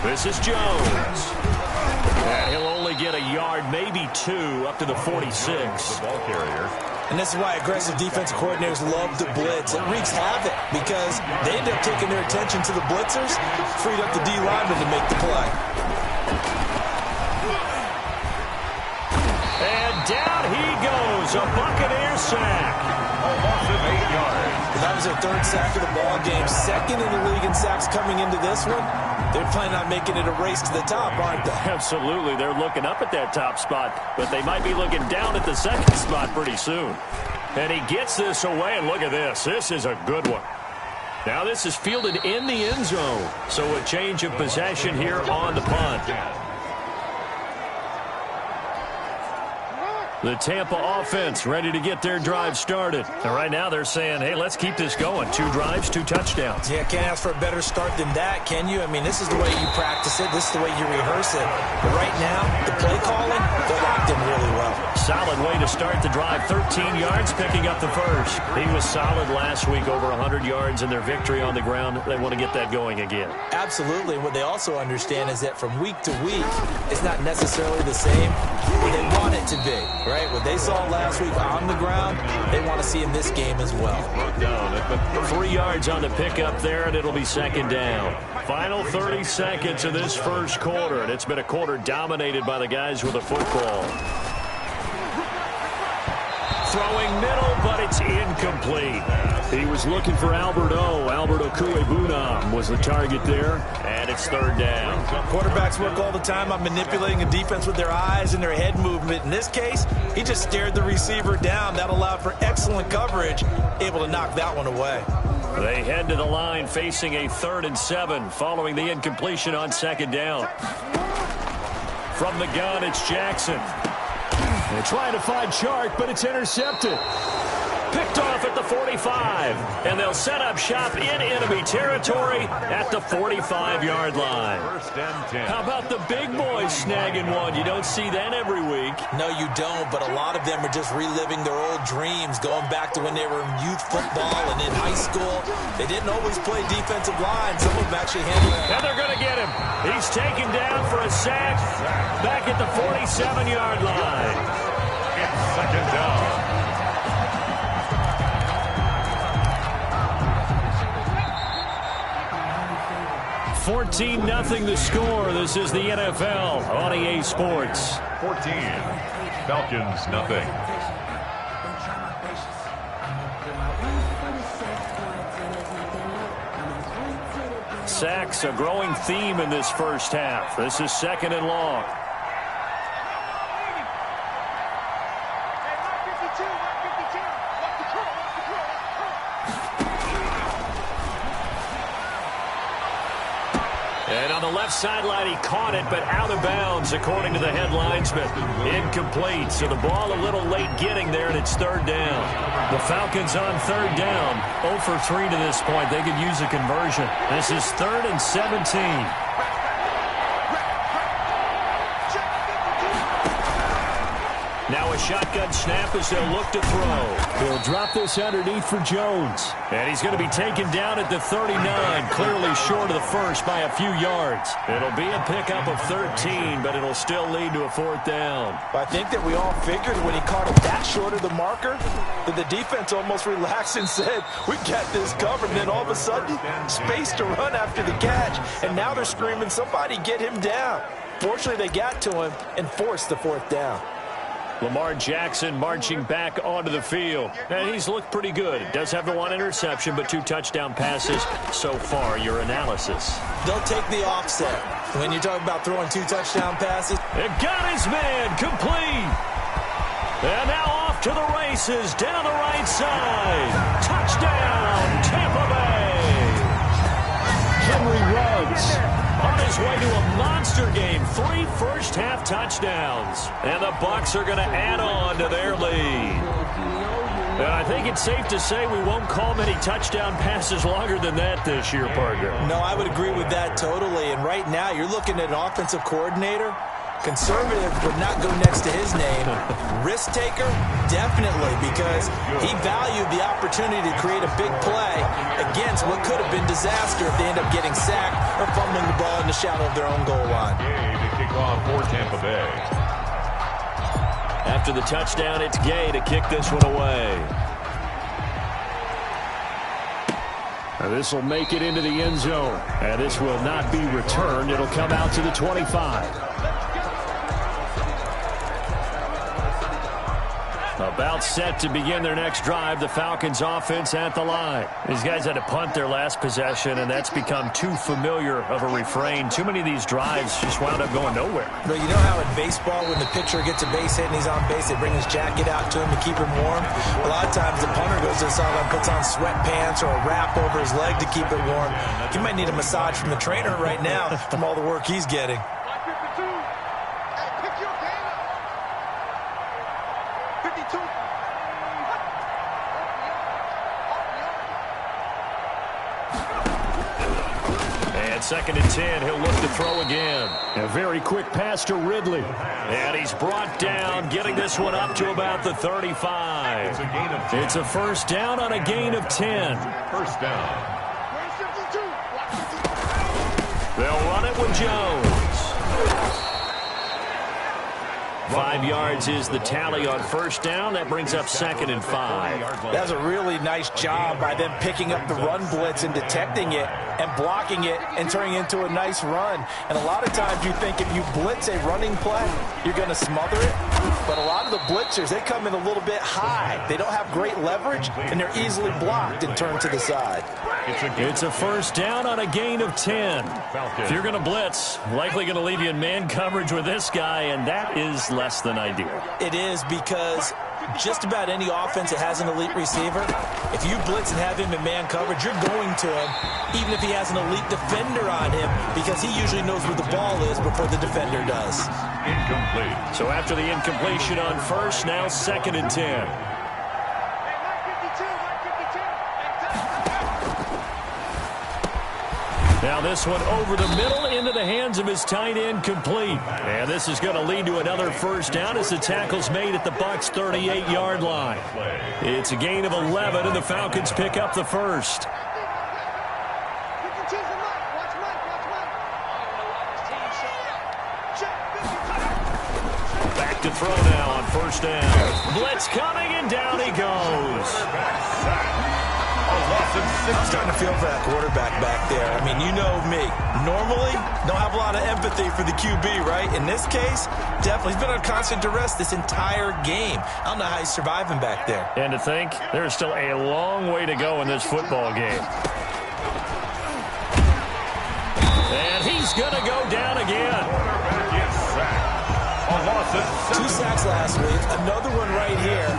This is Jones. And he'll only get a yard, maybe 2, up to the 46. The ball carrier. And this is why aggressive defensive coordinators love to blitz. It wreaks havoc because they end up taking their attention to the blitzers, freed up the D lineman to make the play. And down he goes, a Buccaneer sack. A loss of 8 yards. That was their 3rd sack of the ball game, 2nd in the league in sacks coming into this one. They're planning on making it a race to the top, aren't they? Absolutely. They're looking up at that top spot, but they might be looking down at the 2nd spot pretty soon. And he gets this away, and look at this. This is a good one. Now this is fielded in the end zone, so a change of possession here on the punt. The Tampa offense ready to get their drive started. And right now they're saying, hey, let's keep this going. 2 drives, 2 touchdowns. Yeah, can't ask for a better start than that, can you? I mean, this is the way you practice it. This is the way you rehearse it. But right now, the play calling, they're locked in really well. Solid way to start the drive. 13 yards, picking up the first. He was solid last week, over 100 yards in their victory on the ground. They want to get that going again. Absolutely. And what they also understand is that from week to week, it's not necessarily the same, but they want it to be. Right? What they saw last week on the ground, they want to see in this game as well. 3 yards on the pickup there, and it'll be 2nd down. Final 30 seconds of this first quarter, and it's been a quarter dominated by the guys with the football. Throwing middle, but it's incomplete. He was looking for Albert Okuebunam was the target there, and it's 3rd down. Quarterbacks work all the time on manipulating a defense with their eyes and their head movement. In this case, he just stared the receiver down. That allowed for excellent coverage, able to knock that one away. They head to the line facing a 3rd and 7 following the incompletion on 2nd down. From the gun, it's Jackson. They're trying to find Chark, but it's intercepted. Picked off at the 45, and they'll set up shop in enemy territory at the 45-yard line. 1st and 10. How about the big boys snagging one? You don't see that every week. No, you don't, but a lot of them are just reliving their old dreams, going back to when they were in youth football and in high school. They didn't always play defensive line. Some of them actually handled it. And they're going to get him. He's taken down for a sack back at the 47-yard line. It's 2nd down. 14-0 the score. This is the NFL on EA Sports. 14. Falcons, nothing. Sacks, a growing theme in this first half. This is 2nd and long. And on the left sideline, he caught it, but out of bounds, according to the head linesman. Incomplete, so the ball a little late getting there, and it's 3rd down. The Falcons on 3rd down, 0 for 3 to this point. They could use a conversion. This is 3rd and 17. Now a shotgun snap as they'll look to throw. He'll drop this underneath for Jones. And he's going to be taken down at the 39, clearly short of the first by a few yards. It'll be a pickup of 13, but it'll still lead to a 4th down. I think that we all figured when he caught it that short of the marker that the defense almost relaxed and said, we got this covered. And then all of a sudden, space to run after the catch. And now they're screaming, somebody get him down. Fortunately, they got to him and forced the 4th down. Lamar Jackson marching back onto the field. And he's looked pretty good. Does have the 1 interception, but 2 touchdown passes so far. Your analysis. They'll take the offset. When you're talking about throwing 2 touchdown passes. It got his man complete. And now off to the races down the right side. Touchdown, Tampa Bay. Henry Ruggs on his way to a monster game. 3 first-half touchdowns. And the Bucs are going to add on to their lead. And I think it's safe to say we won't call many touchdown passes longer than that this year, partner. No, I would agree with that totally. And right now, you're looking at an offensive coordinator. Conservative would not go next to his name. Risk taker, definitely, because he valued the opportunity to create a big play against what could have been disaster if they end up getting sacked or fumbling the ball in the shadow of their own goal line. Gay to kick off for Tampa Bay. After the touchdown, it's Gay to kick this one away. This will make it into the end zone. And this will not be returned. It'll come out to the 25. About set to begin their next drive. The Falcons offense at the line. These guys had to punt their last possession, and that's become too familiar of a refrain. Too many of these drives just wound up going nowhere. But you know how in baseball, when the pitcher gets a base hit and he's on base, they bring his jacket out to him to keep him warm? A lot of times the punter goes to the sideline, puts on sweatpants or a wrap over his leg to keep it warm. He might need a massage from the trainer right now from all the work he's getting. Second and 10, he'll look to throw again. A very quick pass to Ridley. And he's brought down, getting this one up to about the 35. It's a first down on a gain of 10. First down. They'll run it with Jones. 5 yards is the tally on first down. That brings up second and 5. That's a really nice job by them picking up the run blitz and detecting it and blocking it and turning it into a nice run. And a lot of times you think if you blitz a running play, you're going to smother it. But a lot of the blitzers, they come in a little bit high. They don't have great leverage, and they're easily blocked and turned to the side. It's a first down on a gain of 10. If you're going to blitz, likely going to leave you in man coverage with this guy, and that is less than ideal. It is, because just about any offense that has an elite receiver, if you blitz and have him in man coverage, you're going to him, even if he has an elite defender on him, because he usually knows where the ball is before the defender does. Incomplete. So after the incompletion on first, now second and 10. Now this one over the middle into the hands of his tight end, complete. And this is going to lead to another first down as the tackle's made at the Bucs' 38-yard line. It's a gain of 11, and the Falcons pick up the first. Back to throw now on first down. Blitz coming, and down he goes. I'm starting to feel for that quarterback back there. I mean, you know me. Normally, don't have a lot of empathy for the QB, right? In this case, definitely. He's been on constant duress this entire game. I don't know how he's surviving back there. And to think, there's still a long way to go in this football game. And he's going to go down again. Two sacks last week, another one right here.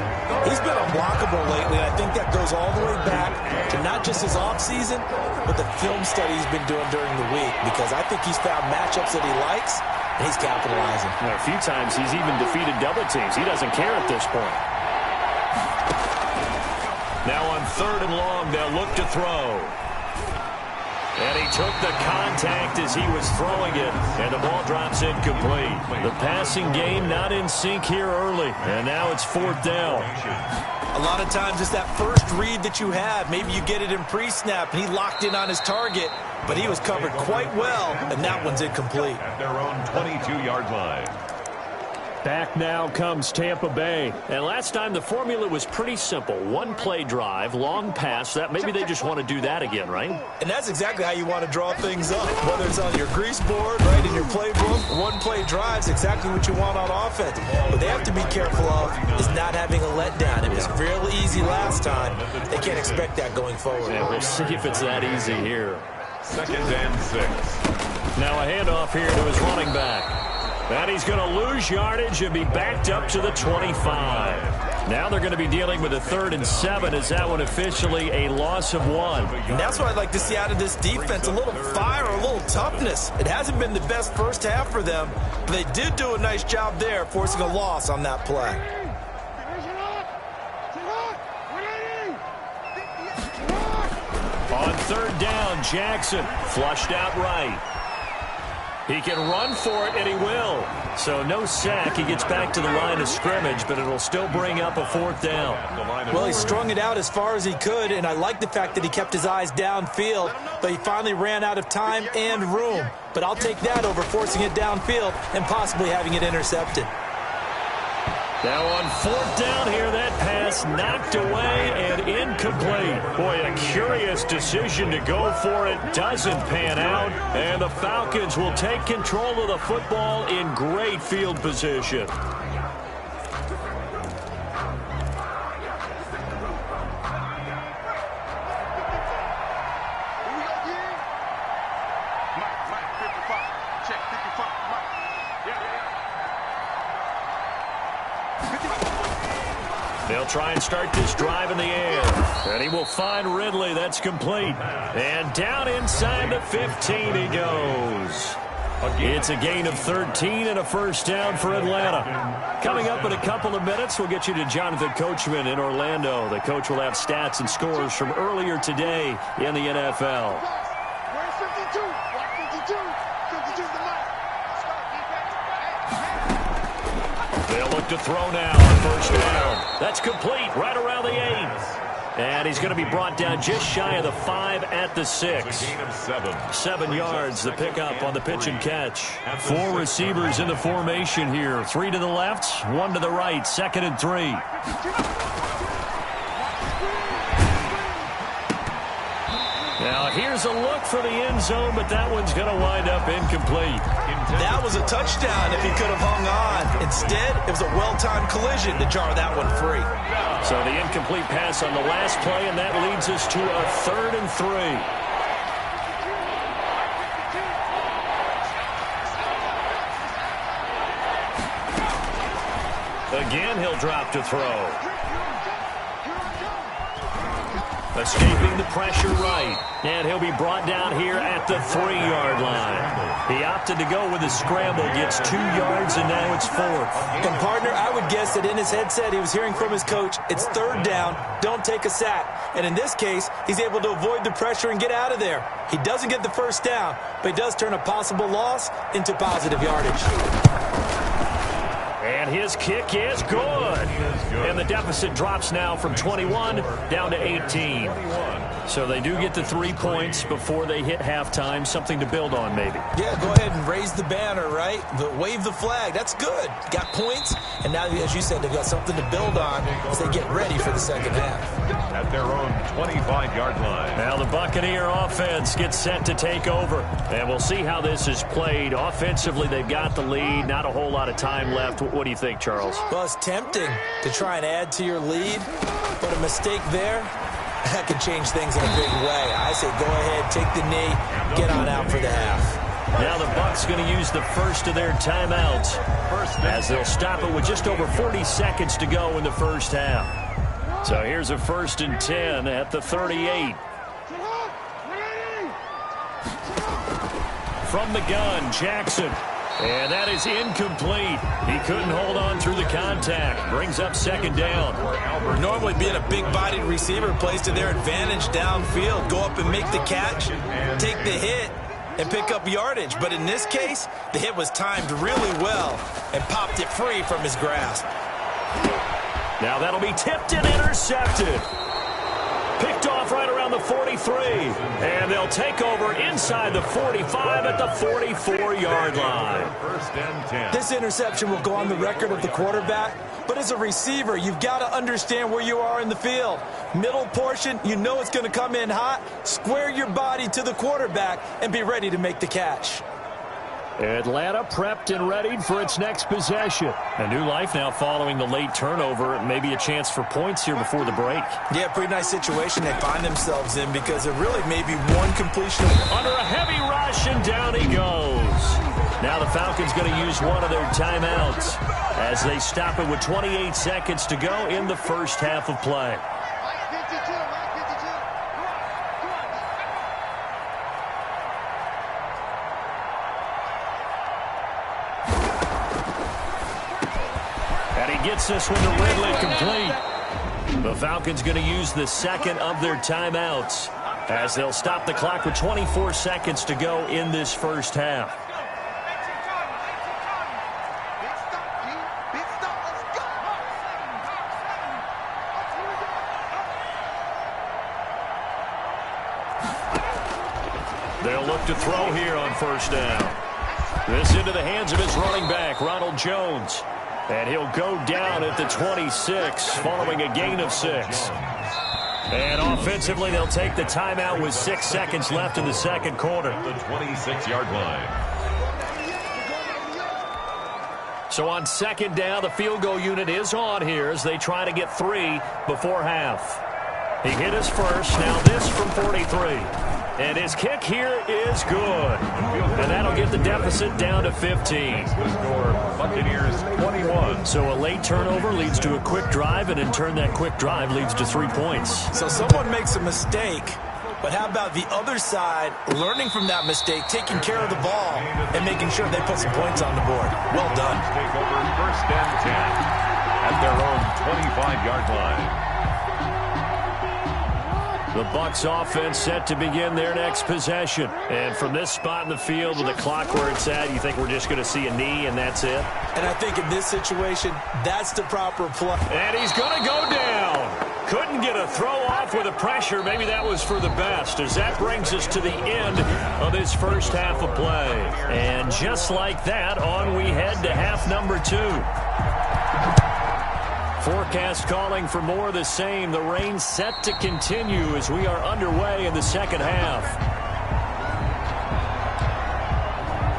He's been unblockable lately, and I think that goes all the way back to not just his offseason, but the film study he's been doing during the week, because I think he's found matchups that he likes, and he's capitalizing. Well, a few times he's even defeated double teams. He doesn't care at this point. Now on third and long, they'll look to throw. And he took the contact as he was throwing it, and the ball drops incomplete. The passing game not in sync here early, and now it's fourth down. A lot of times it's that first read that you have. Maybe you get it in pre-snap, and he locked in on his target, but he was covered quite well, and that one's incomplete. At their own 22-yard line. Back now comes Tampa Bay. And last time the formula was pretty simple. One play drive, long pass. That maybe they just want to do that again, right? And that's exactly how you want to draw things up. Whether it's on your grease board, right, in your playbook, one play drive's exactly what you want on offense. What they have to be careful of is not having a letdown. It was real easy last time. They can't expect that going forward. Yeah, we'll see if it's that easy here. Second and 6. Now a handoff here to his running back. And he's going to lose yardage and be backed up to the 25. Now they're going to be dealing with a 3rd and 7. Is that one officially a loss of 1? And that's what I'd like to see out of this defense, a little fire, a little toughness. It hasn't been the best first half for them, but they did do a nice job there, forcing a loss on that play. On third down, Jackson flushed out right. He can run for it, and he will. So no sack. He gets back to the line of scrimmage, but it'll still bring up a 4th down. Well, he strung it out as far as he could, and I like the fact that he kept his eyes downfield, but he finally ran out of time and room. But I'll take that over forcing it downfield and possibly having it intercepted. Now on 4th down here, that pass knocked away and incomplete. Boy, a curious decision to go for it. Doesn't pan out. And the Falcons will take control of the football in great field position. They'll try and start this drive in the air. And he will find Ridley. That's complete. And down inside the 15 he goes. It's a gain of 13 and a 1st down for Atlanta. Coming up in a couple of minutes, we'll get you to Jonathan Coachman in Orlando. The coach will have stats and scores from earlier today in the NFL. Where's 52? Watch 52. 52 is the mark. They'll look to throw now on 1st down. That's complete right around the 8. And he's going to be brought down just shy of the 5 at the 6. 7 yards, the pickup on the pitch and catch. 4 receivers in the formation here. 3 to the left, 1 to the right. 2nd and 3. Now here's a look for the end zone, but that one's going to wind up incomplete. That was a touchdown if he could have hung on. Instead, it was a well-timed collision to jar that one free. So the incomplete pass on the last play, and that leads us to a 3rd and 3. Again, he'll drop to throw. Escaping the pressure right. And he'll be brought down here at the 3-yard line. He opted to go with a scramble, gets 2 yards, and now it's 4th. And, partner, I would guess that in his headset he was hearing from his coach, it's 3rd down, don't take a sack. And in this case, he's able to avoid the pressure and get out of there. He doesn't get the 1st down, but he does turn a possible loss into positive yardage. And his kick is good. And the deficit drops now from 21 down to 18. So they do get the 3 points before they hit halftime. Something to build on, maybe. Yeah, go ahead and raise the banner, right? Wave the flag. That's good. Got points. And now, as you said, they've got something to build on as they get ready for the second half. At their own 25-yard line. Now the Buccaneer offense gets set to take over. And we'll see how this is played. Offensively, they've got the lead. Not a whole lot of time left. What do you think, Charles? Well, it's tempting to try and add to your lead, but a mistake there, that could change things in a big way. I say go ahead, take the knee, get on out for the half. Now the Bucs going to use the first of their timeouts as they'll stop it with just over 40 seconds to go in the first half. So here's a 1st and 10 at the 38. From the gun, Jackson. And that is incomplete. He couldn't hold on through the contact. Brings up 2nd down. Normally being a big-bodied receiver plays to their advantage downfield. Go up and make the catch, take the hit, and pick up yardage. But in this case, the hit was timed really well and popped it free from his grasp. Now that'll be tipped and intercepted. Picked off right around the 43. And they'll take over inside the 45 at the 44-yard line. 1st and 10. This interception will go on the record of the quarterback, but as a receiver, you've got to understand where you are in the field. Middle portion, you know it's going to come in hot. Square your body to the quarterback and be ready to make the catch. Atlanta prepped and readied for its next possession. A new life now following the late turnover. Maybe a chance for points here before the break. Yeah, pretty nice situation they find themselves in because there really may be one completion. Under a heavy rush, and down he goes. Now the Falcons going to use one of their timeouts as they stop it with 28 seconds to go in the first half of play. Gets this one to Ridley, complete. The Falcons going to use the 2nd of their timeouts as they'll stop the clock with 24 seconds to go in this first half. They'll look to throw here on first down. This into the hands of his running back, Ronald Jones. And he'll go down at the 26 following a gain of 6. And offensively, they'll take the timeout with 6 seconds left in the second quarter. The 26-yard line. So on second down, the field goal unit is on here as they try to get 3 before half. He hit his first. Now this from 43. And his kick here is good. And that'll get the deficit down to 15. The score, Buccaneers 21. So a late turnover leads to a quick drive, and in turn that quick drive leads to 3 points. So someone makes a mistake, but how about the other side learning from that mistake, taking care of the ball, and making sure they put some points on the board? Well done. Take over first and 10 at their own 25-yard line. The Bucs offense set to begin their next possession. And from this spot in the field with the clock where it's at, you think we're just going to see a knee and that's it? And I think in this situation, that's the proper play. And he's going to go down. Couldn't get a throw off with the pressure. Maybe that was for the best, as that brings us to the end of this first half of play. And just like that, on we head to half number 2. Forecast calling for more of the same. The rain set to continue as we are underway in the second half.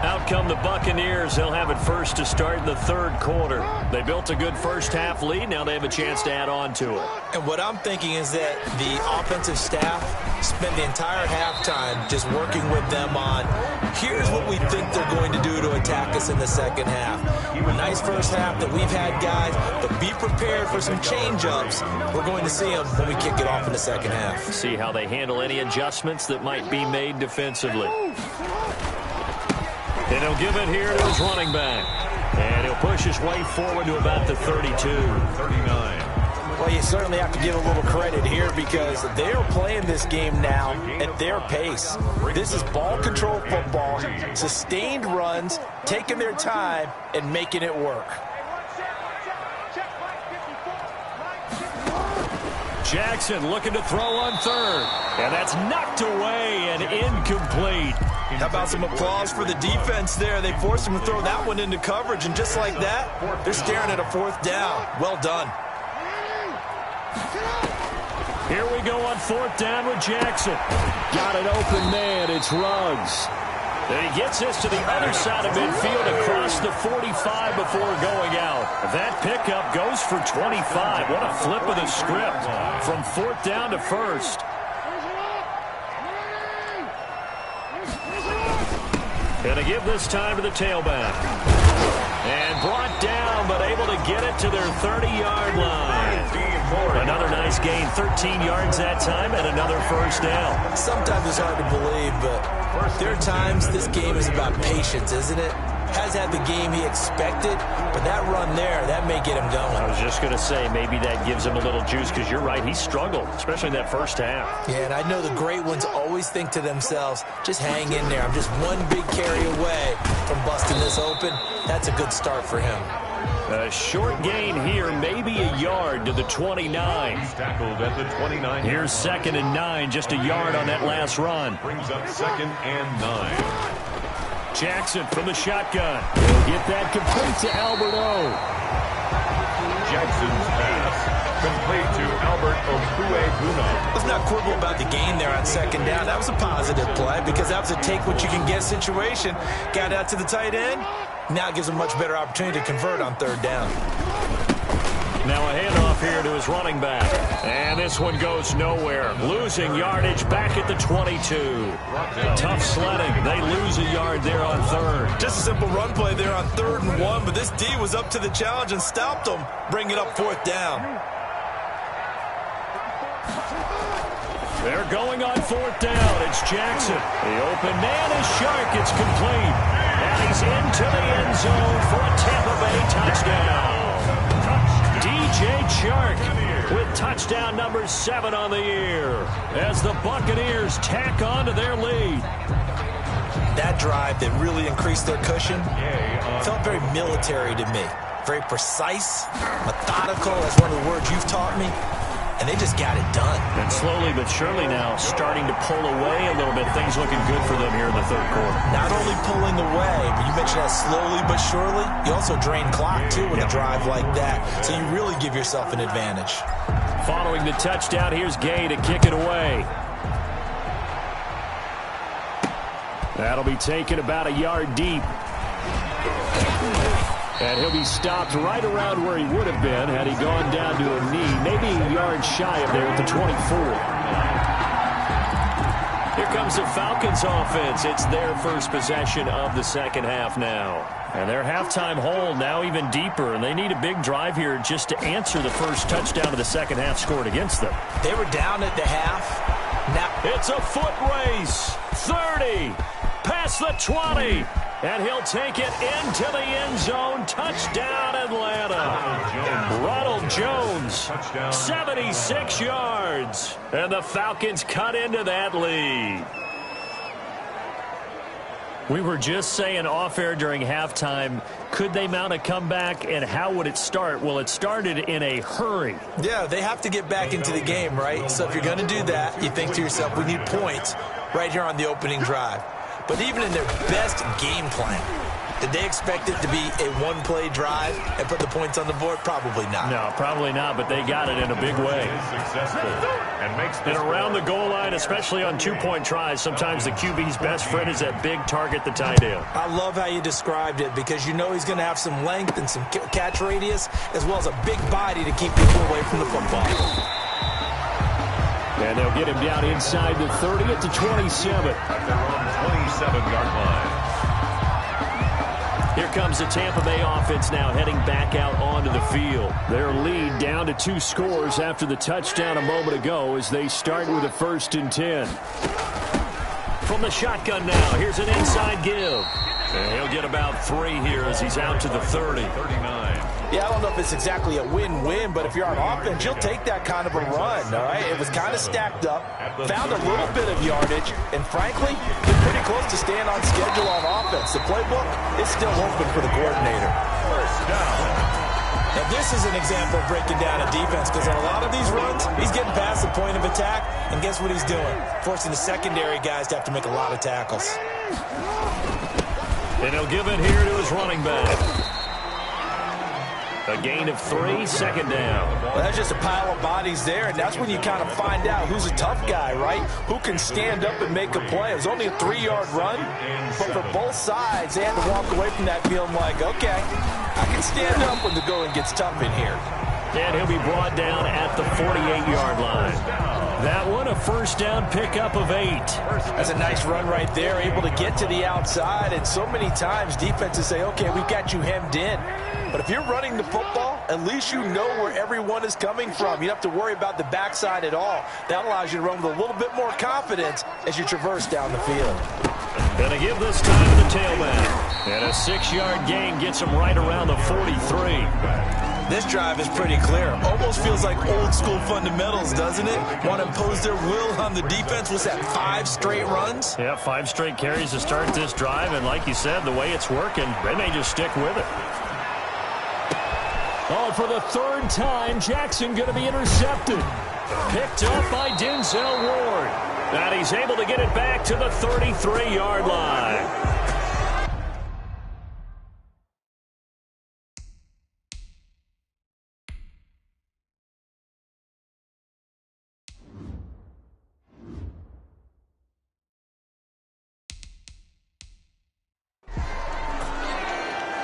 Out come the Buccaneers. They'll have it first to start in the third quarter. They built a good first half lead. Now they have a chance to add on to it. And what I'm thinking is that the offensive staff spent the entire halftime just working with them on, here's what we think they're going to do to attack us in the second half. Nice first half that we've had, guys, but be prepared for some change-ups. We're going to see them when we kick it off in the second half. See how they handle any adjustments that might be made defensively. And he'll give it here to his running back. And he'll push his way forward to about the 32. 39. Well, you certainly have to give a little credit here because they're playing this game now at their pace. This is ball control football, sustained runs, taking their time, and making it work. Jackson looking to throw on third. And that's knocked away and incomplete. How about some applause for the defense there? They forced him to throw that one into coverage, and just like that, they're staring at a fourth down. Well done. Here we go on fourth down with Jackson. Got an open man. It's Ruggs. And he gets this to the other side of midfield across the 45 before going out. That pickup goes for 25. What a flip of the script from fourth down to first. Gonna give this time to the tailback. And brought down, but able to get it to their 30-yard line. Another nice gain, 13 yards that time, and another first down. Sometimes it's hard to believe, but there are times this game is about patience, isn't it? Has had the game he expected, but that run there, that may get him going. I was just going to say, maybe that gives him a little juice, because you're right, he struggled, especially in that first half. Yeah, and I know the great ones always think to themselves, just hang in there. I'm just one big carry away from busting this open. That's a good start for him. A short gain here, maybe a yard to the 29. He's tackled at the 29. Here's 2nd and 9, just a yard on that last run. Brings up 2nd and 9. Jackson from the shotgun. He'll get that complete to Albert O. Jackson's pass complete to Albert Okwuegbunam. Let's not quibble about the gain there on 2nd down. That was a positive play because that was a take-what-you-can-get situation. Got out to the tight end. Now it gives him a much better opportunity to convert on 3rd down. Now a handoff here to his running back. And this one goes nowhere. Losing yardage back at the 22. Tough sledding. They lose a yard there on 3rd. Just a simple run play there on 3rd and 1, but this D was up to the challenge and stopped them. Bring it up 4th down. They're going on 4th down. It's Jackson. The open man is Shark. It's complete. And he's into the end zone for a Tampa Bay touchdown. DJ Chark with touchdown number 7 on the year as the Buccaneers tack on to their lead. That drive that really increased their cushion felt very military to me. Very precise, methodical, that's one of the words you've taught me. and they just got it done. And slowly but surely now starting to pull away a little bit. Things looking good for them here in the third quarter. Not only pulling away, but you mentioned that slowly but surely, you also drain clock, too, with a drive like that. So you really give yourself an advantage. Following the touchdown, here's Gay to kick it away. That'll be taken about a yard deep. And he'll be stopped right around where he would have been had he gone down to a knee, maybe a yard shy of there at the 24. Here comes the Falcons offense. It's their first possession of the second half now. And their halftime hole now even deeper, and they need a big drive here just to answer the first touchdown of the second half scored against them. They were down at the half. Now it's a foot race. 30, past the 20. And he'll take it into the end zone. Touchdown, Atlanta. Ronald Jones, 76 yards. And the Falcons cut into that lead. We were just saying off-air during halftime, could they mount a comeback, and how would it start? Well, it started in a hurry. Yeah, they have to get back into the game, right? So if you're going to do that, you think to yourself, we need points right here on the opening drive. But even in their best game plan, did they expect it to be a one-play drive and put the points on the board? Probably not. No, probably not, but they got it in a big way. And around the goal line, especially on two-point tries, sometimes the QB's best friend is that big target, the tight end. I love how you described it because you know he's going to have some length and some catch radius as well as a big body to keep people away from the football. And they'll get him down inside the 30 at the 27. At their own 27-yard line. Here comes the Tampa Bay offense now heading back out onto the field. Their lead down to 2 scores after the touchdown a moment ago as they start with a 1st and 10. From the shotgun now, here's an inside give. And he'll get about 3 here as he's out to the 30. 39. Yeah, I don't know if it's exactly a win-win, but if you're on offense, you'll take that kind of a run, all right? It was kind of stacked up, found a little bit of yardage, and frankly, they're pretty close to staying on schedule on offense. The playbook is still open for the coordinator. First down. Now, this is an example of breaking down a defense because on a lot of these runs, he's getting past the point of attack, and guess what he's doing? Forcing the secondary guys to have to make a lot of tackles. And he'll give it here to his running back. A gain of 3, second down. Well, that's just a pile of bodies there, and that's when you kind of find out who's a tough guy, right? Who can stand up and make a play. It was only a 3-yard run, but for both sides, they had to walk away from that feeling like, okay, I can stand up when the going gets tough in here. And he'll be brought down at the 48-yard line. That one, a first down pickup of 8. That's a nice run right there, able to get to the outside, and so many times defenses say, okay, we've got you hemmed in. But if you're running the football, at least you know where everyone is coming from. You don't have to worry about the backside at all. That allows you to run with a little bit more confidence as you traverse down the field. Gonna give this time to the tailback. And a 6-yard gain gets him right around the 43. This drive is pretty clear. Almost feels like old school fundamentals, doesn't it? Want to impose their will on the defense. What's that, 5 straight runs? Yeah, 5 straight carries to start this drive. And like you said, the way it's working, they may just stick with it. Oh, for the 3rd time, Jackson going to be intercepted. Picked up by Denzel Ward. And he's able to get it back to the 33-yard line.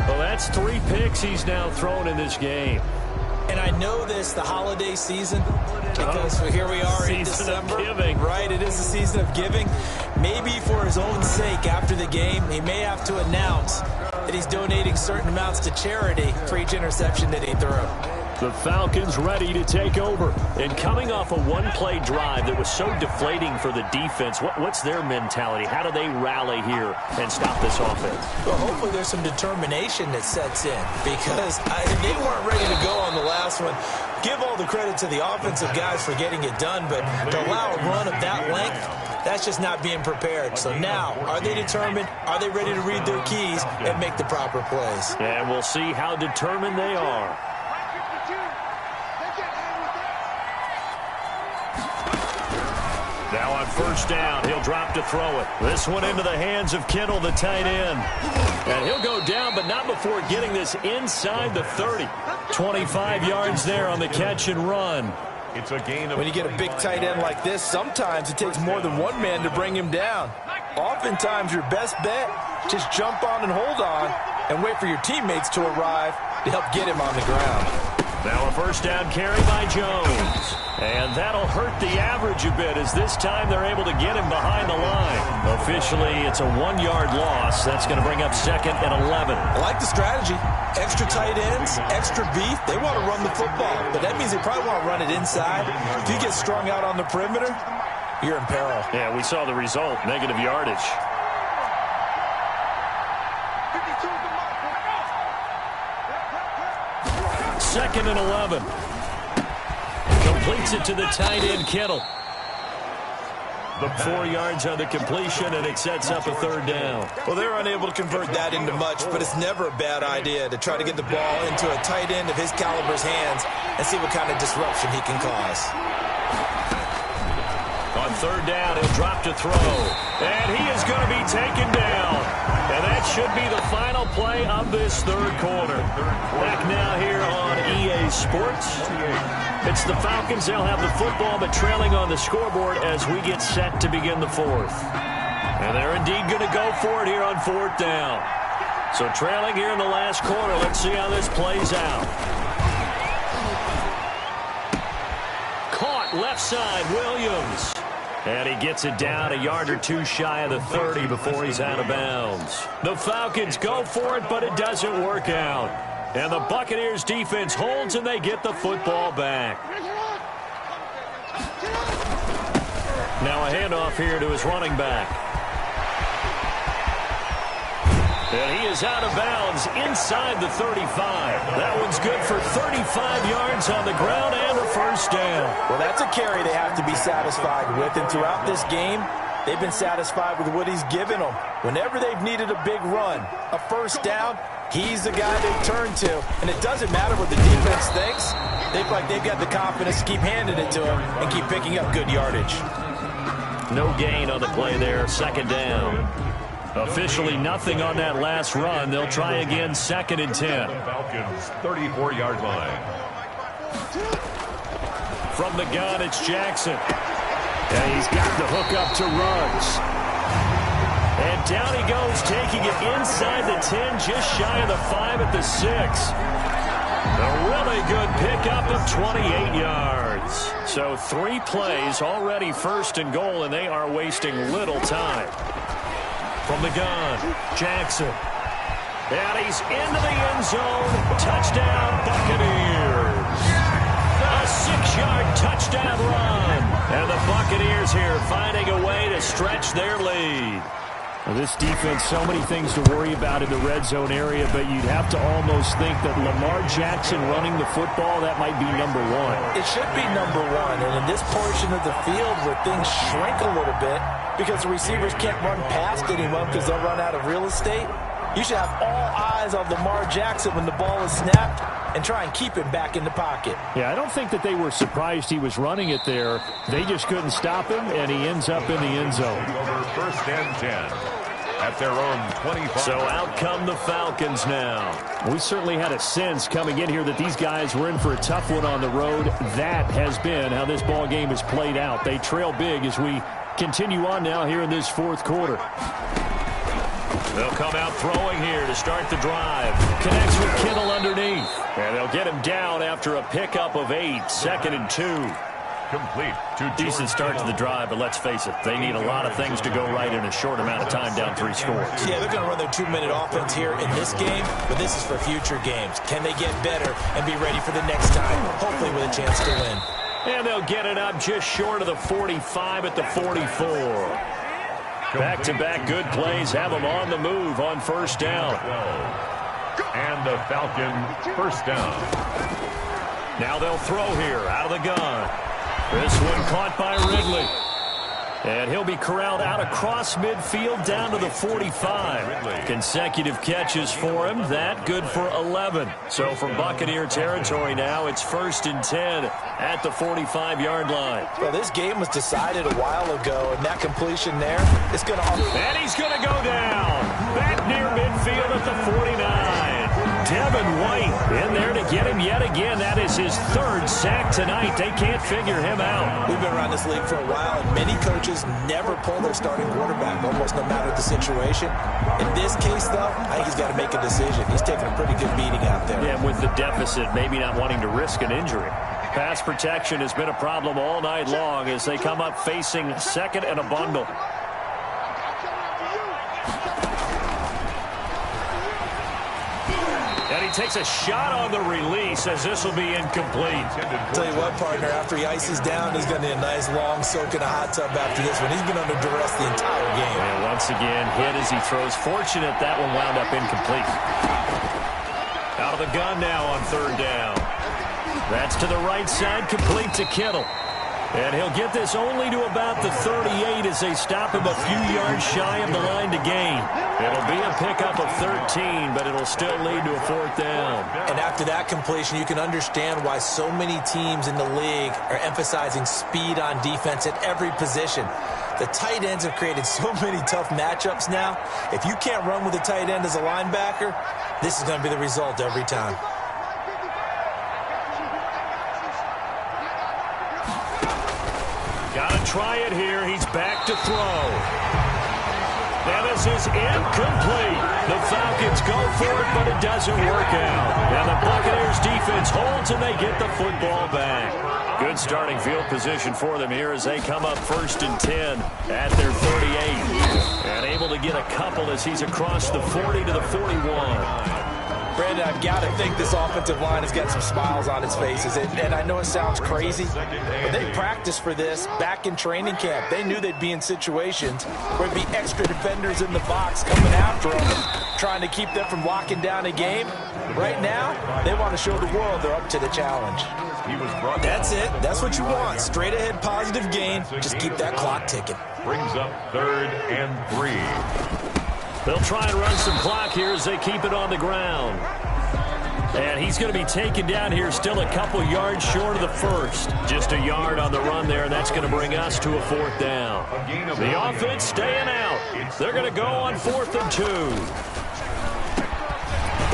Well, that's 3 picks he's now thrown in this game. And I know this, the holiday season, because here we are in December. Season of giving. Right, it is the season of giving. Maybe for his own sake, after the game, he may have to announce that he's donating certain amounts to charity for each interception that he threw. The Falcons ready to take over. And coming off a one-play drive that was so deflating for the defense, what's their mentality? How do they rally here and stop this offense? Well, hopefully there's some determination that sets in because they weren't ready to go on the last one. Give all the credit to the offensive guys for getting it done, but to allow a run of that length, that's just not being prepared. So now, are they determined? Are they ready to read their keys and make the proper plays? And we'll see how determined they are. Now on first down, he'll drop to throw it. This one into the hands of Kittle, the tight end. And he'll go down, but not before getting this inside the 30. 25 yards there on the catch and run. It's a gain of when you get a big tight end like this, sometimes it takes more than one man to bring him down. Oftentimes, your best bet, just jump on and hold on and wait for your teammates to arrive to help get him on the ground. Now a first down carry by Jones. And that'll hurt the average a bit as this time they're able to get him behind the line. Officially, it's a 1-yard loss. That's going to bring up 2nd and 11. I like the strategy. Extra tight ends, extra beef. They want to run the football, but that means they probably want to run it inside. If you get strung out on the perimeter, you're in peril. Yeah, we saw the result, negative yardage. Second and 11. Completes it to the tight end, Kittle. The 4 yards on the completion, and it sets up a 3rd down. Well, they're unable to convert that into much, but it's never a bad idea to try to get the ball into a tight end of his caliber's hands and see what kind of disruption he can cause. On 3rd down, he'll drop to throw. And he is going to be taken down. And that should be the final play of this 3rd quarter. Back now here on EA Sports. It's the Falcons. They'll have the football, but trailing on the scoreboard as we get set to begin the 4th. And they're indeed going to go for it here on 4th down. So trailing here in the last quarter. Let's see how this plays out. Caught left side, Williams. And he gets it down a yard or two shy of the 30 before he's out of bounds. The Falcons go for it, but it doesn't work out. And the Buccaneers defense holds, and they get the football back. Now a handoff here to his running back. And he is out of bounds inside the 35. That one's good for 35 yards on the ground and a first down. Well, that's a carry they have to be satisfied with. And throughout this game, they've been satisfied with what he's given them. Whenever they've needed a big run, a first down, he's the guy they turn to. And it doesn't matter what the defense thinks. They feel like they've got the confidence to keep handing it to him and keep picking up good yardage. No gain on the play there, 2nd down. Officially nothing on that last run. They'll try again, 2nd and 10. Falcons 34-yard line. From the gun, it's Jackson. And he's got the hook up to Ruggs. And down he goes, taking it inside the 10, just shy of the 5 at the 6. A really good pickup of 28 yards. So 3 plays, already 1st and goal, and they are wasting little time. From the gun, Jackson. And he's into the end zone. Touchdown, Buccaneers. A 6-yard touchdown run. And the Buccaneers here finding a way to stretch their lead. Well, this defense, so many things to worry about in the red zone area, but you'd have to almost think that Lamar Jackson running the football, that might be number 1. It should be number 1. And in this portion of the field where things shrink a little bit because the receivers can't run past anyone because they'll run out of real estate, you should have all eyes on Lamar Jackson when the ball is snapped and try and keep him back in the pocket. Yeah, I don't think that they were surprised he was running it there. They just couldn't stop him, and he ends up in the end zone. Over 1st and 10. At their own 25. So out come the Falcons now. We certainly had a sense coming in here that these guys were in for a tough one on the road. That has been how this ball game has played out. They trail big as we continue on now here in this 4th quarter. They'll come out throwing here to start the drive. Connects with Kittle underneath. And they'll get him down after a pickup of 8. 2nd and 2. Complete to Decent start to the drive, but let's face it, they need a lot of things to go right in a short amount of time down 3 scores. Yeah, they're going to run their 2-minute offense here in this game, but this is for future games. Can they get better and be ready for the next time, hopefully with a chance to win? And they'll get it up just short of the 45 at the 44. Back-to-back good plays have them on the move on 1st down. And the Falcon 1st down. Now they'll throw here out of the gun. This one caught by Ridley. And he'll be corralled out across midfield down to the 45. Consecutive catches for him. That good for 11. So from Buccaneer territory now, it's 1st and 10 at the 45-yard line. Well, this game was decided a while ago, and that completion there is going to... And he's going to go down. Back near midfield at the 49. Devin White in there to get him yet again. That is his 3rd sack tonight. They can't figure him out. We've been around this league for a while, and many coaches never pull their starting quarterback, almost no matter the situation. In this case, though, I think he's got to make a decision. He's taking a pretty good beating out there. Yeah, with the deficit, maybe not wanting to risk an injury. Pass protection has been a problem all night long as they come up facing 2nd and a bundle. And he takes a shot on the release as this will be incomplete. Tell you what, partner, after he ices down, he's going to need a nice long soak in a hot tub after this one. He's been under duress the entire game. And once again, hit as he throws. Fortunate that one wound up incomplete. Out of the gun now on 3rd down. That's to the right side, complete to Kittle. And he'll get this only to about the 38 as they stop him a few yards shy of the line to gain. It'll be a pickup of 13, but it'll still lead to a 4th down. And after that completion, you can understand why so many teams in the league are emphasizing speed on defense at every position. The tight ends have created so many tough matchups now. If you can't run with a tight end as a linebacker, this is going to be the result every time. Gotta try it here. He's back to throw. And this is incomplete. The Falcons go for it, but it doesn't work out. And the Buccaneers defense holds, and they get the football back. Good starting field position for them here as they come up 1st and 10 at their 38. And able to get a couple as he's across the 40 to the 41. Brandon, I've got to think this offensive line has got some smiles on its faces. And I know it sounds crazy, but they practiced for this back in training camp. They knew they'd be in situations where there'd be extra defenders in the box coming after them, trying to keep them from locking down a game. Right now, they want to show the world they're up to the challenge. That's it. That's what you want. Straight ahead positive gain. Just keep that clock ticking. Brings up 3rd and 3. They'll try and run some clock here as they keep it on the ground. And he's going to be taken down here still a couple yards short of the 1st. Just a yard on the run there, and that's going to bring us to a 4th down. The offense staying out. They're going to go on 4th and 2.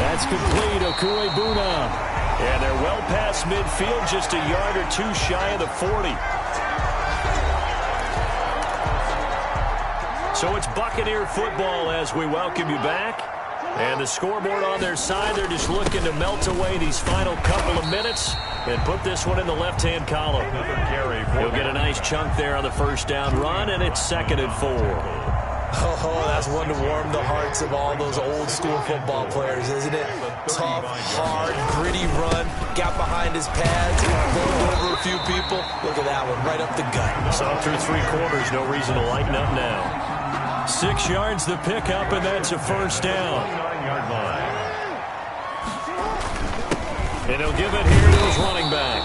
That's complete, Okuebuna. And they're well past midfield, just a yard or 2 shy of the 40. So it's Buccaneer football as we welcome you back. And the scoreboard on their side, they're just looking to melt away these final couple of minutes and put this one in the left-hand column. He'll get a nice chunk there on the 1st down run, and it's 2nd and 4. Oh, that's one to warm the hearts of all those old-school football players, isn't it? Tough, hard, gritty run, got behind his pads, rolled over a few people. Look at that one, right up the gut. So through 3 quarters, no reason to lighten up now. 6 yards the pickup, and that's a 1st down. And he'll give it here to his running back.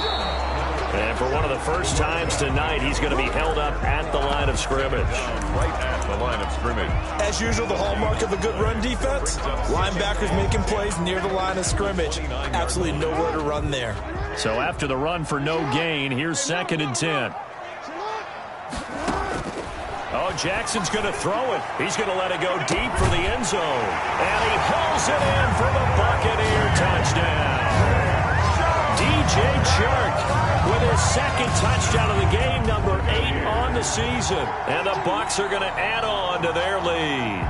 And for one of the first times tonight, he's going to be held up at the line of scrimmage. Right at the line of scrimmage. As usual, the hallmark of a good run defense, linebackers making plays near the line of scrimmage. Absolutely nowhere to run there. So after the run for no gain, here's 2nd and 10. Oh, Jackson's going to throw it. He's going to let it go deep for the end zone. And he pulls it in for the Buccaneer touchdown. DJ Chark with his 2nd touchdown of the game, number 8 on the season. And the Bucs are going to add on to their lead.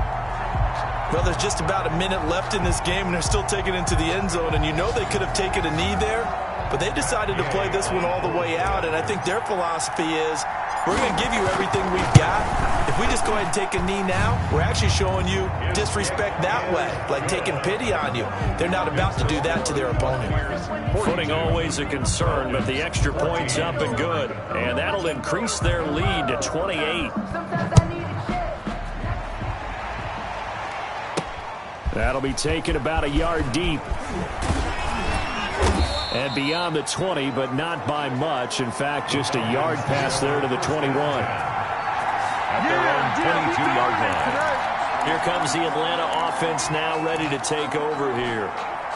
Well, there's just about a minute left in this game, and they're still taking it into the end zone. And you know they could have taken a knee there, but they decided to play this one all the way out. And I think their philosophy is, we're going to give you everything we've got. If we just go ahead and take a knee now, we're actually showing you disrespect that way, like taking pity on you. They're not about to do that to their opponent. Footing always a concern, but the extra point's up and good. And that'll increase their lead to 28. That'll be taken about a yard deep. And beyond the 20, but not by much. In fact, just a yard pass there to the 21. at their own 22-yard line. Here comes the Atlanta offense now ready to take over here.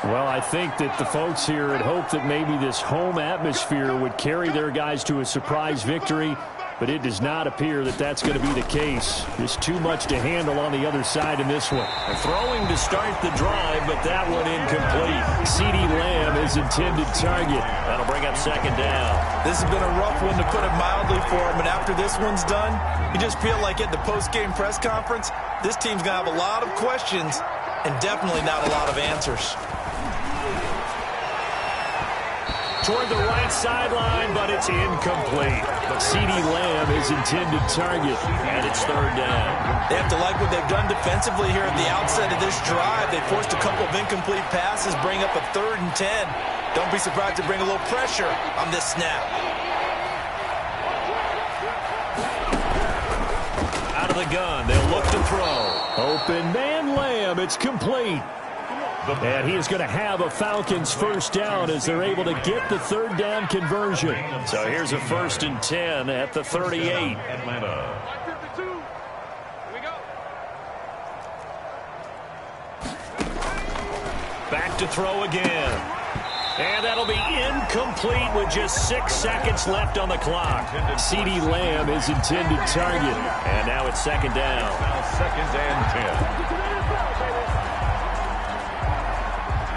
Well, I think that the folks here had hoped that maybe this home atmosphere would carry their guys to a surprise victory, but it does not appear that that's going to be the case. There's too much to handle on the other side in this one. And throwing to start the drive, but that one incomplete. CeeDee Lamb is intended target. That'll bring up second down. This has been a rough one, to put it mildly, for him. And after this one's done, you just feel like at the post-game press conference, this team's going to have a lot of questions and definitely not a lot of answers. Toward the right sideline, but it's incomplete. But CeeDee Lamb is intended target. And it's third down. They have to like what they've done defensively here at the outset of this drive. They forced a couple of incomplete passes, bring up a 3rd and 10. Don't be surprised to bring a little pressure on this snap. Out of the gun, they'll look to throw. Open man Lamb, it's complete. And he is going to have a Falcons first down as they're able to get the 3rd down conversion. So here's a 1st and 10 at the 38. Atlanta. Back to throw again. And that'll be incomplete with just 6 seconds left on the clock. CeeDee Lamb is intended target. And now it's second down. Now 2nd and 10.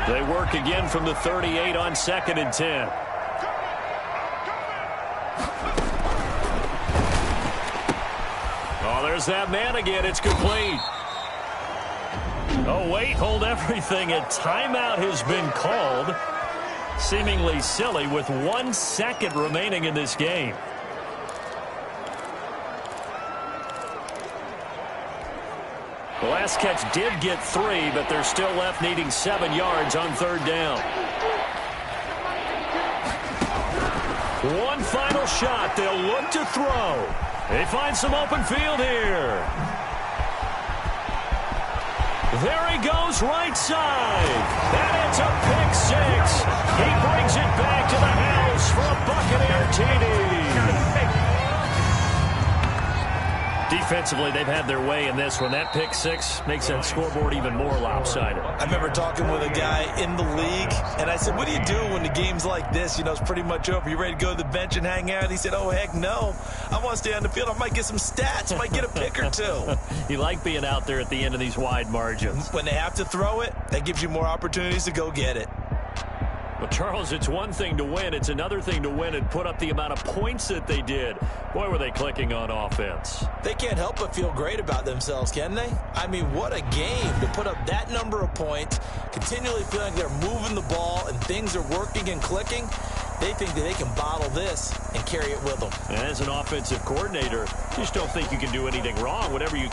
They work again from the 38 on 2nd and 10. Oh, there's that man again. It's complete. Oh, wait, hold everything. A timeout has been called. Seemingly silly with 1 second remaining in this game. The last catch did get 3, but they're still left needing 7 yards on 3rd down. One final shot. They'll look to throw. They find some open field here. There he goes, right side. And it's a pick 6. He brings it back to the house for a Buccaneer TD. Defensively, they've had their way in this one. That pick 6 makes that scoreboard even more lopsided. I remember talking with a guy in the league, and I said, what do you do when the game's like this? You know, it's pretty much over. You ready to go to the bench and hang out? He said, oh, heck no. I want to stay on the field. I might get some stats. I might get a pick or 2. You like being out there at the end of these wide margins. When they have to throw it, that gives you more opportunities to go get it. Well, Charles, it's one thing to win. It's another thing to win and put up the amount of points that they did. Boy, were they clicking on offense. They can't help but feel great about themselves, can they? I mean, what a game to put up that number of points, continually feeling like they're moving the ball and things are working and clicking. They think that they can bottle this and carry it with them. And as an offensive coordinator, you just don't think you can do anything wrong. Whatever you...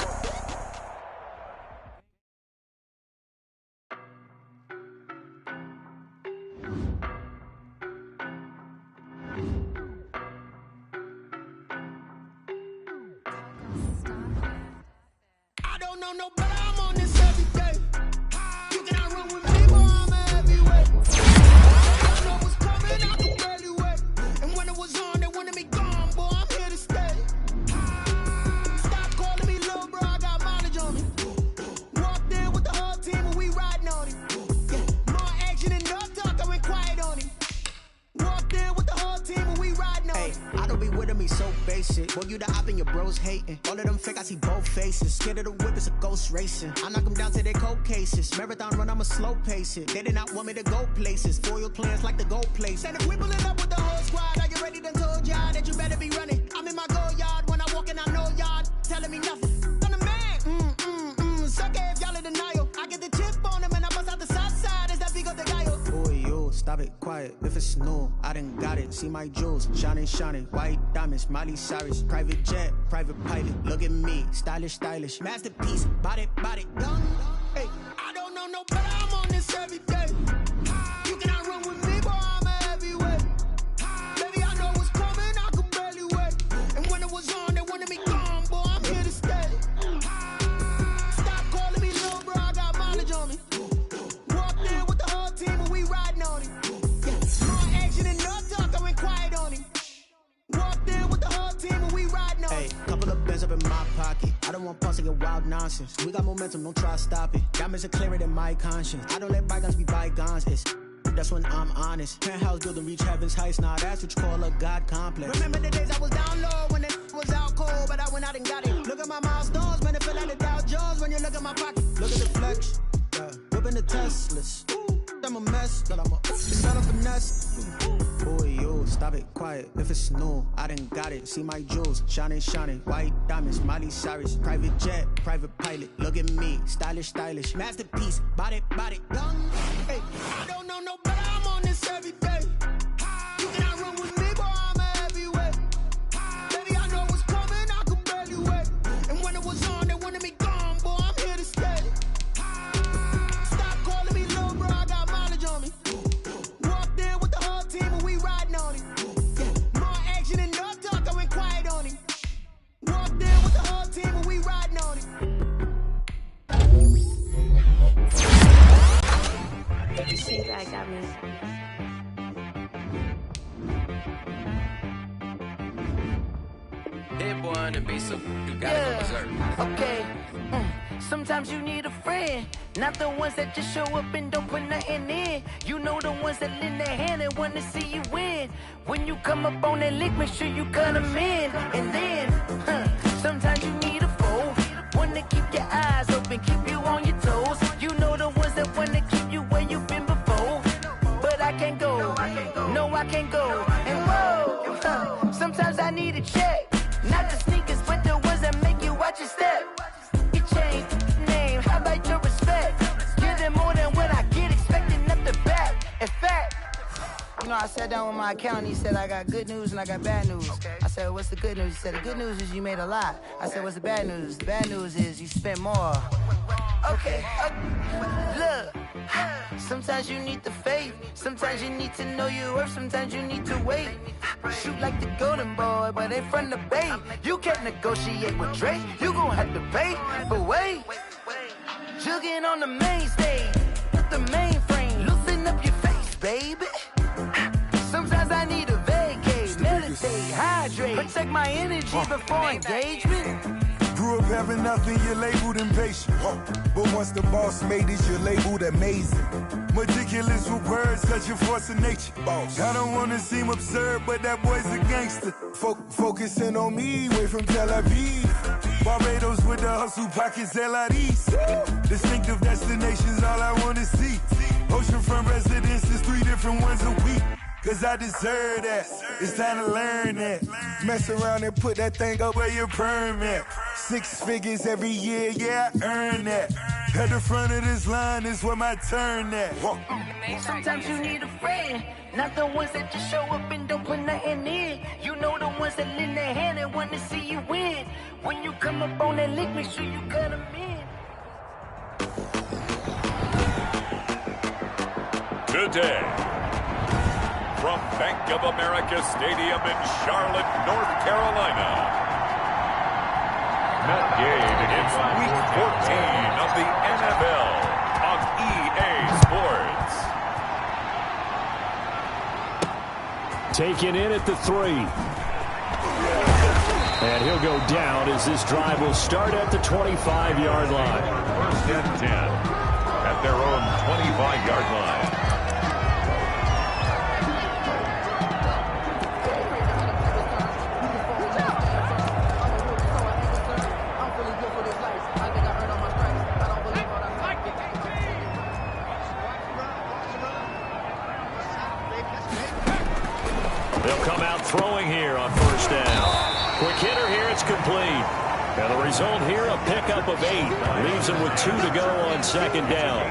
Boy, you the op and your bros hating. All of them fake, I see both faces. Scared of the whip, it's a ghost racing. I knock them down to their cold cases. Marathon run, I'ma slow pace it. They did not want me to go places. Foil plans like the gold place. And if we pulling up with the whole squad, are you ready? Done told y'all that you better be running. I'm in my go yard. When I walk in, I know y'all telling me nothing. I'm the man. Suck it if y'all in denial. I get the chip on them and I bust out the south side. Is that Vigo de Gallo? Boy, yo, stop it, quiet. If it's new, I done got it. See my jewels, shining, shining. White diamonds, Miley Cyrus. Private jet, private pilot. Look at me, stylish, stylish. Masterpiece, body, done. Hey, I don't know no better. I'm on this every day. You cannot run with me, boy, I'm a heavyweight. Baby, I know what's coming, I could barely wait. And when it was on, they wanted me gone, boy, I'm here to stay. Stop calling me little bro, I got mileage on me. Walked in with the whole team and we riding on it. Yeah, more action and no talk, I went quiet on him. Walked in with the whole team and we riding on it. Hey, couple of bands up in my pocket. pause of your wild nonsense. We got momentum, don't try to stop it. Diamonds are clearer than my conscience. I don't let bygones be bygones. That's when I'm honest. Penthouse building, reach heaven's heights. Nah, that's what you call a God complex. Remember the days I was down low when it was out cold, but I went out and got it. Look at my milestones, man, it feel like the Dow Jones when you look at my pocket. Look at the flex, whipping the Teslas. I'm a mess, but I'm a not a finesse. Boy, yo, stop it, quiet. If it's new, I done got it. See my jewels, shining, white diamonds, Miley Cyrus, private jet, private pilot. Look at me, stylish, masterpiece, body, young. Hey, I don't know no better. I'm on this every day. You cannot run with me, boy. I'm a heavyweight. Baby, I know what's coming. I could barely wait. And when it was on, they wanted me gone, boy. I'm here to stay. Stop calling me little bro. I got mileage on me. Walked in with the whole team and we riding on it. More action and no talk. I went quiet on him. Walked in with the whole team and we riding on it. You see that got me. Hit boy on the beat, so you gotta go berserk. Okay. Sometimes you need a friend, not the ones that just show up and don't put nothing in. You know the ones that lend their hand and want to see you win. When you come up on that lick, make sure you cut them in. And then, sometimes you need a foe, one to keep your eyes open, keep you on your toes. You know the ones that want to keep you where you've been before. But I can't go, no I can't go. And whoa, sometimes I need a check. Not the sneakers, but the ones that make you watch your step. Your chain, name, how about your respect? Give them more than what I get, expecting up the back. In fact, you know, I sat down with my accountant. He said, I got good news and I got bad news. Okay. I said, what's the good news? He said, the good news is you made a lot. I said, what's the bad news? The bad news is you spent more. Okay, look, sometimes you need the faith. Sometimes you need to know your worth. Sometimes you need to wait. Shoot like the golden boy, but they from the bay. You can't negotiate with Drake. You gon' have to pay, but wait. Jugging on the main stage with the mainframe. Loosen up your face, baby. Sometimes I need a vacate, meditate, hydrate, protect my energy before engagement. Grew up having nothing, you're labeled impatient. But once the boss made it, you're labeled amazing. Meticulous with words, such a force of nature. I don't wanna seem absurd, but that boy's a gangster. Focusing on me, way from Tel Aviv. Barbados with the hustle pockets, LIDs. Distinctive destinations, all I wanna see. Oceanfront residences, 3 different ones a week. Cause I deserve that, it's time to learn that. Mess around and put that thing up where your permit. 6 figures every year, yeah, I earn that. At the front of this line is where my turn at. Sometimes you need a friend, not the ones that just show up and don't put nothing in. You know the ones that lend their hand and want to see you win. When you come up on that lick, make sure you cut them in. Today, from Bank of America Stadium in Charlotte, North Carolina. Met game against Week 14 of the NFL on EA Sports. Taken in at the 3. And he'll go down as this drive will start at the 25-yard line. First and 10 at their own 25-yard line. They'll come out throwing here on first down. Quick hitter here, it's complete. And the result here, a pickup of 8. Leaves them with 2 to go on second down.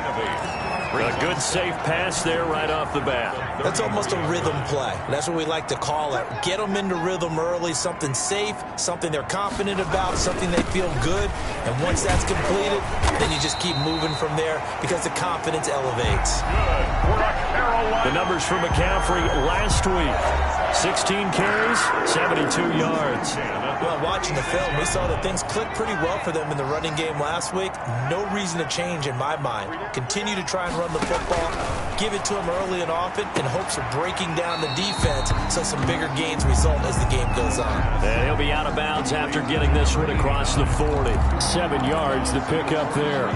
A good safe pass there right off the bat. That's almost a rhythm play. That's what we like to call it. Get them into rhythm early, something safe, something they're confident about, something they feel good. And once that's completed, then you just keep moving from there because the confidence elevates. The numbers for McCaffrey last week. 16 carries, 72 yards. Well, watching the film, we saw that things clicked pretty well for them in the running game last week. No reason to change in my mind. Continue to try and run the football, give it to them early and often in hopes of breaking down the defense so some bigger gains result as the game goes on. And he'll be out of bounds after getting this one across the 40. 7 yards, the pickup there.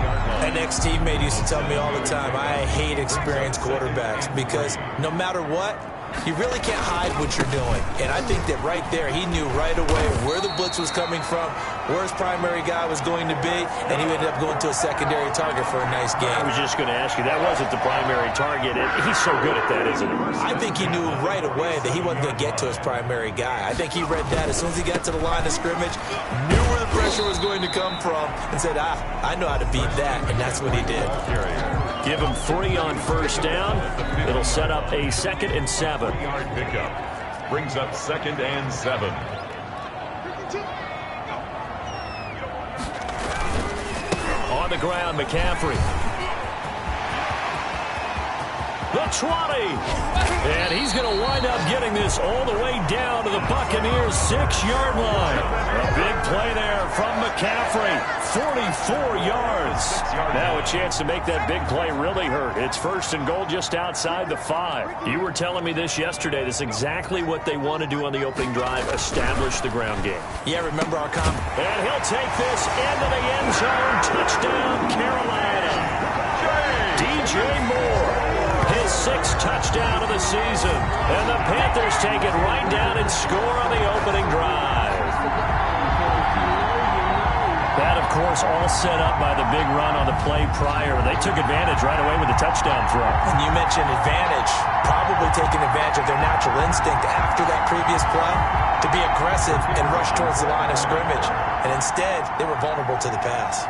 An ex-teammate used to tell me all the time, I hate experienced quarterbacks because no matter what, you really can't hide what you're doing. And I think that right there, he knew right away where the blitz was coming from, where his primary guy was going to be, and he ended up going to a secondary target for a nice game. I was just going to ask you, that wasn't the primary target. He's so good at that, isn't he? I think he knew right away that he wasn't going to get to his primary guy. I think he read that as soon as he got to the line of scrimmage, knew where the pressure was going to come from, and said, I know how to beat that, and that's what he did. Give him 3 on first down. It'll set up a 2nd and 7. Yard pickup brings up 2nd and 7. On the ground, McCaffrey. The 20. And he's going to wind up getting this all the way down to the Buccaneers' 6-yard line. A big play there from McCaffrey. 44 yards. Now a chance to make that big play really hurt. It's 1st and goal just outside the 5. You were telling me this yesterday. This is exactly what they want to do on the opening drive, establish the ground game. Yeah, remember our comment. And he'll take this into the end zone. Touchdown, Carolina. DJ Moore. His 6th touchdown of the season. And the Panthers take it right down and score on the opening drive. That, of course, all set up by the big run on the play prior. They took advantage right away with the touchdown throw. And you mentioned advantage, probably taking advantage of their natural instinct after that previous play to be aggressive and rush towards the line of scrimmage. And instead, they were vulnerable to the pass.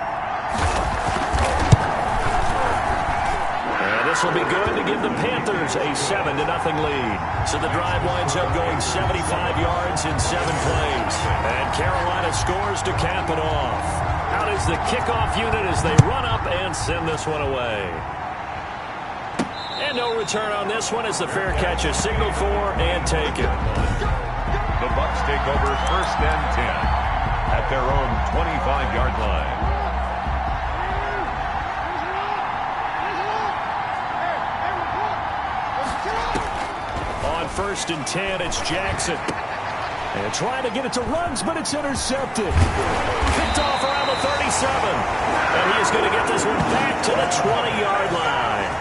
This will be good to give the Panthers a 7-0 lead. So the drive winds up going 75 yards in 7 plays. And Carolina scores to cap it off. Out is the kickoff unit as they run up and send this one away. And no return on this one as the fair catch is signaled for and taken. The Bucs take over 1st and 10 at their own 25-yard line. On 1st and 10, it's Jackson. And trying to get it to Ruggs, but it's intercepted. Picked off around the 37. And he is going to get this one back to the 20-yard line.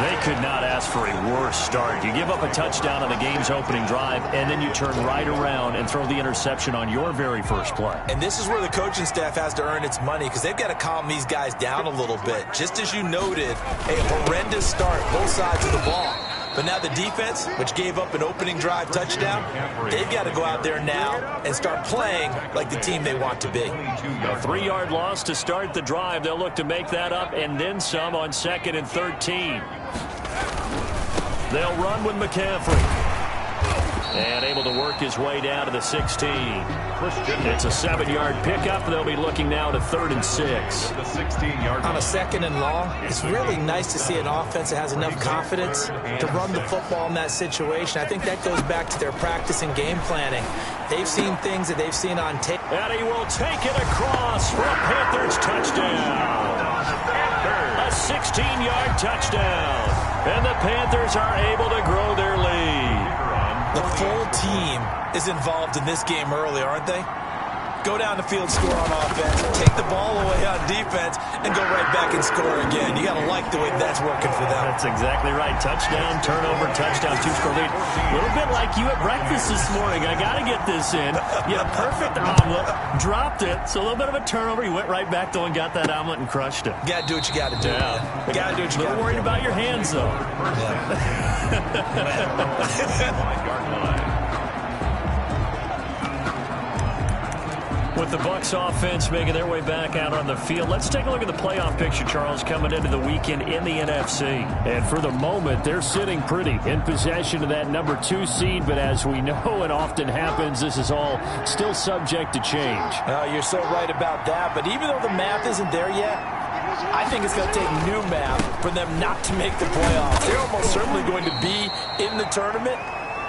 They could not ask for a worse start. You give up a touchdown on the game's opening drive, and then you turn right around and throw the interception on your very first play. And this is where the coaching staff has to earn its money because they've got to calm these guys down a little bit. Just as you noted, a horrendous start, both sides of the ball. But now the defense, which gave up an opening drive touchdown, they've got to go out there now and start playing like the team they want to be. A 3-yard loss to start the drive. They'll look to make that up and then some on 2nd and 13. They'll run with McCaffrey. And able to work his way down to the 16. It's a 7-yard pickup. They'll be looking now to 3rd and 6. On a 2nd and long, it's really nice to see an offense that has enough confidence to run the football in that situation. I think that goes back to their practice and game planning. They've seen things that they've seen on tape. And he will take it across for a Panthers touchdown. A 16-yard touchdown. And the Panthers are able to grow their lead. The full team is involved in this game early, aren't they? Go down the field, score on offense, take the ball away on defense, and go right back and score again. You got to like the way that's working for them. That's exactly right. Touchdown, turnover, touchdown, 2-score lead. A little bit like you at breakfast this morning. I got to get this in. You had a perfect omelet, dropped it, so a little bit of a turnover. You went right back, though, and got that omelet and crushed it. You got to do what you got to do. Yeah. You got to do what you got to do. A little worried about your hands, though. With the Bucs offense making their way back out on the field, let's take a look at the playoff picture, Charles, coming into the weekend in the NFC. And for the moment, they're sitting pretty in possession of that number 2 seed. But as we know, it often happens, this is all still subject to change. You're so right about that. But even though the math isn't there yet, I think it's going to take new math for them not to make the playoffs. They're almost certainly going to be in the tournament.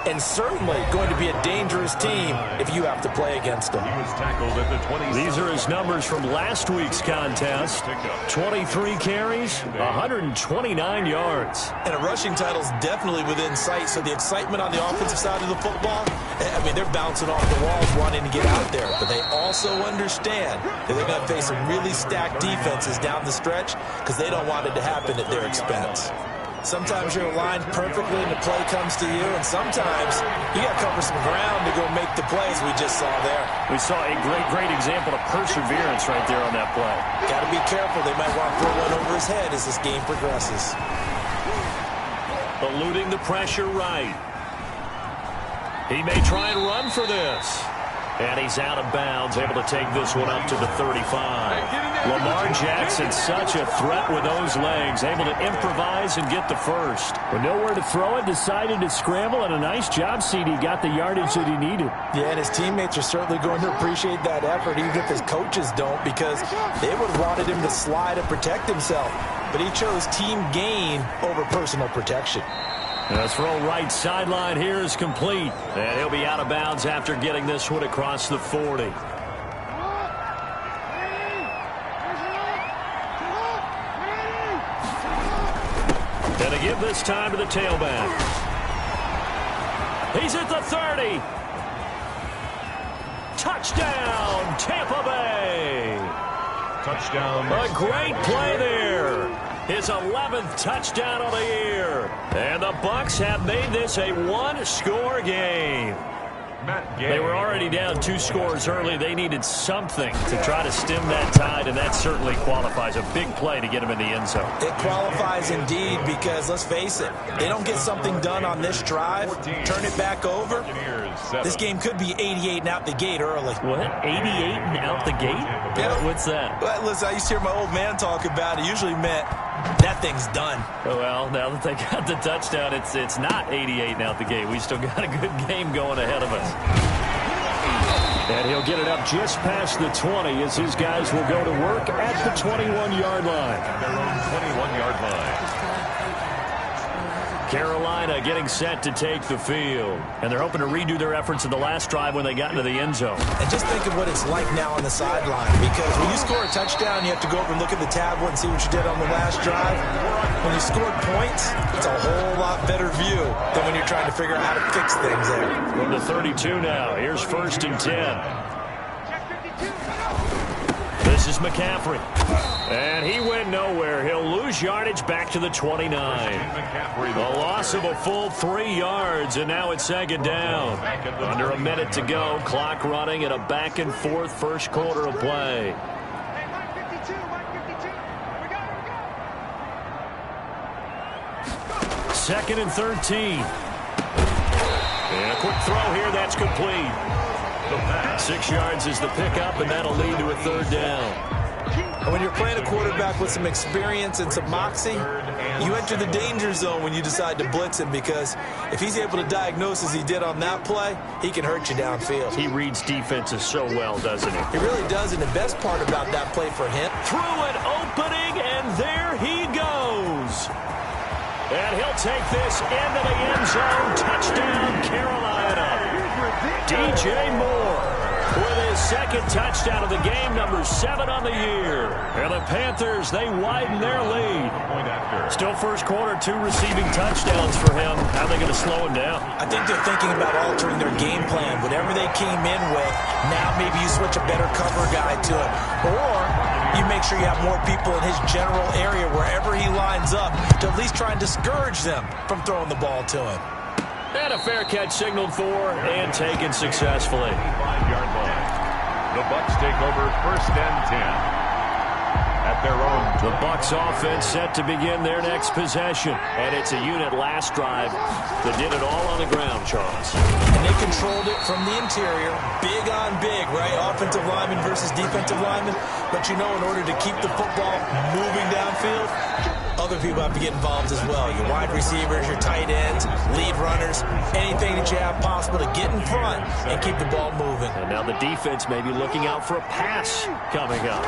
and certainly going to be a dangerous team if you have to play against them. He was tackled at the 20. These are his numbers from last week's contest. 23 carries, 129 yards. And a rushing title is definitely within sight, so the excitement on the offensive side of the football, I mean, they're bouncing off the walls wanting to get out there, but they also understand that they're going to face some really stacked defenses down the stretch because they don't want it to happen at their expense. Sometimes you're aligned perfectly and the play comes to you, and sometimes you got to cover some ground to go make the plays we just saw there. We saw a great example of perseverance right there on that play. Got to be careful. They might want to throw one over his head as this game progresses. Eluding the pressure right. He may try and run for this. And he's out of bounds, able to take this one up to the 35. Lamar Jackson, such a threat with those legs, able to improvise and get the first. With nowhere to throw it, decided to scramble, and a nice job, CD. Got the yardage that he needed. Yeah, and his teammates are certainly going to appreciate that effort, even if his coaches don't, because they would have wanted him to slide and protect himself. But he chose team gain over personal protection. The throw right sideline here is complete. And he'll be out of bounds after getting this one across the 40. And to give this time to the tailback. He's at the 30. Touchdown, Tampa Bay. Touchdown. A great play there. His 11th touchdown of the year. And the Bucs have made this a one-score game. They were already down 2 scores early. They needed something to try to stem that tide, and that certainly qualifies. A big play to get him in the end zone. It qualifies indeed because, let's face it, they don't get something done on this drive, turn it back over, this game could be 88 and out the gate early. What? 88 and out the gate? Yeah. What's that? Well, listen, I used to hear my old man talk about it. Usually meant that thing's done. Well, now that they got the touchdown, it's not 88 and out the gate. We still got a good game going ahead of us. And he'll get it up just past the 20 as his guys will go to work at the 21-yard line. At their own 21-yard line. Carolina getting set to take the field. And they're hoping to redo their efforts in the last drive when they got into the end zone. And just think of what it's like now on the sideline, because when you score a touchdown, you have to go over and look at the tablet and see what you did on the last drive. When you scored points, it's a whole lot better view than when you're trying to figure out how to fix things there. From the 32 now, here's 1st and 10. This is McCaffrey. And he went nowhere. He'll lose yardage back to the 29. A loss of a full 3 yards, and now it's 2nd down. Under a minute to go. Clock running at a back-and-forth first quarter of play. Second and 13. And a quick throw here. That's complete. 6 yards is the pickup, and that'll lead to a 3rd down. And when you're playing a quarterback with some experience and some moxie, you enter the danger zone when you decide to blitz him, because if he's able to diagnose as he did on that play, he can hurt you downfield. He reads defenses so well, doesn't he? He really does, and the best part about that play for him, through an opening, and there he goes. And he'll take this into the end zone. Touchdown, Carolina. DJ Moore with his 2nd touchdown of the game, number 7 on the year. And the Panthers, they widen their lead. Still first quarter, 2 receiving touchdowns for him. How are they going to slow him down? I think they're thinking about altering their game plan. Whatever they came in with, now maybe you switch a better cover guy to him. Or you make sure you have more people in his general area wherever he lines up to at least try and discourage them from throwing the ball to him. And a fair catch signaled for and taken successfully. 5-yard line. The Bucs take over 1st and 10. At their own. The Bucs offense set to begin their next possession. And it's a unit last drive that did it all on the ground, Charles. And they controlled it from the interior. Big on big, right? Offensive lineman versus defensive lineman. But you know, in order to keep the football moving downfield, other people have to get involved as well. Your wide receivers, your tight ends, lead runners, anything that you have possible to get in front and keep the ball moving. And now the defense may be looking out for a pass coming up.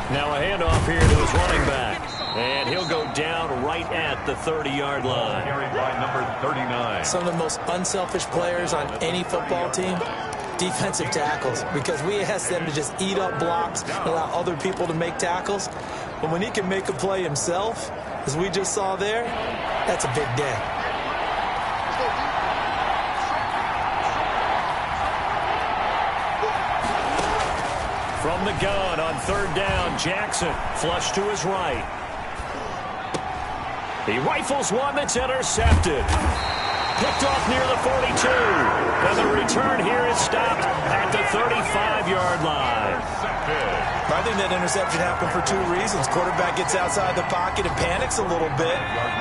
Now a handoff here to his running back. And he'll go down right at the 30-yard line. Carried by number 39. Some of the most unselfish players on any football team, defensive tackles, because we ask them to just eat up blocks, allow other people to make tackles. But when he can make a play himself, as we just saw there, that's a big day. From the gun on 3rd down, Jackson flush to his right. He rifles one that's intercepted. Picked off near the 42. And the return here is stopped at the 35-yard line. I think that interception happened for 2 reasons. Quarterback gets outside the pocket and panics a little bit,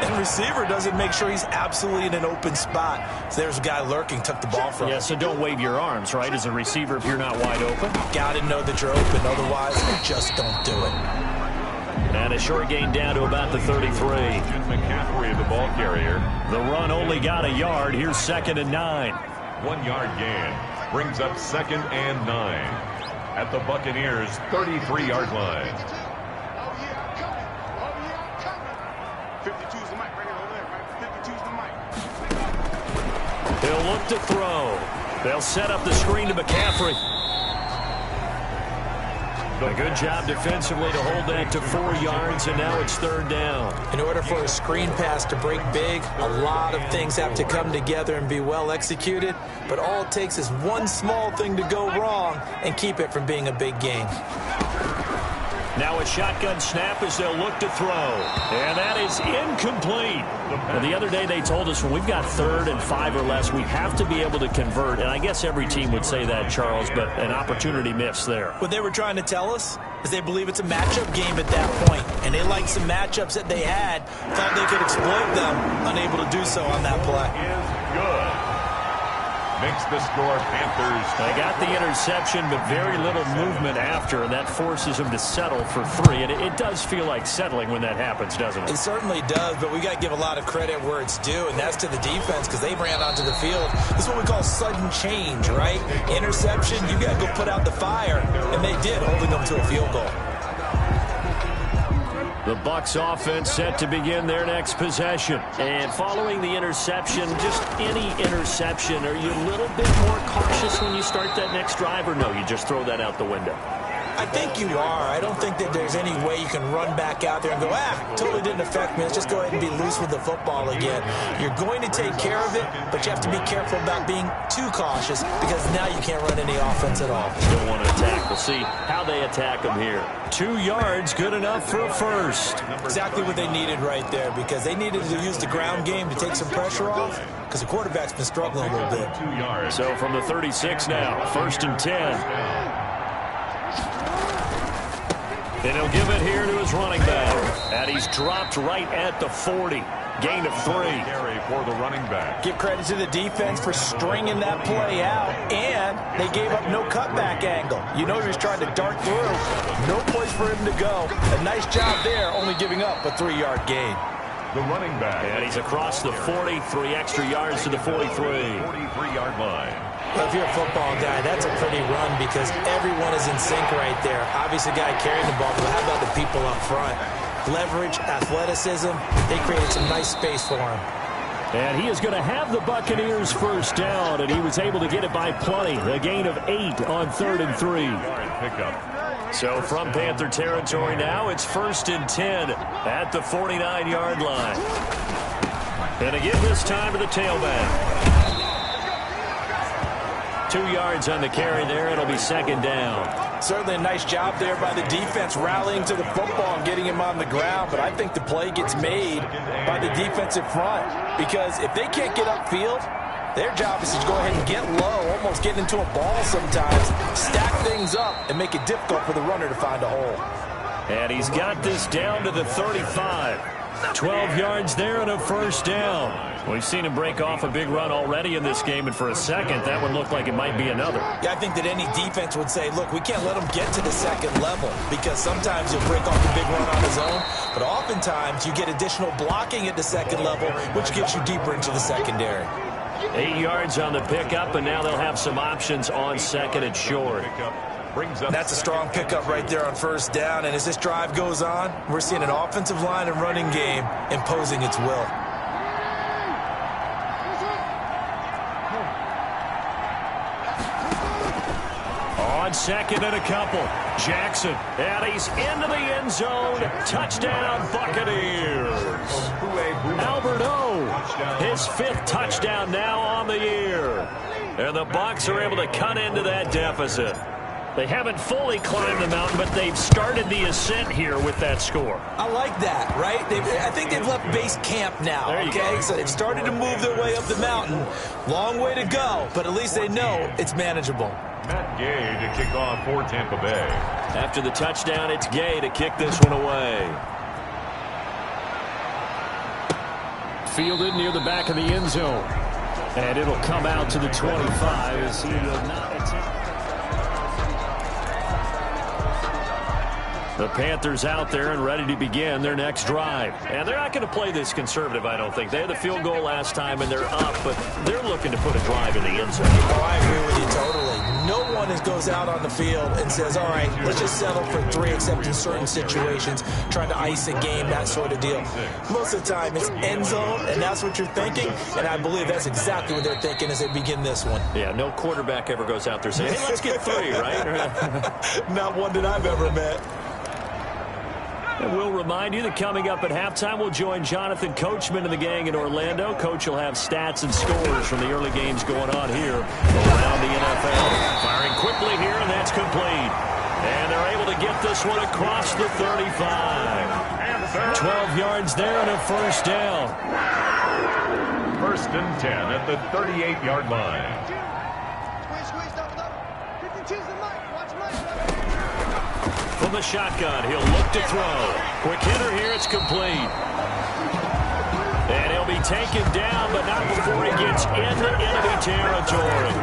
and receiver doesn't make sure he's absolutely in an open spot. So there's a guy lurking, took the ball from him. Yeah, so don't wave your arms, right, as a receiver if you're not wide open. Got to know that you're open, otherwise just don't do it. And a short gain down to about the 33. McCaffrey, the ball carrier. The run only got a yard. Here's 2nd and 9. 1-yard gain brings up 2nd and 9 at the Buccaneers' 33-yard line. 52's the mic right over there, right? 52's the mic. He'll look to throw. They'll set up the screen to McCaffrey. A good job defensively to hold that to 4 yards, and now it's 3rd down. In order for a screen pass to break big, a lot of things have to come together and be well executed, but all it takes is one small thing to go wrong and keep it from being a big game. Now a shotgun snap as they'll look to throw. And that is incomplete. Well, the other day they told us when we've got 3rd and 5 or less, we have to be able to convert. And I guess every team would say that, Charles, but an opportunity missed there. What they were trying to tell us is they believe it's a matchup game at that point. And they liked some matchups that they had, thought they could exploit them, unable to do so on that play. Is good. Makes the score Panthers. They got the interception, but very little movement after, and that forces them to settle for 3. And it does feel like settling when that happens, doesn't it? It certainly does, but we got to give a lot of credit where it's due, and that's to the defense because they ran onto the field. This is what we call sudden change, right? Interception, you got to go put out the fire, and they did, holding them to a field goal. The Bucs offense set to begin their next possession. And following the interception, just any interception, are you a little bit more cautious when you start that next drive, or no, you just throw that out the window? I think you are. I don't think that there's any way you can run back out there and go, totally didn't affect me. Let's just go ahead and be loose with the football again. You're going to take care of it, but you have to be careful about being too cautious because now you can't run any offense at all. Still want to attack. We'll see how they attack them here. 2 yards, good enough for a first. Exactly what they needed right there because they needed to use the ground game to take some pressure off because the quarterback's been struggling a little bit. 2 yards. So from the 36 now, 1st and 10. And he'll give it here to his running back. And he's dropped right at the 40. Gain of 3. Carry for the running back. Give credit to the defense for stringing that play out, and they gave up no cutback angle. You know he was trying to dart through. No place for him to go. A nice job there, only giving up a 3-yard gain. The running back. And he's across the 40, 3 extra yards to the 43. 43-yard line. Well, if you're a football guy, that's a pretty run because everyone is in sync right there. Obviously, the guy carrying the ball, but how about the people up front? Leverage, athleticism, they created some nice space for him. And he is going to have the Buccaneers first down, and he was able to get it by plenty. A gain of 8 on 3rd and 3. Pickup. So from Panther territory now, it's 1st and 10 at the 49-yard line. And again this time to the tailback. 2 yards on the carry there. It'll be 2nd down. Certainly a nice job there by the defense rallying to the football and getting him on the ground, but I think the play gets made by the defensive front because if they can't get upfield, their job is to go ahead and get low, almost get into a ball sometimes, stack things up, and make it difficult for the runner to find a hole. And he's got this down to the 35. 12 yards there and a first down. We've seen him break off a big run already in this game, and for a second, that would look like it might be another. Yeah, I think that any defense would say, look, we can't let him get to the second level because sometimes he'll break off a big run on his own, but oftentimes you get additional blocking at the second level, which gets you deeper into the secondary. 8 yards on the pickup, and now they'll have some options on 2nd and short. brings up. That's a strong pickup right there on first down. And as this drive goes on, we're seeing an offensive line and running game imposing its will. On second and a couple, Jackson, and he's into the end zone. Touchdown, Buccaneers. Albert O, his 5th touchdown now on the year. And the Bucs are able to cut into that deficit. They haven't fully climbed the mountain, but they've started the ascent here with that score. I like that, right? I think they've left base camp now, okay? So they've started to move their way up the mountain. Long way to go, but at least they know it's manageable. Matt Gay to kick off for Tampa Bay. After the touchdown, it's Gay to kick this one away. Fielded near the back of the end zone. And it'll come out to the 25 as he will not attempt. The Panthers out there and ready to begin their next drive. And they're not going to play this conservative, I don't think. They had the field goal last time, and they're up, but they're looking to put a drive in the end zone. Oh, I agree with you totally. No one goes out on the field and says, all right, let's just settle for 3, except in certain situations, trying to ice a game, that sort of deal. Most of the time, it's end zone, and that's what you're thinking, and I believe that's exactly what they're thinking as they begin this one. Yeah, no quarterback ever goes out there saying, hey, let's get 3, right? Not one that I've ever met. And we'll remind you that coming up at halftime, we'll join Jonathan Coachman and the gang in Orlando. Coach will have stats and scores from the early games going on here around the NFL. Firing quickly here, and that's complete. And they're able to get this one across the 35. 12 yards there and a first down. 1st and 10 at the 38-yard line. From the shotgun, he'll look to throw. Quick hitter here, it's complete. And he'll be taken down, but not before he gets into enemy territory.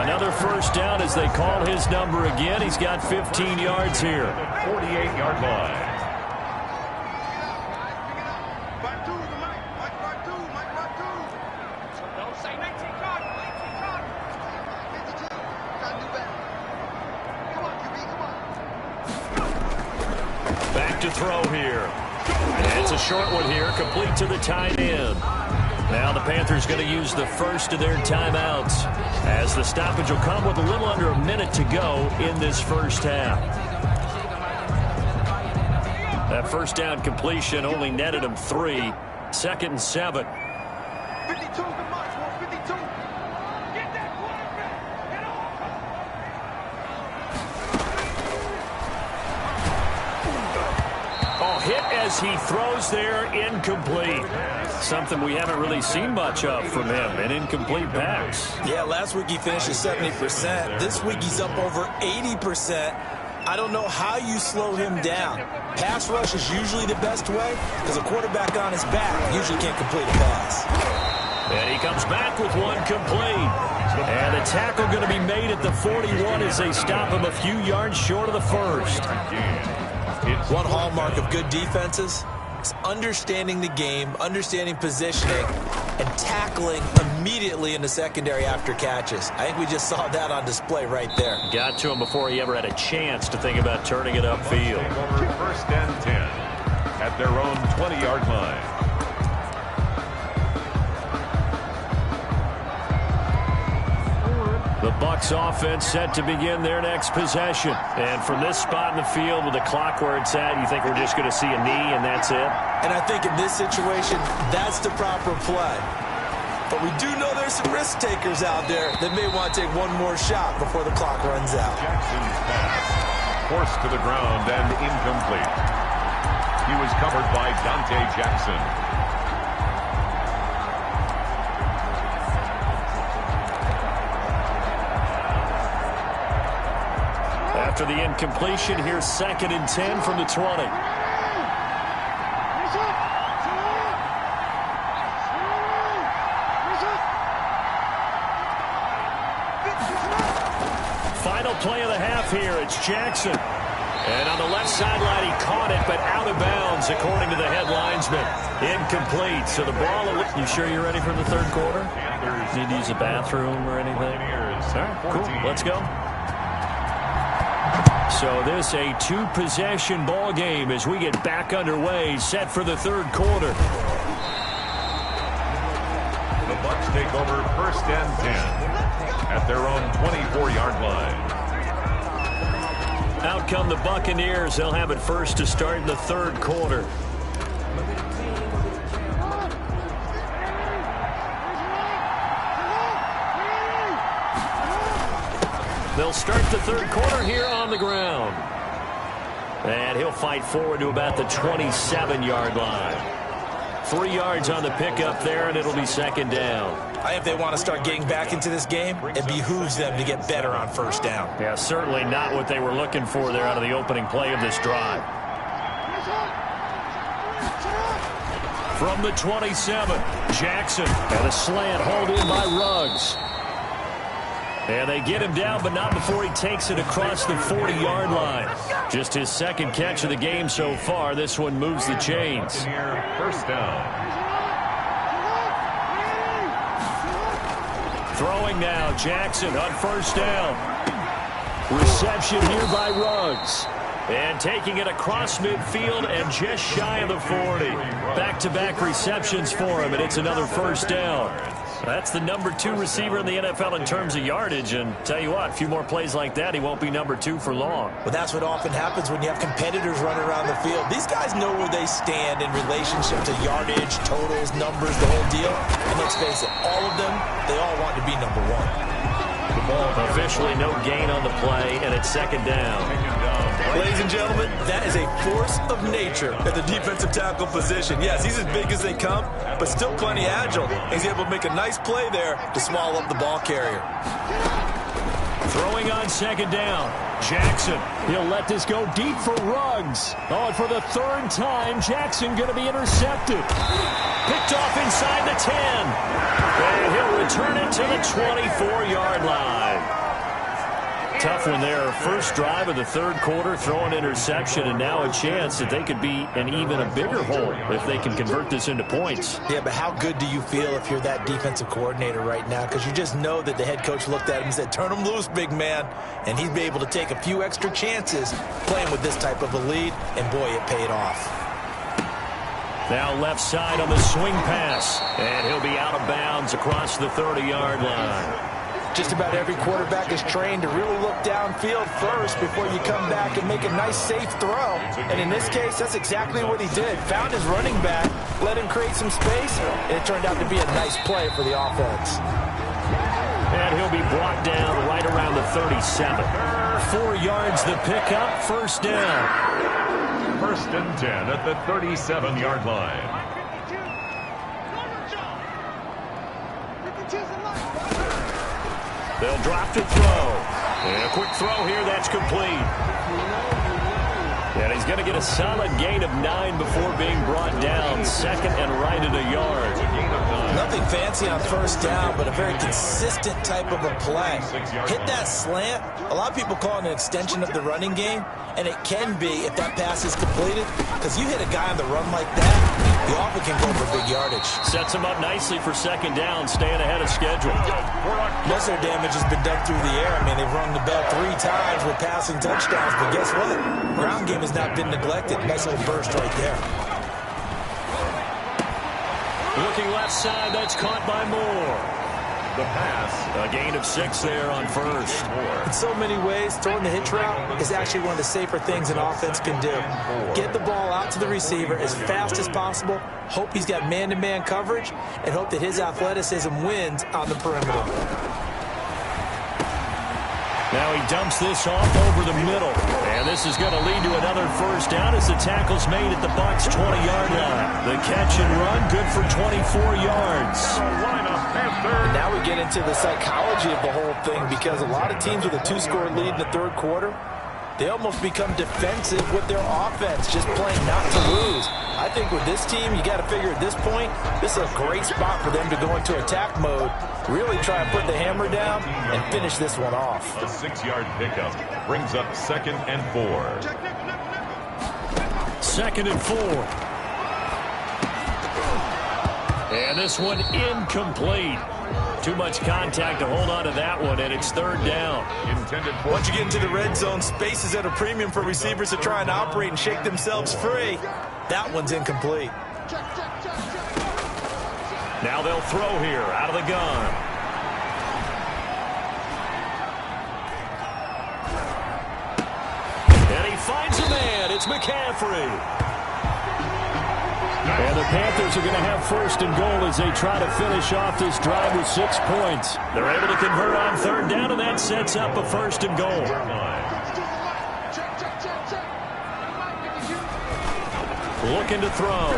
Another first down as they call his number again. He's got 15 yards here. 48-yard line. To throw here. And it's a short one here, complete to the tight end. Now the Panthers going to use the first of their timeouts as the stoppage will come with a little under a minute to go in this first half. That first down completion only netted him 3. 2nd and 7. 52 to March, 152. Get that quarterback. Hit as he throws there, incomplete. Something we haven't really seen much of from him, an incomplete pass. Yeah, last week he finished at 70%. This week he's up over 80%. I don't know how you slow him down. Pass rush is usually the best way because a quarterback on his back usually can't complete a pass. And he comes back with one complete. And a tackle going to be made at the 41 as they stop him a few yards short of the first. One hallmark of good defenses is understanding the game, understanding positioning, and tackling immediately in the secondary after catches. I think we just saw that on display right there. Got to him before he ever had a chance to think about turning it upfield. 1st and 10 at their own 20-yard line. The Bucs offense set to begin their next possession. And from this spot in the field with the clock where it's at, you think we're just going to see a knee and that's it? And I think in this situation, that's the proper play. But we do know there's some risk takers out there that may want to take one more shot before the clock runs out. Jackson's pass forced to the ground and incomplete. He was covered by Dante Jackson. After the incompletion, here's 2nd and 10 from the 20. Final play of the half here. It's Jackson. And on the left sideline, he caught it, but out of bounds, according to the head linesman. Incomplete. So the ball... You sure you're ready for the third quarter? Need to use a bathroom or anything? All right, cool. Let's go. So this a two-possession ball game as we get back underway, set for the third quarter. The Bucs take over 1st and 10 at their own 24-yard line. Out come the Buccaneers. They'll have it first to start in the third quarter. They'll start the third quarter here on the ground. And he'll fight forward to about the 27-yard line. 3 yards on the pickup there, and it'll be second down. If they want to start getting back into this game, it behooves them to get better on first down. Yeah, certainly not what they were looking for there out of the opening play of this drive. From the 27, Jackson, and a slant hauled in by Ruggs. And they get him down, but not before he takes it across the 40-yard line. Just his second catch of the game so far. This one moves the chains. First down. Throwing now, Jackson on first down. Reception here by Ruggs. And taking it across midfield and just shy of the 40. Back-to-back receptions for him, and it's another first down. That's the number 2 receiver in the NFL in terms of yardage. And tell you what, a few more plays like that, he won't be number 2 for long. Well, that's what often happens when you have competitors running around the field. These guys know where they stand in relationship to yardage, totals, numbers, the whole deal. And let's face it, all of them, they all want to be number 1. The ball officially no gain on the play, and it's second down. Ladies and gentlemen, that is a force of nature at the defensive tackle position. Yes, he's as big as they come, but still plenty agile. He's able to make a nice play there to swallow up the ball carrier. Throwing on second down, Jackson. He'll let this go deep for Ruggs. Oh, and for the third time, Jackson going to be intercepted. Picked off inside the 10. And he'll return it to the 24-yard line. Tough one there. First drive of the third quarter, throwing interception, and now a chance that they could be in even a bigger hole if they can convert this into points. Yeah, but how good do you feel if you're that defensive coordinator right now? Because you just know that the head coach looked at him and said, turn him loose, big man. And he'd be able to take a few extra chances playing with this type of a lead, and boy, it paid off. Now left side on the swing pass, and he'll be out of bounds across the 30-yard line. Just about every quarterback is trained to really look downfield first before you come back and make a nice, safe throw. And in this case, that's exactly what he did. Found his running back, let him create some space, and it turned out to be a nice play for the offense. And he'll be brought down right around the 37. 4 yards the pickup, first down. 1st and 10 at the 37-yard line. They'll drop to throw. And a quick throw here, that's complete. And he's going to get a solid gain of 9 before being brought down. Second and right at a yard. Nothing fancy on first down, but a very consistent type of a play. Hit that slant. A lot of people call it an extension of the running game, and it can be if that pass is completed, because you hit a guy on the run like that, you often can go for big yardage. Sets him up nicely for second down, staying ahead of schedule. Most of their damage has been done through the air. I mean, they've rung the bell 3 times with passing touchdowns, but guess what? Ground game has not been neglected. Nice little burst right there. Looking left side, that's caught by Moore. The pass. A gain of 6 there on first. In so many ways, throwing the hitch route is actually one of the safer things an offense can do. Get the ball out to the receiver as fast as possible, hope he's got man-to-man coverage, and hope that his athleticism wins on the perimeter. Now he dumps this off over the middle. And this is going to lead to another first down as the tackle's made at the Bucs' 20-yard line. The catch and run, good for 24 yards. And now we get into the psychology of the whole thing, because a lot of teams with a 2-score lead in the third quarter, they almost become defensive with their offense, just playing not to lose. I think with this team, you got to figure at this point, this is a great spot for them to go into attack mode, really try and put the hammer down and finish this one off. A 6-yard pickup brings up 2nd and 4. 2nd and 4. And this one incomplete. Too much contact to hold on to that one, and it's third down. Once you get into the red zone, space is at a premium for receivers to try and operate and shake themselves free. That one's incomplete. Now they'll throw here out of the gun. And he finds a man. It's McCaffrey. And the Panthers are going to have first and goal as they try to finish off this drive with 6 points. They're able to convert on third down, and that sets up a first and goal. Looking to throw.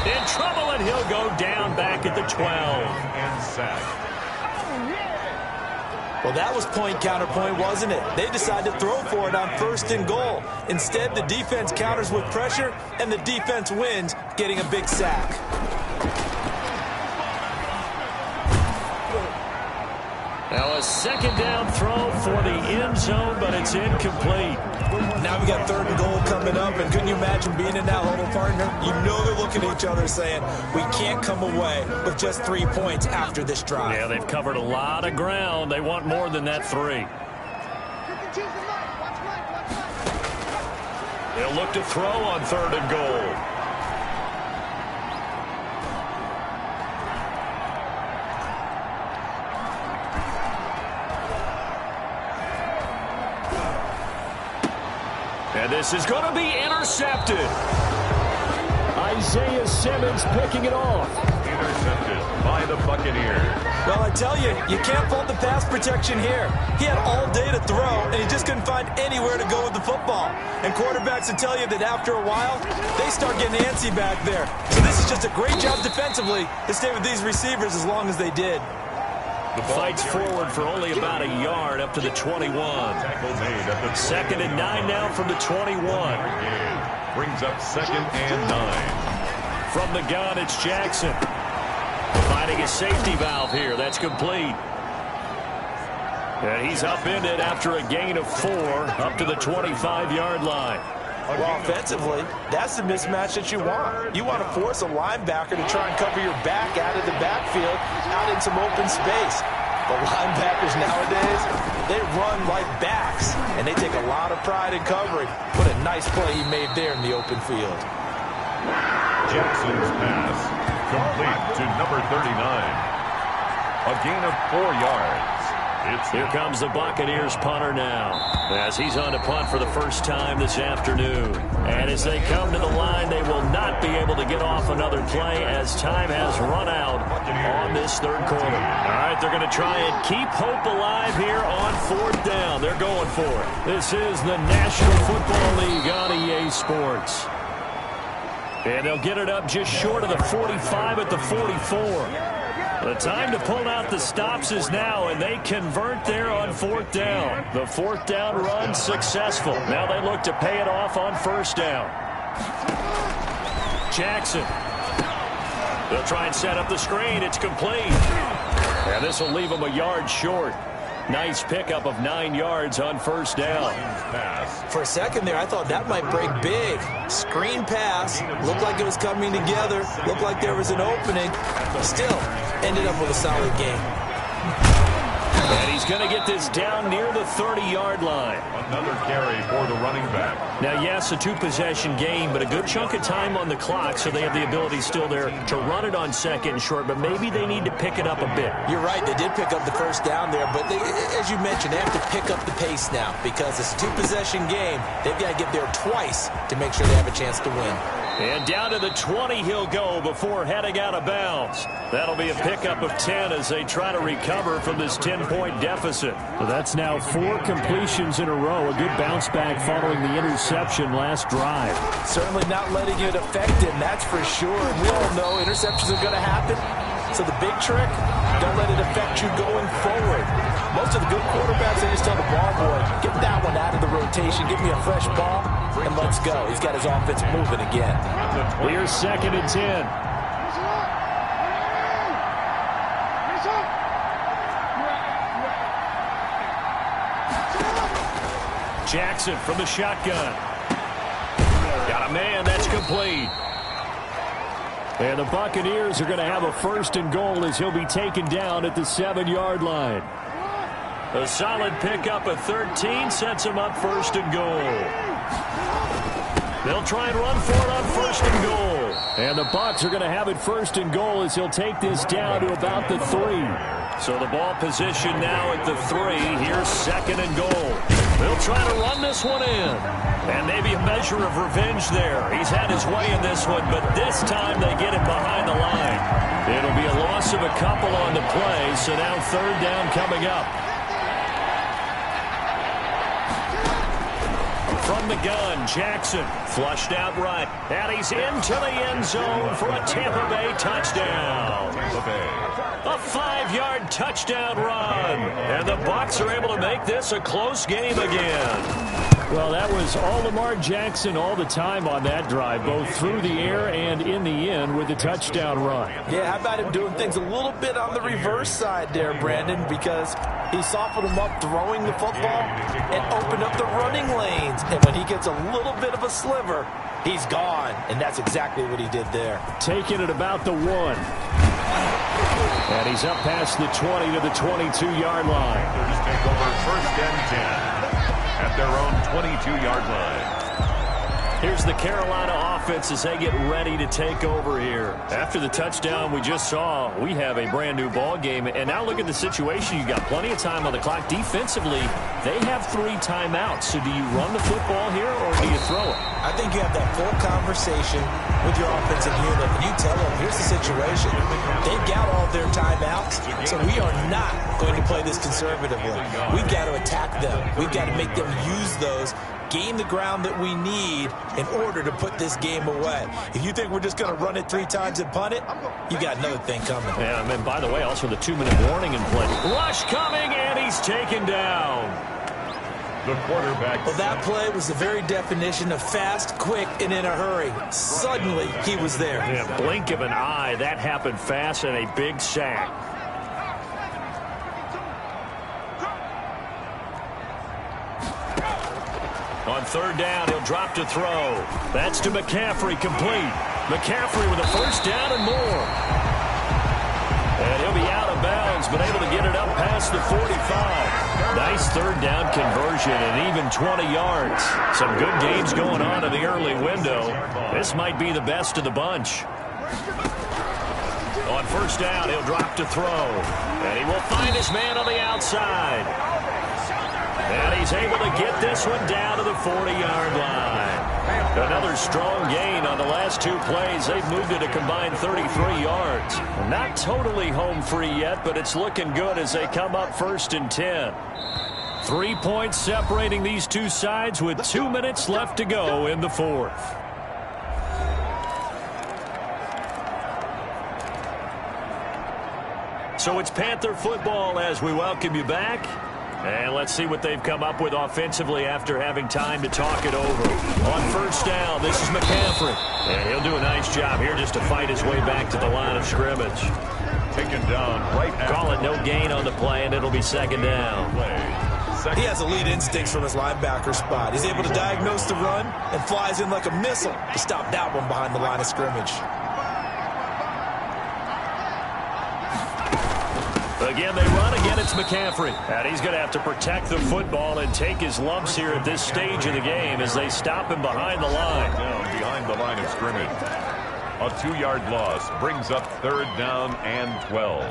In trouble, and he'll go down back at the 12. And sack. Well, that was point counterpoint, wasn't it? They decided to throw for it on first and goal. Instead, the defense counters with pressure, and the defense wins, getting a big sack. Now a second down throw for the end zone, but it's incomplete. Now we got third and goal coming up, and couldn't you imagine being in that huddle, partner? You know they're looking at each other saying, we can't come away with just 3 points after this drive. Yeah, they've covered a lot of ground. They want more than that 3. They'll look to throw on third and goal. And this is going to be intercepted. Isaiah Simmons picking it off. Intercepted by the Buccaneers. Well, I tell you, you can't fault the pass protection here. He had all day to throw, and he just couldn't find anywhere to go with the football. And quarterbacks will tell you that after a while, they start getting antsy back there. So this is just a great job defensively to stay with these receivers as long as they did. Fights forward for only about a yard up to the 21. Second and 9 now from the 21. Brings up second and 9. From the gun, it's Jackson. Finding a safety valve here. That's complete. And he's upended after a gain of 4 up to the 25-yard line. Well, offensively, that's the mismatch that you want. You want to force a linebacker to try and cover your back out of the backfield, out in some open space. But linebackers nowadays, they run like backs, and they take a lot of pride in covering. What a nice play he made there in the open field. Jackson's pass complete to number 39. A gain of 4 yards. Here comes the Buccaneers punter now, as he's on to punt for the first time this afternoon. And as they come to the line, they will not be able to get off another play as time has run out on this third quarter. All right, they're going to try and keep hope alive here on fourth down. They're going for it. This is the National Football League on EA Sports. And they'll get it up just short of the 45 at the 44. The time to pull out the stops is now, and they convert there on fourth down. The fourth down run successful. Now they look to pay it off on first down. Jackson. They'll try and set up the screen. It's complete. And this will leave them a yard short. Nice pickup of 9 yards on first down. For a second there, I thought that might break big. Screen pass. Looked like it was coming together. Looked like there was an opening. Still, ended up with a solid game. And he's going to get this down near the 30-yard line. Another carry for the running back. Now, yes, a 2-possession game, but a good chunk of time on the clock, so they have the ability still there to run it on second and short, but maybe they need to pick it up a bit. You're right, they did pick up the first down there, but they, as you mentioned, they have to pick up the pace now because it's a 2-possession game. They've got to get there twice to make sure they have a chance to win. And down to the 20 he'll go before heading out of bounds. That'll be a pickup of 10 as they try to recover from this 10-point deficit. So that's now 4 completions in a row. A good bounce back following the interception last drive. Certainly not letting it affect him, that's for sure. And we all know interceptions are going to happen. So the big trick, don't let it affect you going forward. Most of the good quarterbacks, they just tell the ball boy, get that one out of the rotation, give me a fresh ball, and let's go. He's got his offense moving again. Here's second and 10. Jackson from the shotgun. Got a man, that's complete. And the Buccaneers are going to have a 1st and goal as he'll be taken down at the 7-yard line. A solid pickup at 13 sets him up 1st and goal. They'll try and run for it on 1st and goal. And the Bucs are going to have it 1st and goal as he'll take this down to about the 3. So the ball position now at the 3. Here's 2nd and goal. They'll try to run this one in. And maybe a measure of revenge there. He's had his way in this one, but this time they get him behind the line. It'll be a loss of a couple on the play, so now 3rd down coming up. From the gun, Jackson flushed out right. And he's into the end zone for a Tampa Bay touchdown. A 5-yard touchdown run. And the Bucs are able to make this a close game again. Well, that was all Lamar Jackson all the time on that drive, both through the air and in the end with a touchdown run. Yeah, how about him doing things a little bit on the reverse side there, Brandon, because he softened him up throwing the football and opened up the running lanes. And when he gets a little bit of a sliver, he's gone. And that's exactly what he did there. Taking it about the 1. And he's up past the 20 to the 22-yard line. They'll just take over 1st and 10. At their own 22-yard line. Here's the Carolina offense as they get ready to take over here. After the touchdown we just saw, we have a brand new ball game. And now look at the situation. You got plenty of time on the clock. Defensively, they have 3 timeouts. So do you run the football here or do you throw it? I think you have that full conversation with your offensive unit. And you tell them, here's the situation. They've got all their timeouts, so we are not going to play this conservatively. We've got to attack them. We've got to make them use those, gain the ground that we need in order to put this game away. If you think we're just going to run it 3 times and punt it, you got another thing coming. Yeah, and by the way, also the 2-minute warning in play. Rush coming, and he's taken down. The quarterback. Well, that play was the very definition of fast, quick, and in a hurry. Suddenly, he was there. Yeah, blink of an eye. That happened fast and a big sack. On 3rd down, he'll drop to throw. That's to McCaffrey, complete. McCaffrey with a 1st down and more. And he'll be out of bounds, but able to get it up past the 45. Nice 3rd down conversion and even 20 yards. Some good games going on in the early window. This might be the best of the bunch. On 1st down, he'll drop to throw. And he will find his man on the outside. And he's able to get this one down to the 40-yard line. Another strong gain on the last 2 plays. They've moved it a combined 33 yards. Not totally home free yet, but it's looking good as they come up 1st and 10. 3 points separating these two sides with 2 minutes left to go in the 4th. So it's Panther football as we welcome you back. And let's see what they've come up with offensively after having time to talk it over. On 1st down, this is McCaffrey. And he'll do a nice job here just to fight his way back to the line of scrimmage. Taken down right after. Call it no gain on the play, and it'll be 2nd down. He has elite instincts from his linebacker spot. He's able to diagnose the run and flies in like a missile to stop that one behind the line of scrimmage. Again, they run. Again, it's McCaffrey. And he's going to have to protect the football and take his lumps here at this stage of the game as they stop him behind the line. Down behind the line of scrimmage. A 2-yard loss brings up 3rd down and 12.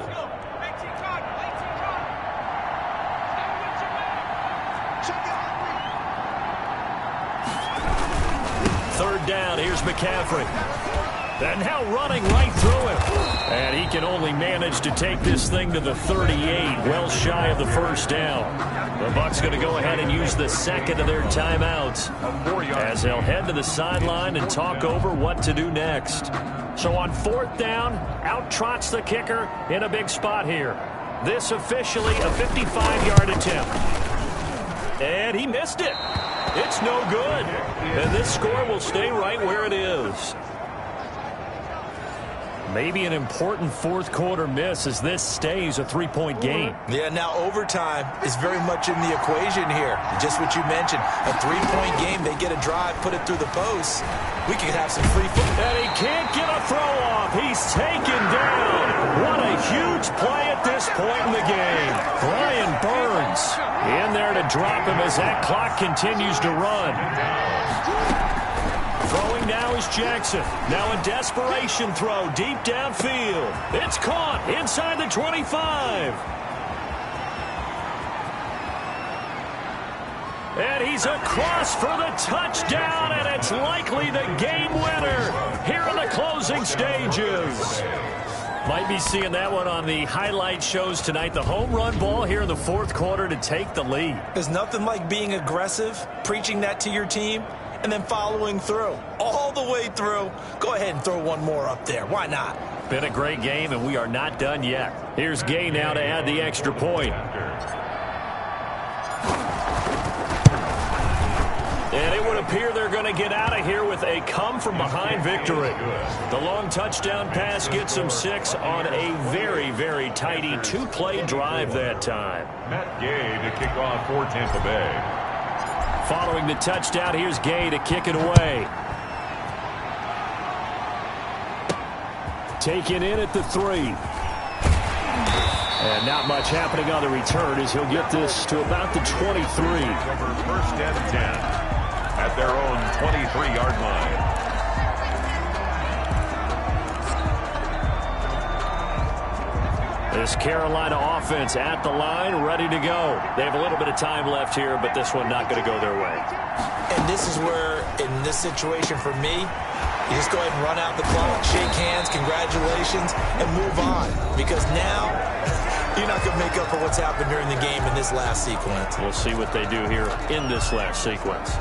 Third down. Here's McCaffrey. And now running right through him. And he can only manage to take this thing to the 38, well shy of the 1st down. The Bucs going to go ahead and use the 2nd of their timeouts as they'll head to the sideline and talk over what to do next. So on 4th down, out trots the kicker in a big spot here. This officially a 55-yard attempt. And he missed it. It's no good. And this score will stay right where it is. Maybe an important fourth-quarter miss as this stays a three-point game. Yeah, now overtime is very much in the equation here. Just what you mentioned, a three-point game. They get a drive, put it through the post. We could have some free football. And he can't get a throw off. He's taken down. What a huge play at this point in the game. Brian Burns in there to drop him as that clock continues to run. Throwing now is Jackson. Now a desperation throw deep downfield. It's caught inside the 25. And he's across for the touchdown, and it's likely the game winner here in the closing stages. Might be seeing that one on the highlight shows tonight. The home run ball here in the fourth quarter to take the lead. There's nothing like being aggressive, preaching that to your team, and then following through. All the way through. Go ahead and throw one more up there. Why not? Been a great game, and we are not done yet. Here's Gay now to add the extra point. And it would appear they're going to get out of here with a come-from-behind victory. The long touchdown pass gets them 6 on a very, very tidy two-play drive that time. Matt Gay to kick off for Tampa Bay. Following the touchdown, here's Gay to kick it away. Taken in at the 3. And not much happening on the return as he'll get this to about the 23. First and 10 at their own 23-yard line. This Carolina offense at the line, ready to go. They have a little bit of time left here, but this one not going to go their way. And this is where, in this situation for me, you just go ahead and run out the clock, shake hands, congratulations, and move on. Because now, you're not going to make up for what's happened during the game in this last sequence. We'll see what they do here in this last sequence.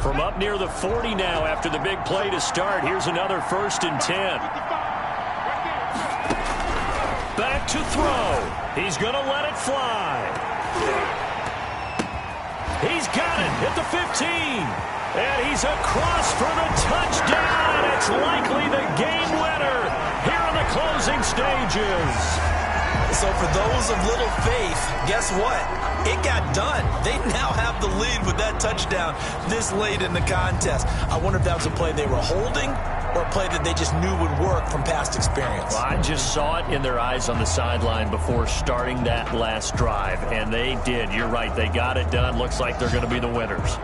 From up near the 40 now after the big play to start. Here's another 1st and 10. Back to throw. He's going to let it fly. He's got it at the 15. And he's across for the touchdown. And it's likely the game winner here in the closing stages. So for those of little faith, guess what? It got done. They now have the lead with that touchdown this late in the contest. I wonder if that was a play they were holding or a play that they just knew would work from past experience. Well, I just saw it in their eyes on the sideline before starting that last drive, and they did. You're right. They got it done. Looks like they're going to be the winners.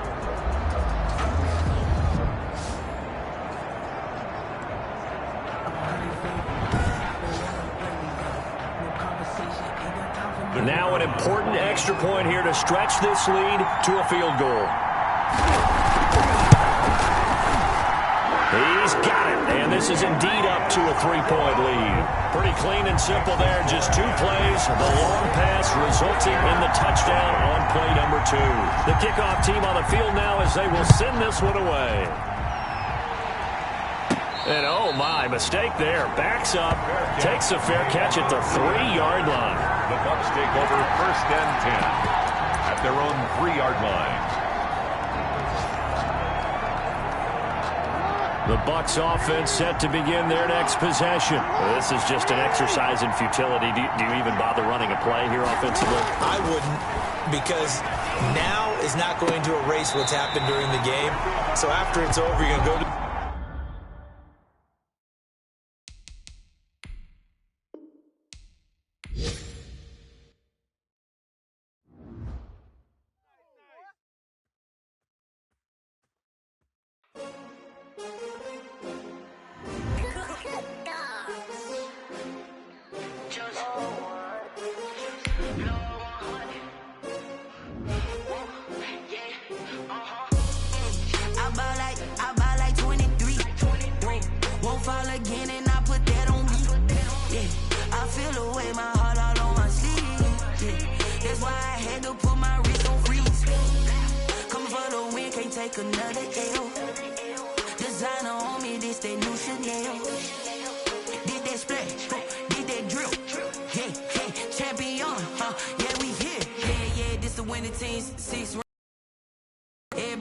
Now an important extra point here to stretch this lead to a field goal. He's got it, and this is indeed up to a 3-point lead. Pretty clean and simple there, just 2 plays. The long pass resulting in the touchdown on play number 2. The kickoff team on the field now as they will send this one away. And oh my, mistake there. Backs up, takes a fair catch at the 3-yard line. The Bucs take over 1st and 10 at their own 3-yard line. The Bucs offense set to begin their next possession. Well, this is just an exercise in futility. Do you even bother running a play here offensively? I wouldn't, because now is not going to erase what's happened during the game. So after it's over, you're going to go to...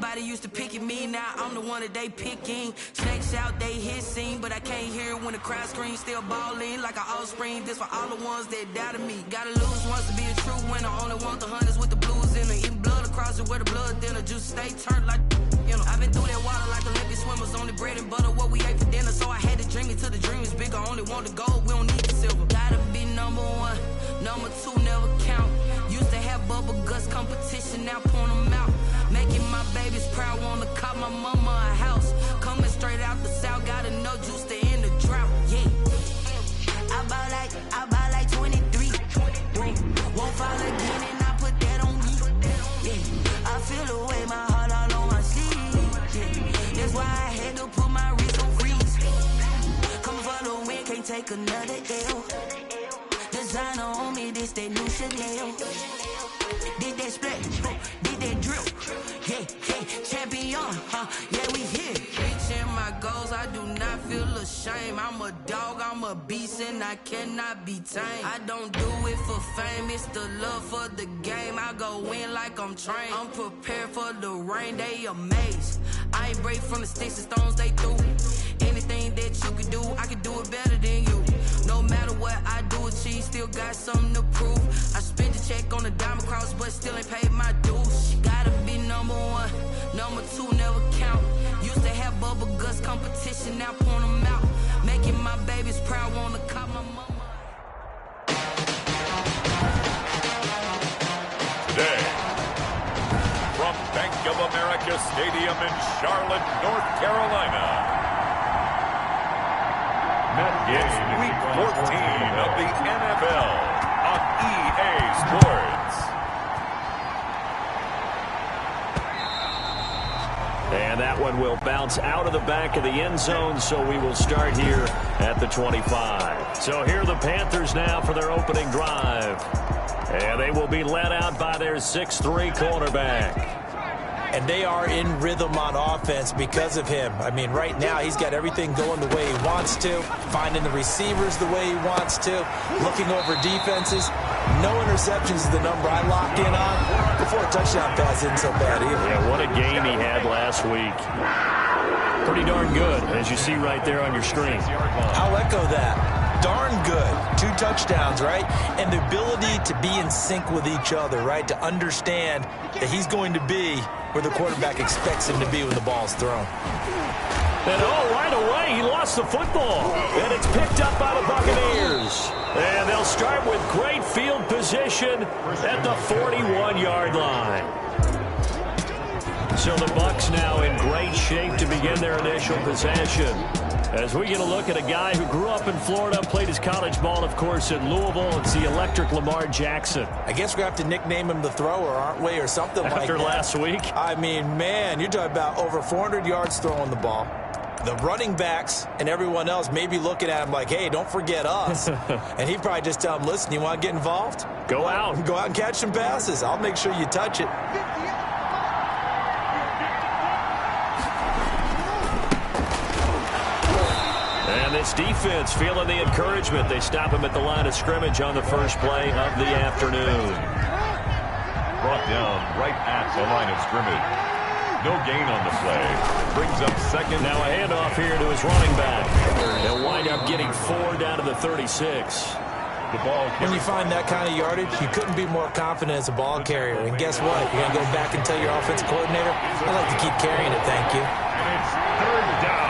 Everybody used to pick at me, now I'm the one that they picking. Snakes out, they hissing, but I can't hear it when the crowd screams. Still balling like an offspring. This for all the ones that doubted me. Gotta lose once to be a true winner. Only want the hunters with the blues in it. Eating blood across it where the blood thinner. Juice stay turned like, you know. I've been through that water like Olympic swimmers. Only bread and butter, what we ate for dinner. So I had to dream it till the dream is bigger. Only want the gold, we don't need the silver. Gotta be number one, number two never count. Used to have bubble guts competition, now point them out. Making my babies proud, wanna cop my mama a house. Coming straight out the south, gotta know juice to end the drought, yeah. I buy like 23. Won't fall again and I put that on me, yeah. I feel the way, my heart all on my sleeve, yeah. That's why I had to put my wrist on freeze. Coming for the win, can't take another L. Designer on me, this that new Chanel. Did that split, did that drill, yeah, champion, yeah, we here. Reaching my goals, I do not feel ashamed. I'm a dog, I'm a beast, and I cannot be tamed. I don't do it for fame, it's the love for the game. I go in like I'm trained. I'm prepared for the rain, they amazed. I ain't break from the sticks and stones they threw. Anything that you can do, I can do it better than you. No matter what I do, achieve, still got something to prove. I spent the check on the diamond cross, but still ain't paid my dues. Gotta be number one, number two never count. Used to have bubble guts competition, now point them out. Making my babies proud, wanna cop my mama. Today, from Bank of America Stadium in Charlotte, North Carolina. It's Week 14 of the NFL on EA Sports. And that one will bounce out of the back of the end zone, so we will start here at the 25. So here are the Panthers now for their opening drive. And they will be led out by their 6'3" quarterback. And they are in rhythm on offense because of him. I mean, right now he's got everything going the way he wants to, finding the receivers the way he wants to, looking over defenses. No interceptions is the number I lock in on. Before a touchdown pass isn't so bad either. Yeah, what a game he had last week. Pretty darn good, as you see right there on your screen. I'll echo that. Darn good. 2 touchdowns, right? And the ability to be in sync with each other, right? To understand that he's going to be where the quarterback expects him to be when the ball's thrown. And right away, he lost the football. And it's picked up by the Buccaneers. And they'll start with great field position at the 41-yard line. So the Bucs now in great shape to begin their initial possession. As we get a look at a guy who grew up in Florida, played his college ball, of course, in Louisville. It's the electric Lamar Jackson. I guess we're going to have to nickname him the thrower, aren't we, or something like that. After last week? I mean, man, you're talking about over 400 yards throwing the ball. The running backs and everyone else may be looking at him like, hey, don't forget us. And he'd probably just tell him, listen, you want to get involved? Go out. Go out and catch some passes. I'll make sure you touch it. And this defense feeling the encouragement. They stop him at the line of scrimmage on the first play of the afternoon. Brought down right at the line of scrimmage. No gain on the play. Brings up second. Now a handoff here to his running back. They'll wind up getting 4 down to the 36. The ball when you find that kind of yardage, you couldn't be more confident as a ball carrier. And guess what? You're going to go back and tell your offensive coordinator, I'd like to keep carrying it, thank you. And it's 3rd down.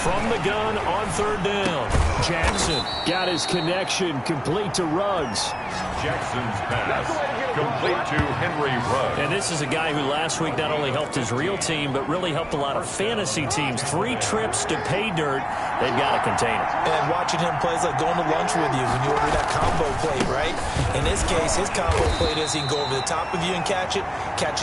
From the gun on 3rd down. Jackson got his connection complete to Ruggs. Jackson's pass complete to Henry Ruggs. And this is a guy who last week not only helped his real team, but really helped a lot of fantasy teams. 3 trips to pay dirt. They've got to contain him. And watching him play is like going to lunch with you when you order that combo plate, right? In this case, his combo plate is he can go over the top of you and catch it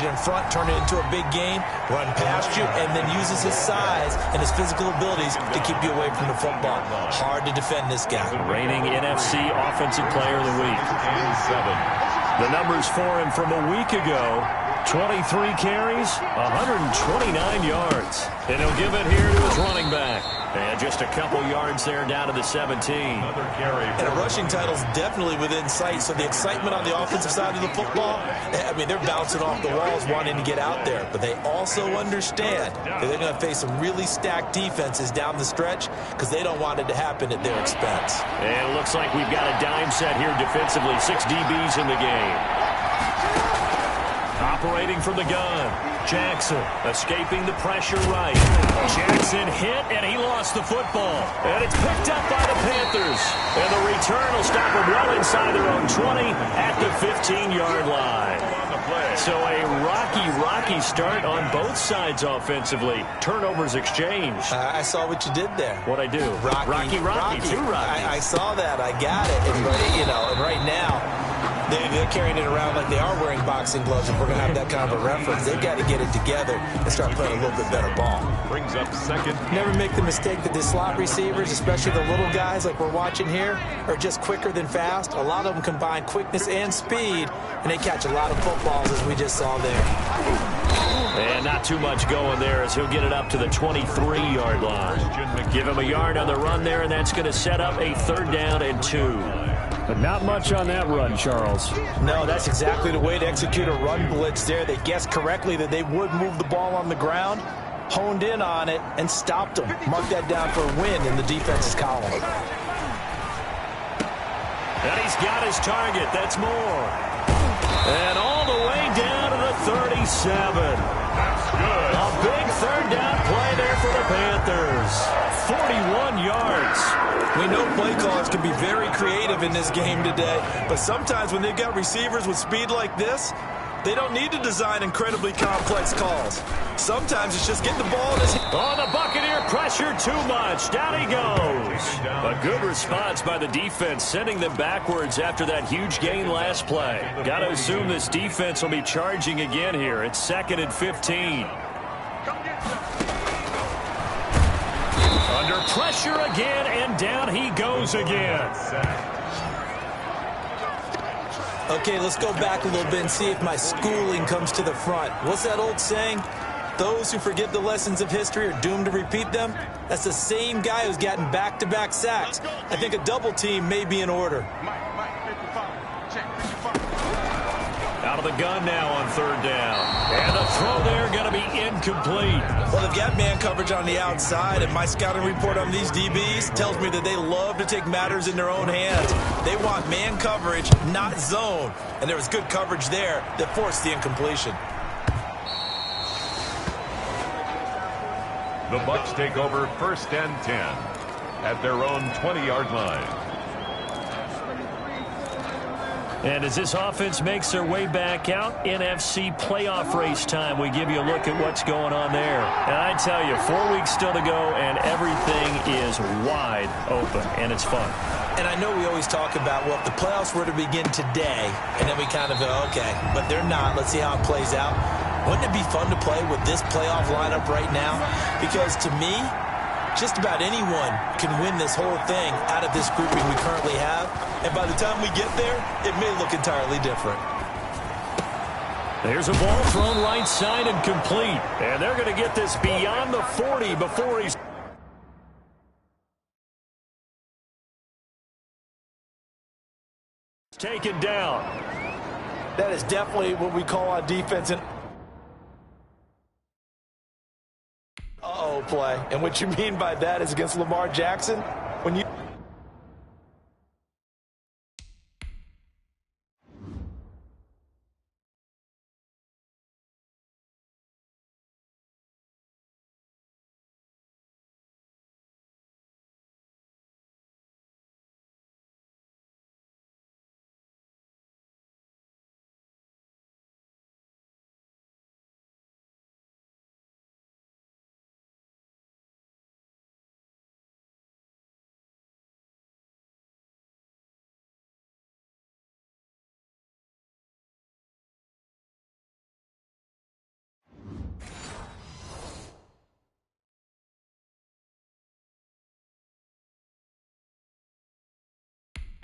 in front, turn it into a big game, run past you, and then uses his size and his physical abilities to keep you away from the football. Hard to defend this guy. Reigning NFC Offensive Player of the Week. And 7. The numbers for him from a week ago: 23 carries, 129 yards. And he'll give it here to his running back. And just a couple yards there down to the 17. Another carry. And a rushing title is definitely within sight, so the excitement on the offensive side of the football, I mean, they're bouncing off the walls wanting to get out there, but they also understand that they're going to face some really stacked defenses down the stretch because they don't want it to happen at their expense. And it looks like we've got a dime set here defensively. 6 DBs in the game. Operating from the gun. Jackson escaping the pressure right. Jackson hit, and he lost the football. And it's picked up by the Panthers. And the return will stop them well inside their own 20 at the 15-yard line. So a rocky start on both sides offensively. Turnovers exchanged. I saw what you did there. What'd I do? Rocky. Too rocky. I saw that. I got it. And right now, they're carrying it around like they are wearing boxing gloves. If we're going to have that kind of a reference, they've got to get it together and start playing a little bit better ball. Brings up second. Never make the mistake that the slot receivers, especially the little guys like we're watching here, are just quicker than fast. A lot of them combine quickness and speed, and they catch a lot of footballs, as we just saw there. And not too much going there as he'll get it up to the 23-yard line. Give him a yard on the run there, and that's going to set up a 3rd down and 2. But not much on that run, Charles. No, that's exactly the way to execute a run blitz there. They guessed correctly that they would move the ball on the ground, honed in on it, and stopped them. Mark that down for a win in the defense's column. And he's got his target. That's more. And all the way down to the 37. That's good. A big 3rd down play there for the Panthers. 41 yards. We know play callers can be very creative in this game today, but sometimes when they've got receivers with speed like this, they don't need to design incredibly complex calls. Sometimes it's just get the ball in his hand. Oh, the Buccaneer pressure too much. Down he goes. A good response by the defense, sending them backwards after that huge gain last play. Got to assume this defense will be charging again here. It's 2nd and 15. Under pressure again, and down he goes again. Okay, let's go back a little bit and see if my schooling comes to the front. What's that old saying? Those who forget the lessons of history are doomed to repeat them. That's the same guy who's gotten back-to-back sacks. I think a double team may be in order. Out of the gun now on 3rd down. And the throw there going to be incomplete. Well, they've got man coverage on the outside, and my scouting report on these DBs tells me that they love to take matters in their own hands. They want man coverage, not zone. And there was good coverage there that forced the incompletion. The Bucs take over 1st and 10 at their own 20-yard line. And as this offense makes their way back out, NFC playoff race time, we give you a look at what's going on there. And I tell you, 4 weeks still to go, and everything is wide open, and it's fun. And I know we always talk about, well, if the playoffs were to begin today, and then we kind of go, okay, but they're not. Let's see how it plays out. Wouldn't it be fun to play with this playoff lineup right now? Because to me, just about anyone can win this whole thing out of this grouping we currently have. And by the time we get there, it may look entirely different. There's a ball thrown right side and complete. And they're going to get this beyond the 40 before he's taken down. That is definitely what we call on defense an uh-oh play. And what you mean by that is against Lamar Jackson, when you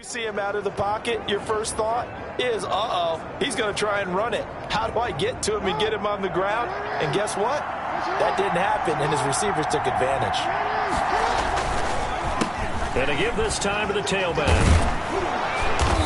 see him out of the pocket, your first thought is, uh-oh, he's going to try and run it. How do I get to him and get him on the ground? And guess what? That didn't happen, and his receivers took advantage. And to give this time to the tailback.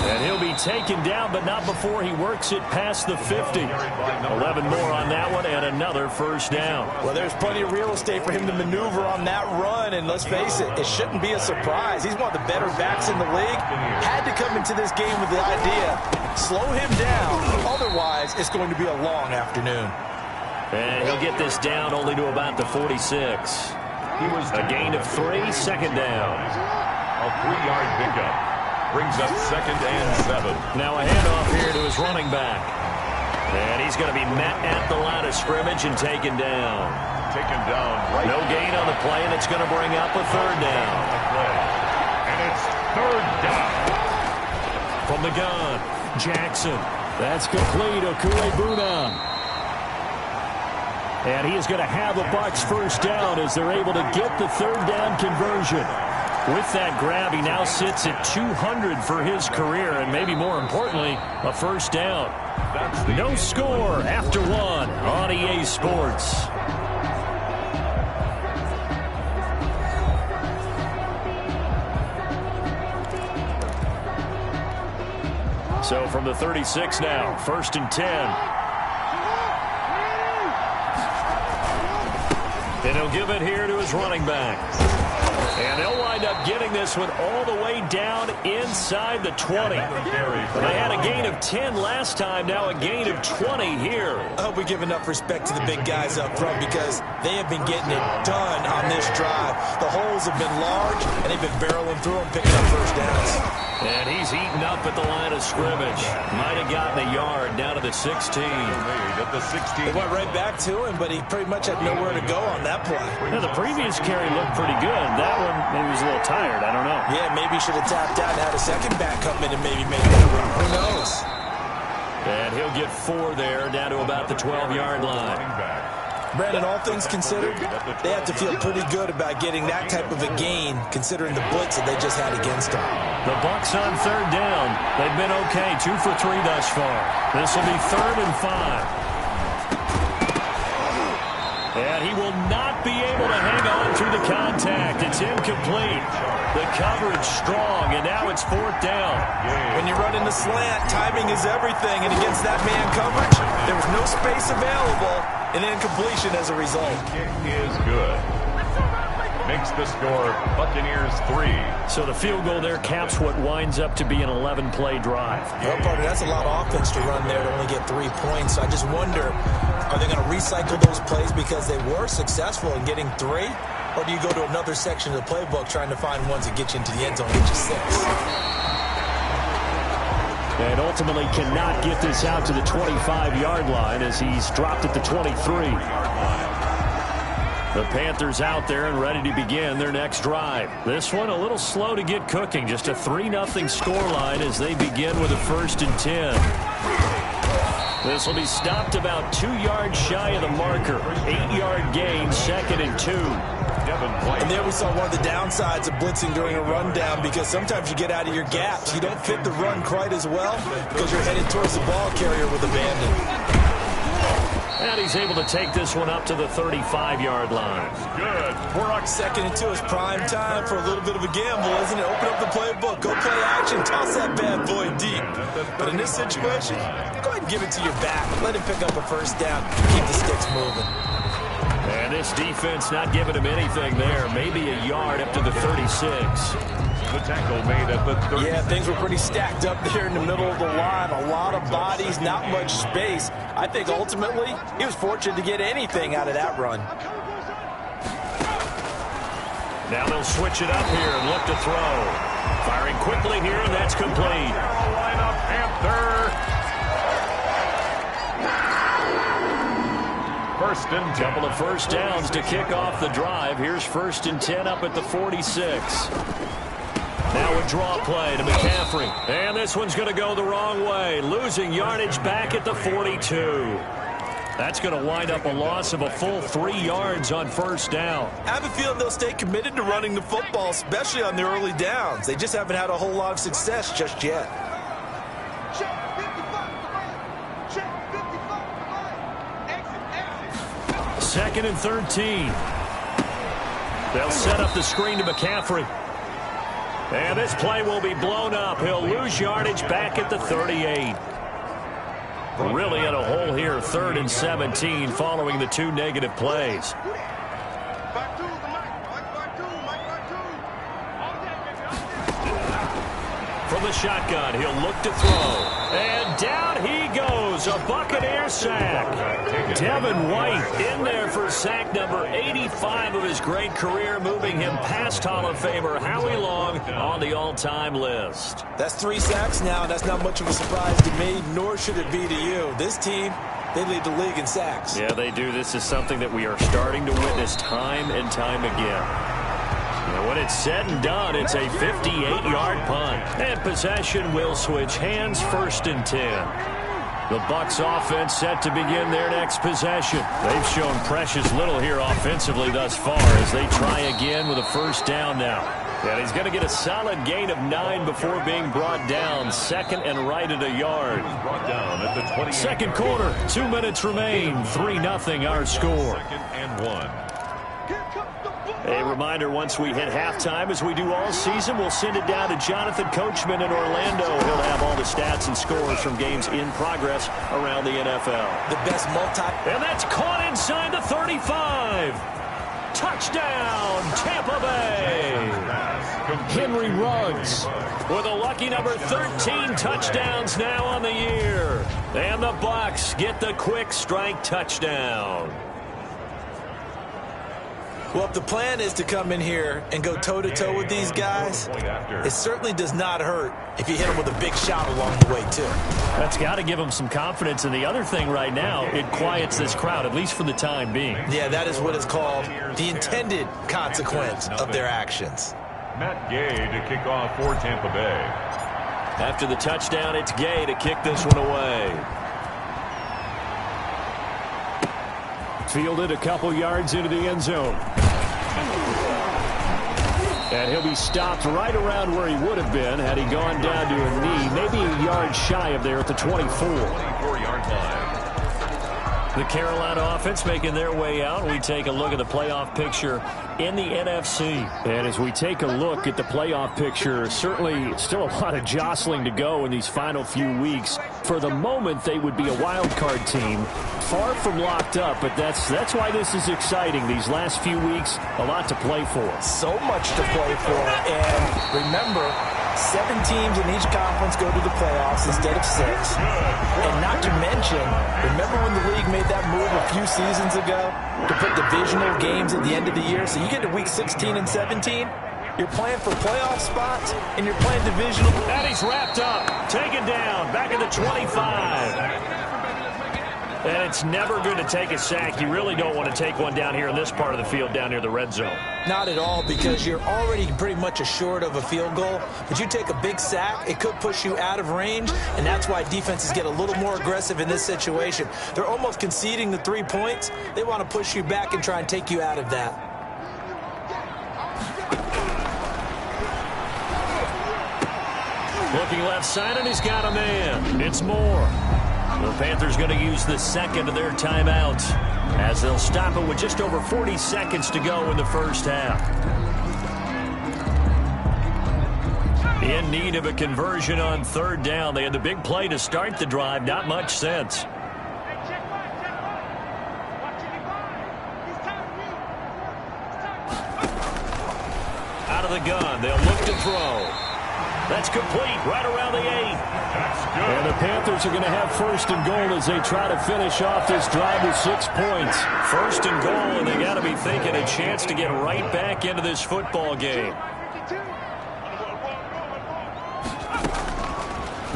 And he'll be taken down, but not before he works it past the 50. 11 more on that one, and another first down. Well, there's plenty of real estate for him to maneuver on that run, and let's face it, it shouldn't be a surprise. He's one of the better backs in the league. Had to come into this game with the idea, slow him down, otherwise it's going to be a long afternoon. And he'll get this down only to about the 46. A gain of 3, second down. A 3-yard pickup. Brings up 2nd and 7. Now a handoff here to his running back. And he's going to be met at the line of scrimmage and taken down. Taken down. Right. No gain on the play, and it's going to bring up a 3rd down. And it's 3rd down. From the gun, Jackson. That's complete. Okuebuna. And he is going to have a Bucs first down as they're able to get the 3rd down conversion. With that grab, he now sits at 200 for his career, and maybe more importantly, a first down. No score after 1 on EA Sports. So from the 36 now, 1st and 10. And he'll give it here to his running back. And they'll wind up getting this one all the way down inside the 20. They had a gain of 10 last time, now a gain of 20 here. I hope we give enough respect to the big guys up front because they have been getting it done on this drive. The holes have been large, and they've been barreling through them, picking up first downs. And he's eaten up at the line of scrimmage. Might have gotten a yard down to the 16. They went right back to him, but he pretty much had nowhere to go on that play. Now, the previous carry looked pretty good. That one, maybe was a little tired. I don't know. Yeah, maybe he should have tapped out and had a second back come in and maybe made that run. Who knows? And he'll get 4 there, down to about the 12-yard line. Brandon, all things considered, they have to feel pretty good about getting that type of a gain, considering the blitz that they just had against them. The Bucs on 3rd down. They've been okay, 2 for 3 thus far. This will be 3rd and 5. And he will not be able to hang on through the contact. It's incomplete. The coverage strong, and now it's 4th down. When you run in the slant, timing is everything, and against that man coverage, there was no space available, and incompletion as a result. Kick is good. Makes the score Buccaneers 3. So the field goal there caps what winds up to be an 11-play drive. Well, partner, that's a lot of offense to run there to only get 3 points. So I just wonder, are they going to recycle those plays because they were successful in getting 3? Or do you go to another section of the playbook trying to find ones that get you into the end zone, get you 6? And ultimately cannot get this out to the 25-yard line as he's dropped at the 23. The Panthers out there and ready to begin their next drive. This one a little slow to get cooking. Just a 3-0 scoreline as they begin with a 1st and 10. This will be stopped about 2 yards shy of the marker. 8-yard gain, 2nd and 2. And there we saw one of the downsides of blitzing during a rundown because sometimes you get out of your gaps. You don't fit the run quite as well because you're headed towards the ball carrier with abandon. And he's able to take this one up to the 35-yard line. Good. 2nd and 2 is prime time for a little bit of a gamble, isn't it? Open up the playbook, go play action, toss that bad boy deep. But in this situation, go ahead and give it to your back. Let him pick up a first down. Keep the sticks moving. And this defense not giving him anything there. Maybe a yard up to the 36. The tackle made at the 30. Yeah, things were pretty stacked up there in the middle of the line. A lot of bodies, not much space. I think ultimately he was fortunate to get anything out of that run. Now they'll switch it up here and look to throw. Firing quickly here, and that's complete. Carolina Panther. 1st and 10. Couple of first downs to kick off the drive. Here's 1st and 10 up at the 46. Now a draw play to McCaffrey. And this one's going to go the wrong way. Losing yardage back at the 42. That's going to wind up a loss of a full 3 yards on 1st down. I have a feeling they'll stay committed to running the football, especially on the early downs. They just haven't had a whole lot of success just yet. Second and 13. They'll set up the screen to McCaffrey. And this play will be blown up. He'll lose yardage back at the 38. Really in a hole here, 3rd and 17 following the 2 negative plays. From the shotgun, he'll look to throw. And down he goes, a Buccaneer sack. Devin White in there for sack number 85 of his great career, moving him past Hall of Famer Howie Long on the all-time list. That's 3 sacks now, and that's not much of a surprise to me, nor should it be to you. This team, they lead the league in sacks. Yeah, they do. This is something that we are starting to witness time and time again. And when it's said and done, it's a 58-yard punt. And possession will switch hands, 1st and 10. The Bucs offense set to begin their next possession. They've shown precious little here offensively thus far as they try again with a 1st down now. And he's going to get a solid gain of 9 before being brought down. 2nd and right at a yard. Second quarter, 2 minutes remain. 3-0 our score. 2nd and 1. A reminder, once we hit halftime, as we do all season, we'll send it down to Jonathan Coachman in Orlando. He'll have all the stats and scores from games in progress around the NFL. The best And that's caught inside the 35. Touchdown, Tampa Bay. Henry Ruggs with a lucky number 13 touchdowns now on the year. And the Bucs get the quick strike touchdown. Well, if the plan is to come in here and go toe-to-toe with these guys, it certainly does not hurt if you hit them with a big shot along the way, too. That's got to give them some confidence. And the other thing right now, it quiets this crowd, at least for the time being. Yeah, that is what is called the intended consequence of their actions. Matt Gay to kick off for Tampa Bay. After the touchdown, it's Gay to kick this one away. Fielded a couple yards into the end zone. And he'll be stopped right around where he would have been had he gone down to a knee, maybe a yard shy of there at the 24. 24-yard line. The Carolina offense making their way out. We take a look at the playoff picture in the NFC. And as we take a look at the playoff picture, certainly still a lot of jostling to go in these final few weeks. For the moment, they would be a wild card team, far from locked up, but that's why this is exciting. These last few weeks, a lot to play for. So much to play for. And remember, 7 teams in each conference go to the playoffs instead of 6. And not to mention, remember when the league made that move a few seasons ago to put divisional games at the end of the year? So you get to week 16 and 17, you're playing for playoff spots, and you're playing divisional. And he's wrapped up, taken down, back at the 25. And it's never good to take a sack. You really don't want to take one down here in this part of the field, down near the red zone. Not at all, because you're already pretty much assured of a field goal. But you take a big sack, it could push you out of range, and that's why defenses get a little more aggressive in this situation. They're almost conceding the 3 points. They want to push you back and try and take you out of that. Looking left side, and he's got a man. It's Moore. The Panthers going to use the second of their timeout as they'll stop it with just over 40 seconds to go in the first half. In need of a conversion on 3rd down. They had the big play to start the drive. Not much sense. Out of the gun. They'll look to throw. That's complete right around the 8. And the Panthers are going to have 1st and goal as they try to finish off this drive with 6 points. 1st and goal, and they got to be thinking a chance to get right back into this football game.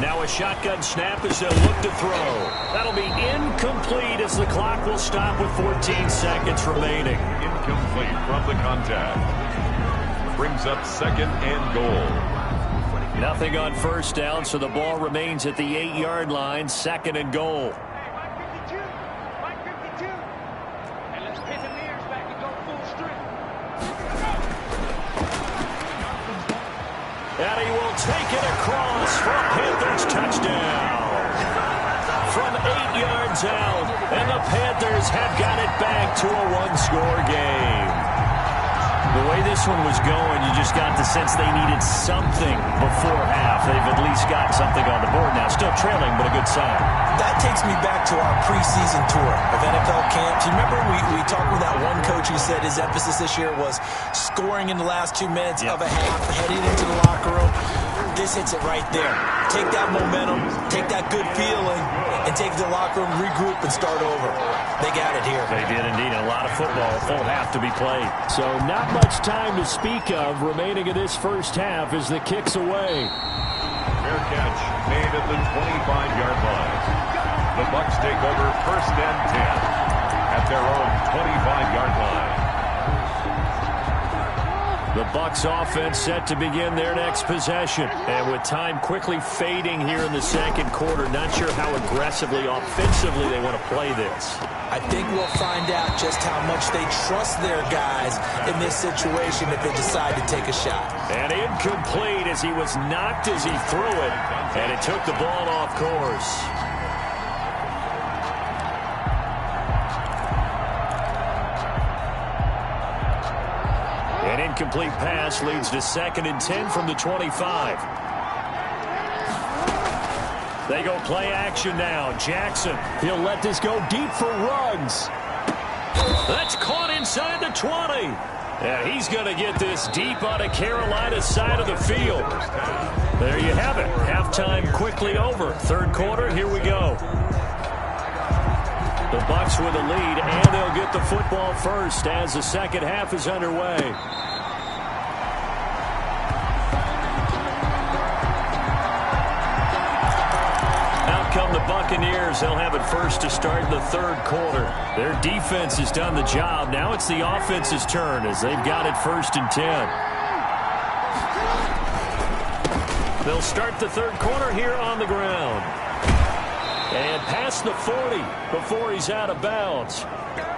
Now a shotgun snap as they'll look to throw. That'll be incomplete as the clock will stop with 14 seconds remaining. Incomplete from the contact. Brings up 2nd and goal. Nothing on 1st down, so the ball remains at the 8-yard line. 2nd and goal. And he will take it across for a Panthers touchdown. From 8 yards out, and the Panthers have got it back to a 1-score game. The way this one was going, you just got the sense they needed something before half. They've at least got something on the board now. Still trailing, but a good sign. That takes me back to our preseason tour of NFL camps. You remember we talked with that one coach who said his emphasis this year was scoring in the last 2 minutes of a half, heading into the locker room. This hits it right there. Take that momentum, take that good feeling, and take it to the locker room, regroup, and start over. They got it here. They did indeed. A lot of football, full half to be played. So not much time to speak of remaining in this first half as the kick's away. Fair catch made at the 25-yard line. The Bucs take over 1st and 10 at their own 25-yard line. The Bucs offense set to begin their next possession. And with time quickly fading here in the second quarter, not sure how aggressively, offensively they want to play this. I think we'll find out just how much they trust their guys in this situation if they decide to take a shot. And incomplete as he was knocked as he threw it. And it took the ball off course. An incomplete pass leads to 2nd and 10 from the 25. They go play action now. Jackson, he'll let this go deep for Ruggs. That's caught inside the 20. And he's going to get this deep on a Carolina side of the field. There you have it. Halftime quickly over. Third quarter, here we go. The Bucs with a lead, and they'll get the football first as the second half is underway. Come the Buccaneers. They'll have it first to start the third quarter. Their defense has done the job. Now it's the offense's turn as they've got it 1st and 10. They'll start the third quarter here on the ground. And past the 40 before he's out of bounds.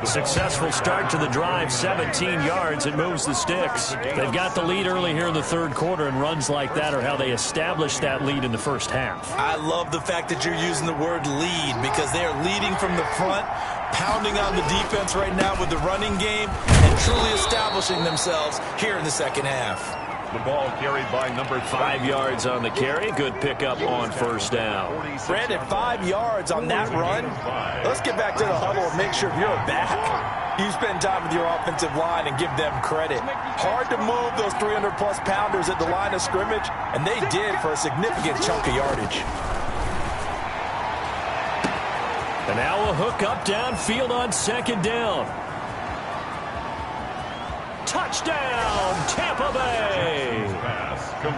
A successful start to the drive, 17 yards. It moves the sticks. They've got the lead early here in the third quarter, and runs like that are how they established that lead in the first half. I love the fact that you're using the word lead because they are leading from the front, pounding on the defense right now with the running game, and truly establishing themselves here in the second half. The ball carried by number 5 yards on the carry. Good pickup on first down. Brandon, 5 yards on that run. Let's get back to the huddle and make sure you're back. You spend time with your offensive line and give them credit. Hard to move those 300-plus pounders at the line of scrimmage, and they did for a significant chunk of yardage. And now a hook up downfield on 2nd down. Touchdown, Tampa Bay.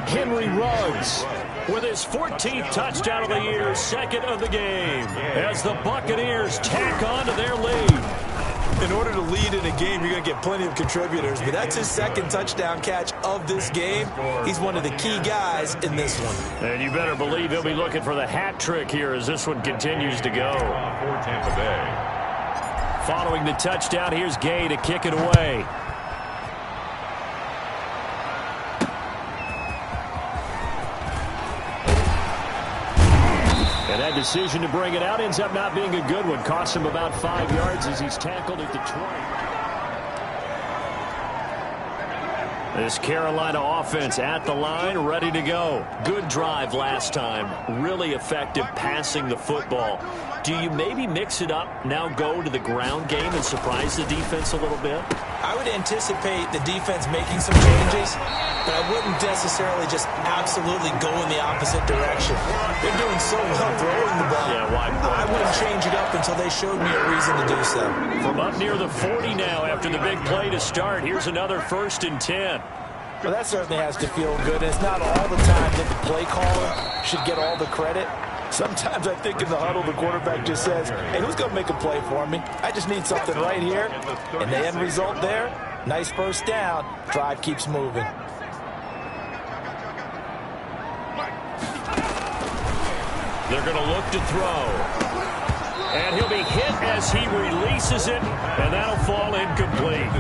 Henry Ruggs with his 14th touchdown of the year, 2nd of the game, as the Buccaneers tack on to their lead. In order to lead in a game, you're going to get plenty of contributors, but that's his 2nd touchdown catch of this game. He's one of the key guys in this one. And you better believe he'll be looking for the hat trick here as this one continues to go. for Tampa Bay. Following the touchdown, here's Gay to kick it away. And that decision to bring it out ends up not being a good one. Costs him about 5 yards as he's tackled at the 20. This Carolina offense at the line, ready to go. Good drive last time. Really effective passing the football. Do you maybe mix it up, now go to the ground game and surprise the defense a little bit? I would anticipate the defense making some changes, but I wouldn't necessarily just absolutely go in the opposite direction. They're doing so well throwing the ball. Yeah, why? I wouldn't change it up until they showed me a reason to do so. From up near the 40 now after the big play to start, here's another 1st and 10. Well, that certainly has to feel good. It's not all the time that the play caller should get all the credit. Sometimes I think in the huddle, the quarterback just says, hey, who's going to make a play for me? I just need something right here. And the end result there, nice first down. Drive keeps moving. They're going to look to throw. And he'll be hit as he releases it, and that'll fall incomplete.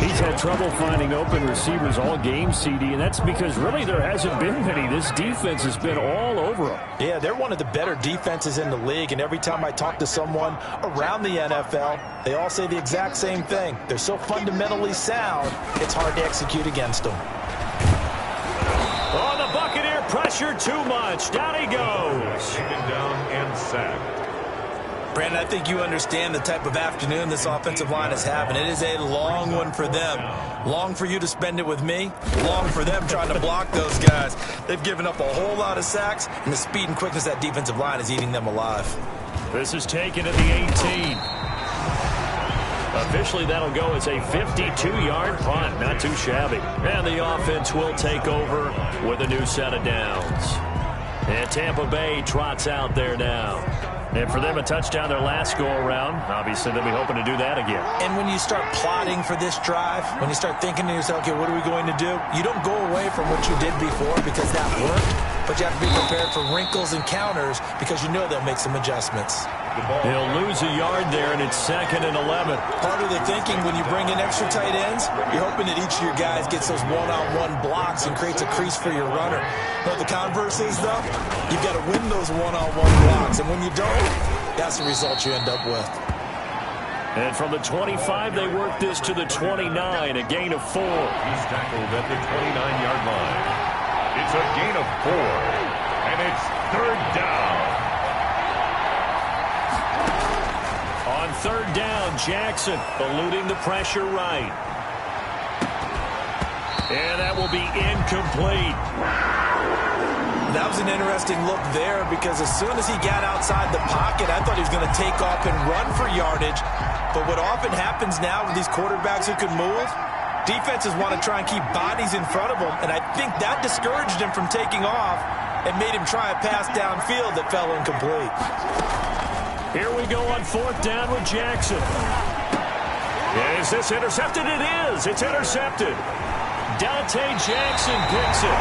He's had trouble finding open receivers all game, CD, and that's because really there hasn't been many. This defense has been all over them. Yeah, they're one of the better defenses in the league, and every time I talk to someone around the NFL, they all say the exact same thing. They're so fundamentally sound, it's hard to execute against them. Oh, the Buccaneer pressure too much. Down he goes. Taken down and sacked. Brandon, I think you understand the type of afternoon this offensive line is having. It is a long one for them. Long for you to spend it with me. Long for them trying to block those guys. They've given up a whole lot of sacks, and the speed and quickness of that defensive line is eating them alive. This is taken at the 18. Officially, that'll go as a 52-yard punt. Not too shabby. And the offense will take over with a new set of downs. And Tampa Bay trots out there now. And for them, a touchdown their last go-around. Obviously, they'll be hoping to do that again. And when you start plotting for this drive, when you start thinking to yourself, okay, what are we going to do? You don't go away from what you did before because that worked, but you have to be prepared for wrinkles and counters because you know they'll make some adjustments. He'll lose a yard there, and it's 2nd and 11. Part of the thinking when you bring in extra tight ends, you're hoping that each of your guys gets those one-on-one blocks and creates a crease for your runner. But the converse is, though, you've got to win those one-on-one blocks, and when you don't, that's the result you end up with. And from the 25, they work this to the 29, a gain of 4. He's tackled at the 29-yard line. It's a gain of 4, and it's 3rd down. On 3rd down, Jackson eluding the pressure right. And that will be incomplete. That was an interesting look there because as soon as he got outside the pocket, I thought he was going to take off and run for yardage. But what often happens now with these quarterbacks who can move, defenses want to try and keep bodies in front of them, and I think that discouraged him from taking off and made him try a pass downfield that fell incomplete. Here we go on 4th down with Jackson. Is this intercepted? It is. It's intercepted. Dante Jackson picks it.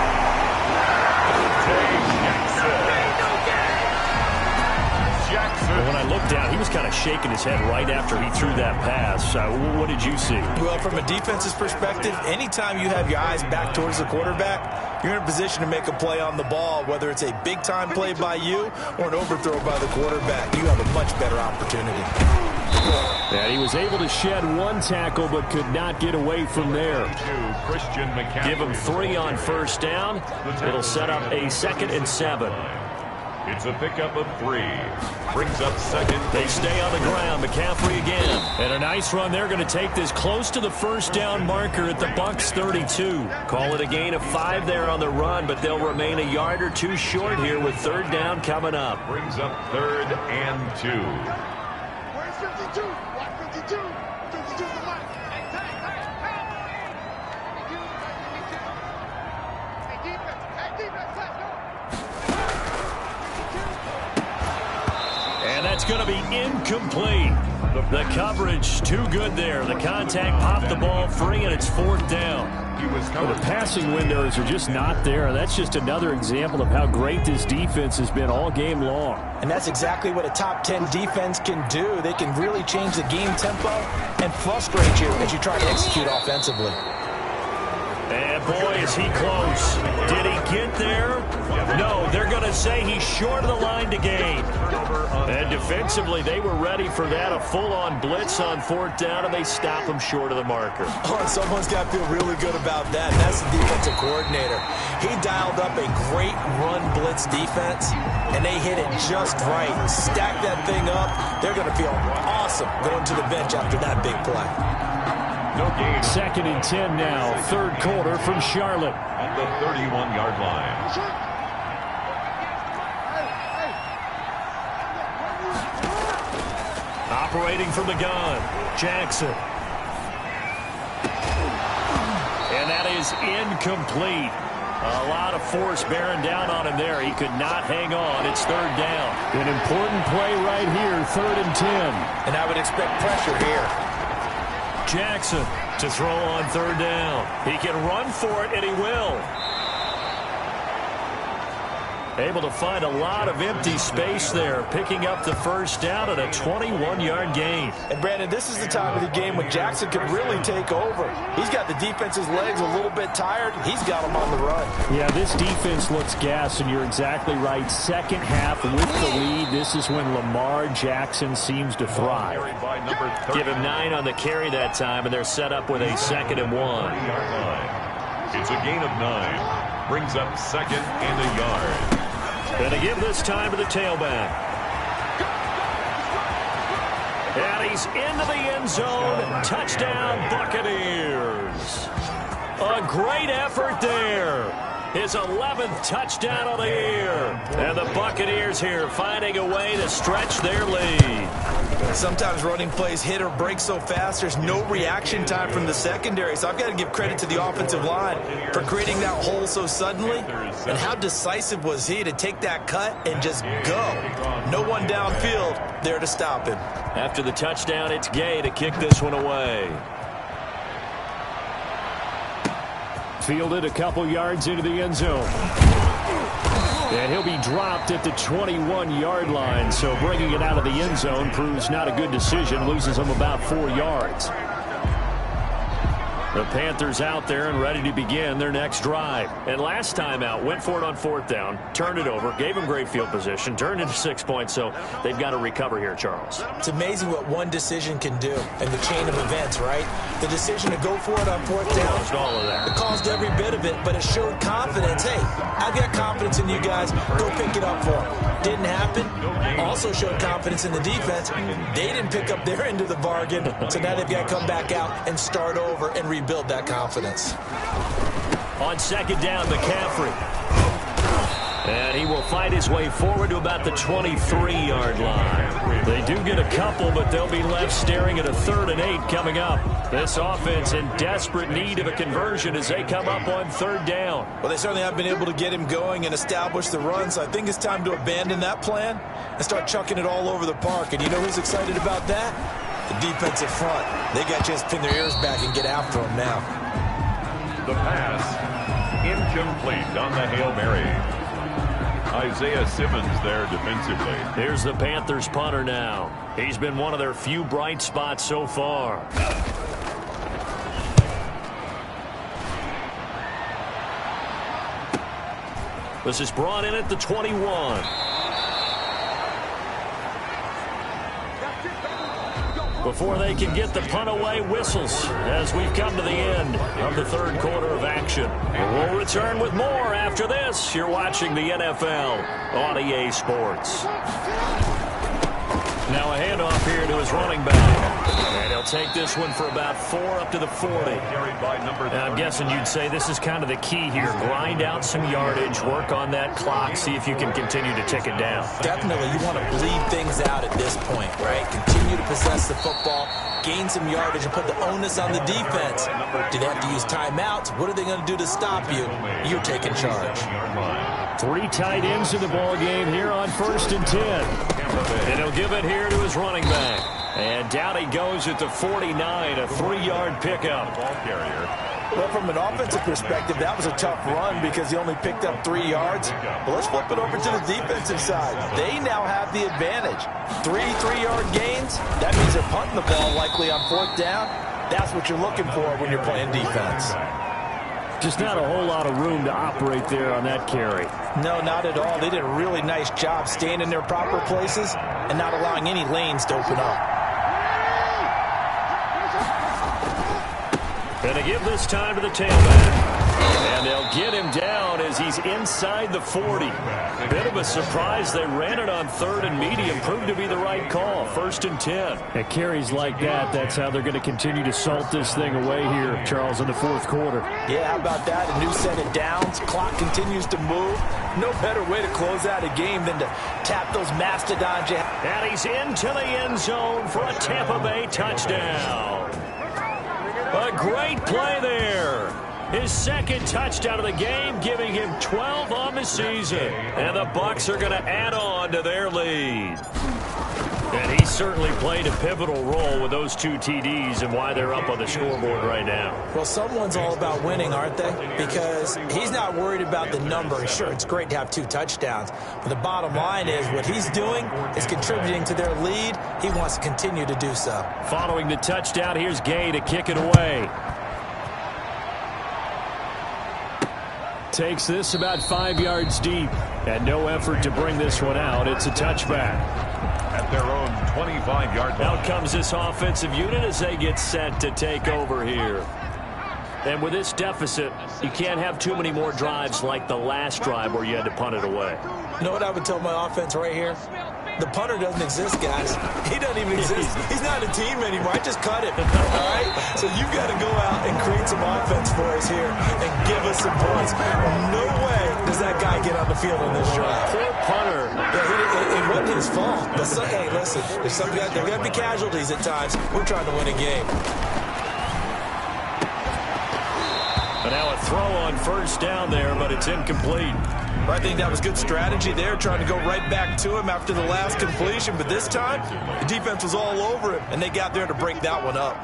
Well, when I looked down, he was kind of shaking his head right after he threw that pass. What did you see? Well, from a defense's perspective, anytime you have your eyes back towards the quarterback, you're in a position to make a play on the ball, whether it's a big-time play by you or an overthrow by the quarterback. You have a much better opportunity. And he was able to shed one tackle but could not get away from there. Give him 3 on 1st down. It'll set up a 2nd and 7. It's a pickup of 3. Brings up 2nd. They stay on the ground. McCaffrey again. And a nice run. They're going to take this close to the 1st down marker at the Bucs 32. Call it a gain of 5 there on the run, but they'll remain a yard or 2 short here with 3rd down coming up. Brings up 3rd and 2. Where's 52? Watch 52. 52 the mark. Hey, defense, let's go. And that's going to be incomplete. The coverage too good there. The contact popped the ball free, and it's 4th down. Well, the passing windows are just not there. That's just another example of how great this defense has been all game long. And that's exactly what a top 10 defense can do. They can really change the game tempo and frustrate you as you try to execute offensively. And boy, is he close. Did he get there? No, they're going to say he's short of the line to gain. And defensively, they were ready for that, a full-on blitz on 4th down, and they stop him short of the marker. Oh, and someone's got to feel really good about that, and that's the defensive coordinator. He dialed up a great run blitz defense, and they hit it just right. Stack that thing up. They're going to feel awesome going to the bench after that big play. No gain. 2nd and 10 now, 3rd quarter from Charlotte. At the 31-yard line. Operating from the gun, Jackson. And that is incomplete. A lot of force bearing down on him there. He could not hang on. It's 3rd down. An important play right here, 3rd and 10. And I would expect pressure here. Jackson to throw on 3rd down. He can run for it, and he will. Able to find a lot of empty space there, picking up the first down and a 21-yard gain. And, Brandon, this is the time of the game when Jackson could really take over. He's got the defense's legs a little bit tired. He's got them on the run. Yeah, this defense looks gassed, and you're exactly right. Second half with the lead, this is when Lamar Jackson seems to thrive. Give him 9 on the carry that time, and they're set up with a 2nd and 1. It's a gain of 9. Brings up 2nd and a yard. Going to give this time to the tailback. And he's into the end zone. Touchdown, Buccaneers. A great effort there. His 11th touchdown of the year. And the Buccaneers here finding a way to stretch their lead. Sometimes running plays hit or break so fast, there's no reaction time from the secondary. So I've got to give credit to the offensive line for creating that hole so suddenly. And how decisive was he to take that cut and just go? No one downfield there to stop him. After the touchdown, it's Gay to kick this one away. Fielded a couple yards into the end zone. And he'll be dropped at the 21-yard line, so bringing it out of the end zone proves not a good decision, loses him about 4 yards. The Panthers out there and ready to begin their next drive. And last time out, went for it on 4th down, turned it over, gave him great field position, turned into 6 points, so they've got to recover here, Charles. It's amazing what one decision can do in the chain of events, right? The decision to go for it on 4th down, Caused all of that. It caused every bit of it, but it showed confidence. Hey, I've got confidence in you guys. Go pick it up for them. Didn't happen. Also showed confidence in the defense. They didn't pick up their end of the bargain, so now they've got to come back out and start over and rebuild that confidence. On 2nd down, McCaffrey. And he will fight his way forward to about the 23-yard line. They do get a couple, but they'll be left staring at a 3rd and 8 coming up. This offense in desperate need of a conversion as they come up on 3rd down. Well, they certainly have been able to get him going and establish the run, so I think it's time to abandon that plan and start chucking it all over the park. And you know who's excited about that? The defensive front. They got a chance to pin their ears back and get after him now. The pass, incomplete on the Hail Mary. Isaiah Simmons there defensively. Here's the Panthers punter now. He's been one of their few bright spots so far. This is brought in at the 21. Before they can get the punt away, whistles as we've come to the end of the 3rd quarter of action. We'll return with more after this. You're watching the NFL on EA Sports. Now a handoff here to his running back. And he'll take this one for about 4 up to the 40. And I'm guessing you'd say this is kind of the key here. Grind out some yardage, work on that clock, see if you can continue to tick it down. Definitely, you want to bleed things out at this point, right? Continue to possess the football, gain some yardage, and put the onus on the defense. Do they have to use timeouts? What are they going to do to stop you? You're taking charge. 3 tight ends in the ball game here on 1st and 10. And he'll give it here to his running back. And down he goes at the 49, a 3-yard pickup. Ball carrier. Well, from an offensive perspective, that was a tough run because he only picked up 3 yards. But let's flip it over to the defensive side. They now have the advantage. 3 3-yard gains. That means they're punting the ball likely on 4th down. That's what you're looking for when you're playing defense. Just not a whole lot of room to operate there on that carry. No, not at all. They did a really nice job staying in their proper places and not allowing any lanes to open up. And to give this time to the tailback. And they'll get him down as he's inside the 40. Bit of a surprise. They ran it on 3rd and medium. Proved to be the right call. 1st and 10. At carries like that, that's how they're going to continue to salt this thing away here, Charles, in the 4th quarter. Yeah, how about that? A new set of downs. Clock continues to move. No better way to close out a game than to tap those mastodons. And he's into the end zone for a Tampa Bay touchdown. A great play there. His 2nd touchdown of the game, giving him 12 on the season. And the Bucs are going to add on to their lead. And he's certainly played a pivotal role with those 2 TDs and why they're up on the scoreboard right now. Well, someone's all about winning, aren't they? Because he's not worried about the number. Sure, it's great to have 2 touchdowns, but the bottom line is what he's doing is contributing to their lead. He wants to continue to do so. Following the touchdown, here's Gay to kick it away. Takes this about 5 yards deep, and no effort to bring this one out. It's a touchback. At their own 25-yard line. Out comes this offensive unit as they get set to take over here. And with this deficit, you can't have too many more drives like the last drive where you had to punt it away. You know what I would tell my offense right here? The punter doesn't exist, guys. He doesn't even exist. He's not a team anymore. I just cut him. All right? So you've got to go out and create some offense for us here and give us some points. No way does that guy get on the field on this drive. Poor punter. Yeah, it wasn't his fault. But hey, listen, if some guys, there are going to be casualties at times. We're trying to win a game. And now a throw on first down there, but it's incomplete. I think that was good strategy there, trying to go right back to him after the last completion. But this time, the defense was all over him, and they got there to break that one up.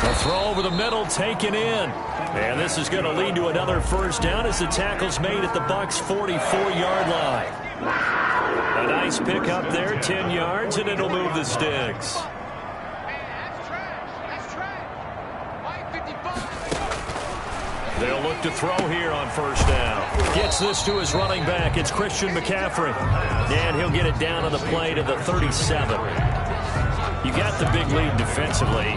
A throw over the middle, taken in. And this is going to lead to another first down as the tackle's made at the Bucs' 44-yard line. A nice pick up there, 10 yards, and it'll move the sticks. They'll look to throw here on first down. Gets this to his running back. It's Christian McCaffrey. And he'll get it down on the play to the 37. You got the big lead defensively.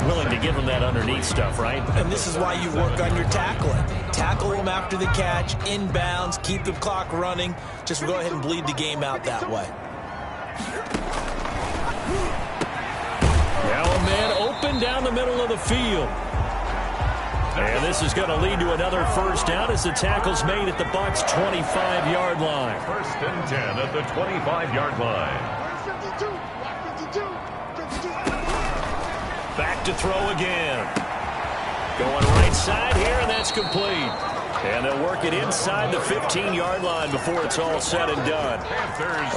Willing to give him that underneath stuff, right? And this is why you work on your tackling. Tackle them after the catch, inbounds, keep the clock running. Just go ahead and bleed the game out that way. Now a man open down the middle of the field. And this is going to lead to another first down as the tackle's made at the Bucs' 25-yard line. First and 10 at the 25-yard line. Back to throw again. Going right side here, and that's complete. And they'll work it inside the 15-yard line before it's all said and done.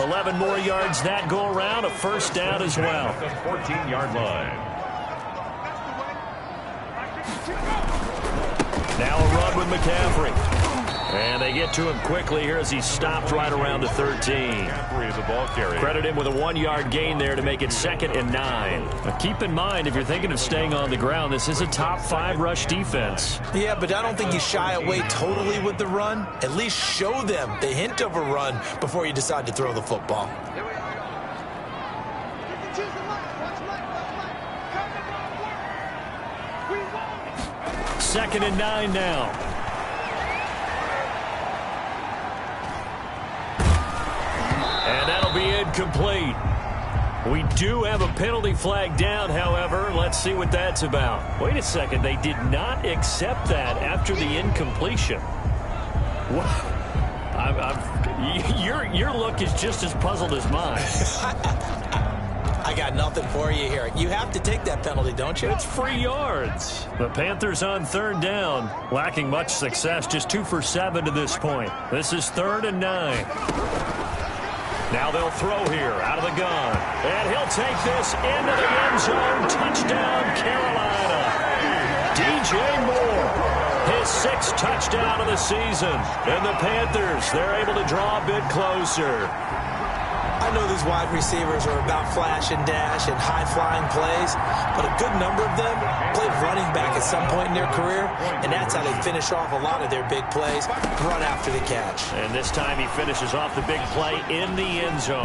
11 more yards that go around, a first down as well. The 14-yard line. Now a run with McCaffrey. And they get to him quickly here as he stopped right around the 13. McCaffrey is the ball carrier. Credit him with a 1-yard gain there to make it 2nd and 9. Now keep in mind, if you're thinking of staying on the ground, this is a top 5 rush defense. Yeah, but I don't think you shy away totally with the run. At least show them the hint of a run before you decide to throw the football. Second and 9 now. And that'll be incomplete. We do have a penalty flag down, however. Let's see what that's about. Wait a second. They did not accept that after the incompletion. What? Your look is just as puzzled as mine. I got nothing for you here. You have to take that penalty, don't you? It's free yards. The Panthers on 3rd down. Lacking much success, just 2 for 7 to this point. This is 3rd and 9. Now they'll throw here out of the gun. And he'll take this into the end zone. Touchdown, Carolina. DJ Moore, his 6th touchdown of the season. And the Panthers, they're able to draw a bit closer. I know these wide receivers are about flash and dash and high-flying plays, but a good number of them played running back at some point in their career, and that's how they finish off a lot of their big plays, run after the catch. And this time he finishes off the big play in the end zone.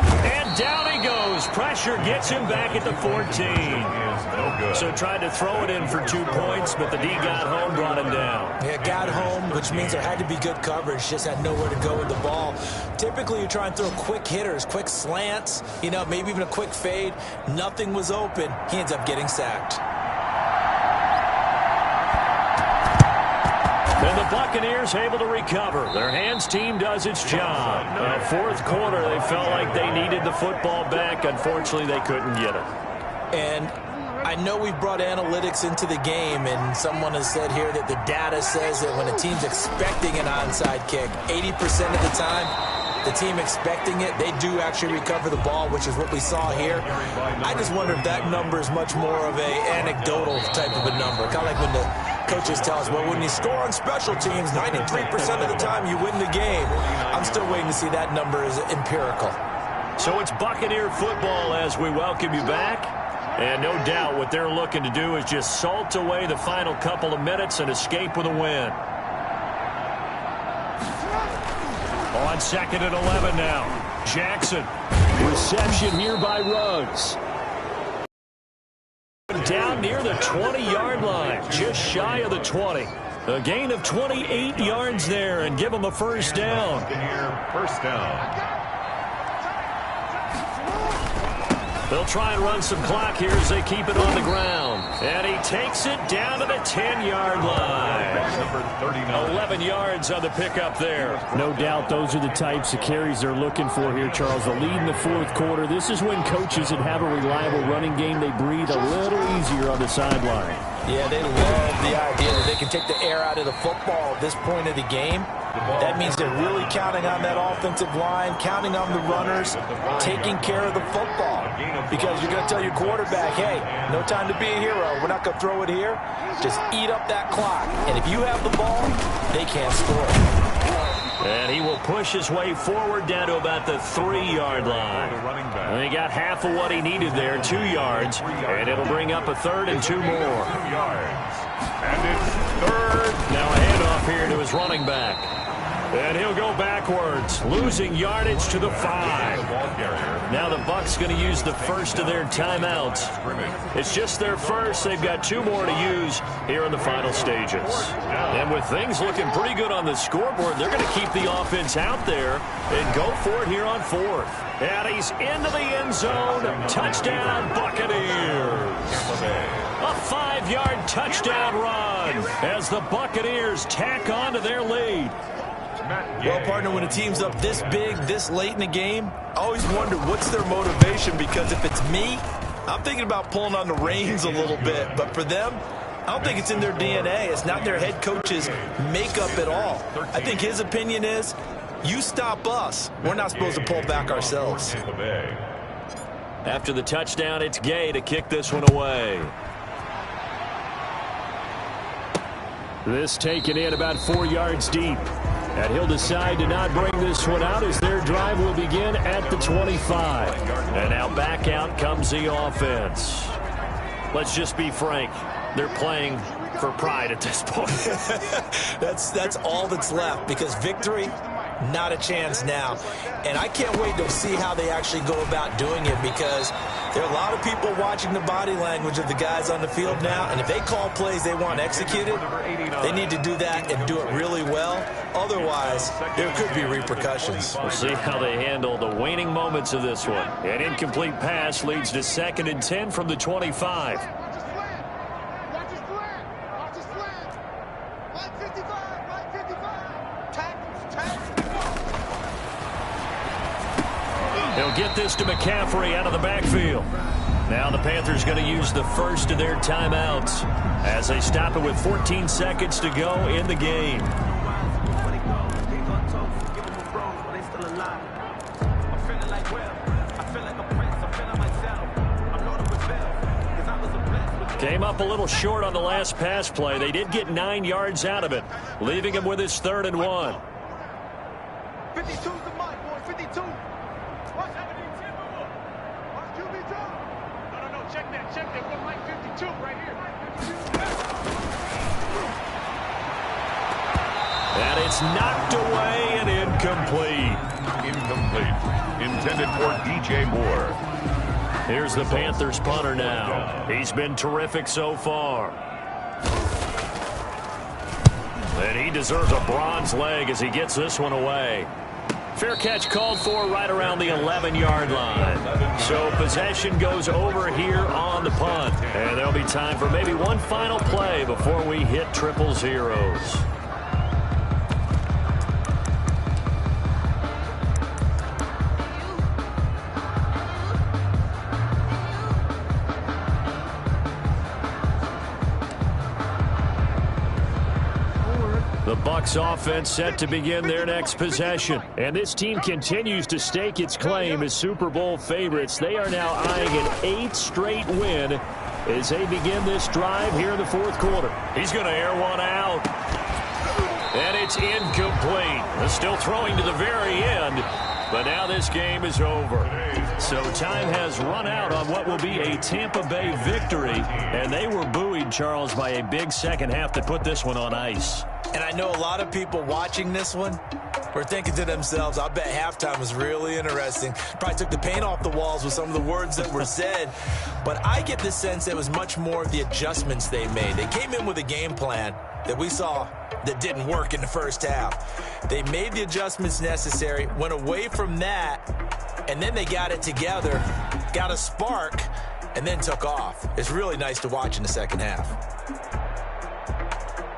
And down he goes. Pressure gets him back at the 14. So tried to throw it in for 2 points, but the D got home, brought him down. Yeah, got home, which means there had to be good coverage. Just had nowhere to go with the ball. Typically, you try and throw quick hitters, quick slants, maybe even a quick fade. Nothing was open. He ends up getting sacked. And the Buccaneers able to recover. Their hands team does its job. 4th quarter, they felt like they needed the football back. Unfortunately, they couldn't get it. And I know we've brought analytics into the game, and someone has said here that the data says that when a team's expecting an onside kick, 80% of the time, the team expecting it, they do actually recover the ball, which is what we saw here. I just wonder if that number is much more of a anecdotal type of a number. Kind of like when the coaches tell us, well, when you score on special teams, 93% of the time you win the game. I'm still waiting to see that number is empirical. So it's Buccaneer football as we welcome you back. And no doubt what they're looking to do is just salt away the final couple of minutes and escape with a win. On 2nd and 11 now. Jackson. Reception here by Ruggs. Down near the 20-yard line, just shy of the 20. A gain of 28 yards there and give them a first down. First down. They'll try and run some clock here as they keep it on the ground. And he takes it down to the 10-yard line. 11 yards on the pickup there. No doubt those are the types of carries they're looking for here, Charles. The lead in the fourth quarter. This is when coaches that have a reliable running game, they breathe a little easier on the sideline. Yeah, they love the idea that they can take the air out of the football at this point of the game. That means they're really counting on that offensive line, counting on the runners, taking care of the football. Because you're going to tell your quarterback, hey, no time to be a hero. We're not going to throw it here. Just eat up that clock. And if you have the ball, they can't score. And he will push his way forward down to about the 3-yard line. And he got half of what he needed there, 2 yards. And it'll bring up a 3rd and 2 more. 2 yards. And it's 3rd. Now a handoff here to his running back. And he'll go backwards, losing yardage to the 5. Now the Bucs going to use the first of their timeouts. It's just their first. They've got 2 more to use here in the final stages. And with things looking pretty good on the scoreboard, they're going to keep the offense out there and go for it here on 4th. And he's into the end zone. Touchdown, Buccaneers. A 5-yard touchdown run as the Buccaneers tack on to their lead. Well, partner, when a team's up this big, this late in the game, I always wonder what's their motivation, because if it's me, I'm thinking about pulling on the reins a little bit. But for them, I don't think it's in their DNA. It's not their head coach's makeup at all. I think his opinion is, you stop us, we're not supposed to pull back ourselves. After the touchdown, it's Gay to kick this one away. This taken in about 4 yards deep. And he'll decide to not bring this one out as their drive will begin at the 25. And now back out comes the offense. Let's just be frank. They're playing for pride at this point. That's all that's left, because victory, not a chance now. And I can't wait to see how they actually go about doing it, because there are a lot of people watching the body language of the guys on the field now, and if they call plays they want executed, they need to do that and do it really well. Otherwise, there could be repercussions. We'll see how they handle the waning moments of this one. An incomplete pass leads to 2nd and 10 from the 25. He'll get this to McCaffrey out of the backfield. Now the Panthers going to use the first of their timeouts as they stop it with 14 seconds to go in the game. Came up a little short on the last pass play. They did get 9 yards out of it, leaving him with his 3rd and 1. 52's the mark, boy. 52. Watch out. Watch QB drop. No. Check that. We're like 52 right here. And it's knocked away and incomplete. Intended for DJ Moore. Here's the Panthers punter now. He's been terrific so far. And he deserves a bronze leg as he gets this one away. Fair catch called for right around the 11-yard line. So possession goes over here on the punt. And there'll be time for maybe one final play before we hit triple zeros. Bucs offense set to begin their next possession. And this team continues to stake its claim as Super Bowl favorites. They are now eyeing an 8th straight win as they begin this drive here in the fourth quarter. He's going to air one out. And it's incomplete. They're still throwing to the very end. But now this game is over. So time has run out on what will be a Tampa Bay victory. And they were buoyed, Charles, by a big second half that put this one on ice. And I know a lot of people watching this one were thinking to themselves, I bet halftime was really interesting. Probably took the paint off the walls with some of the words that were said. But I get the sense it was much more of the adjustments they made. They came in with a game plan that we saw that didn't work in the first half. They made the adjustments necessary, went away from that, and then they got it together, got a spark, and then took off. It's really nice to watch in the second half.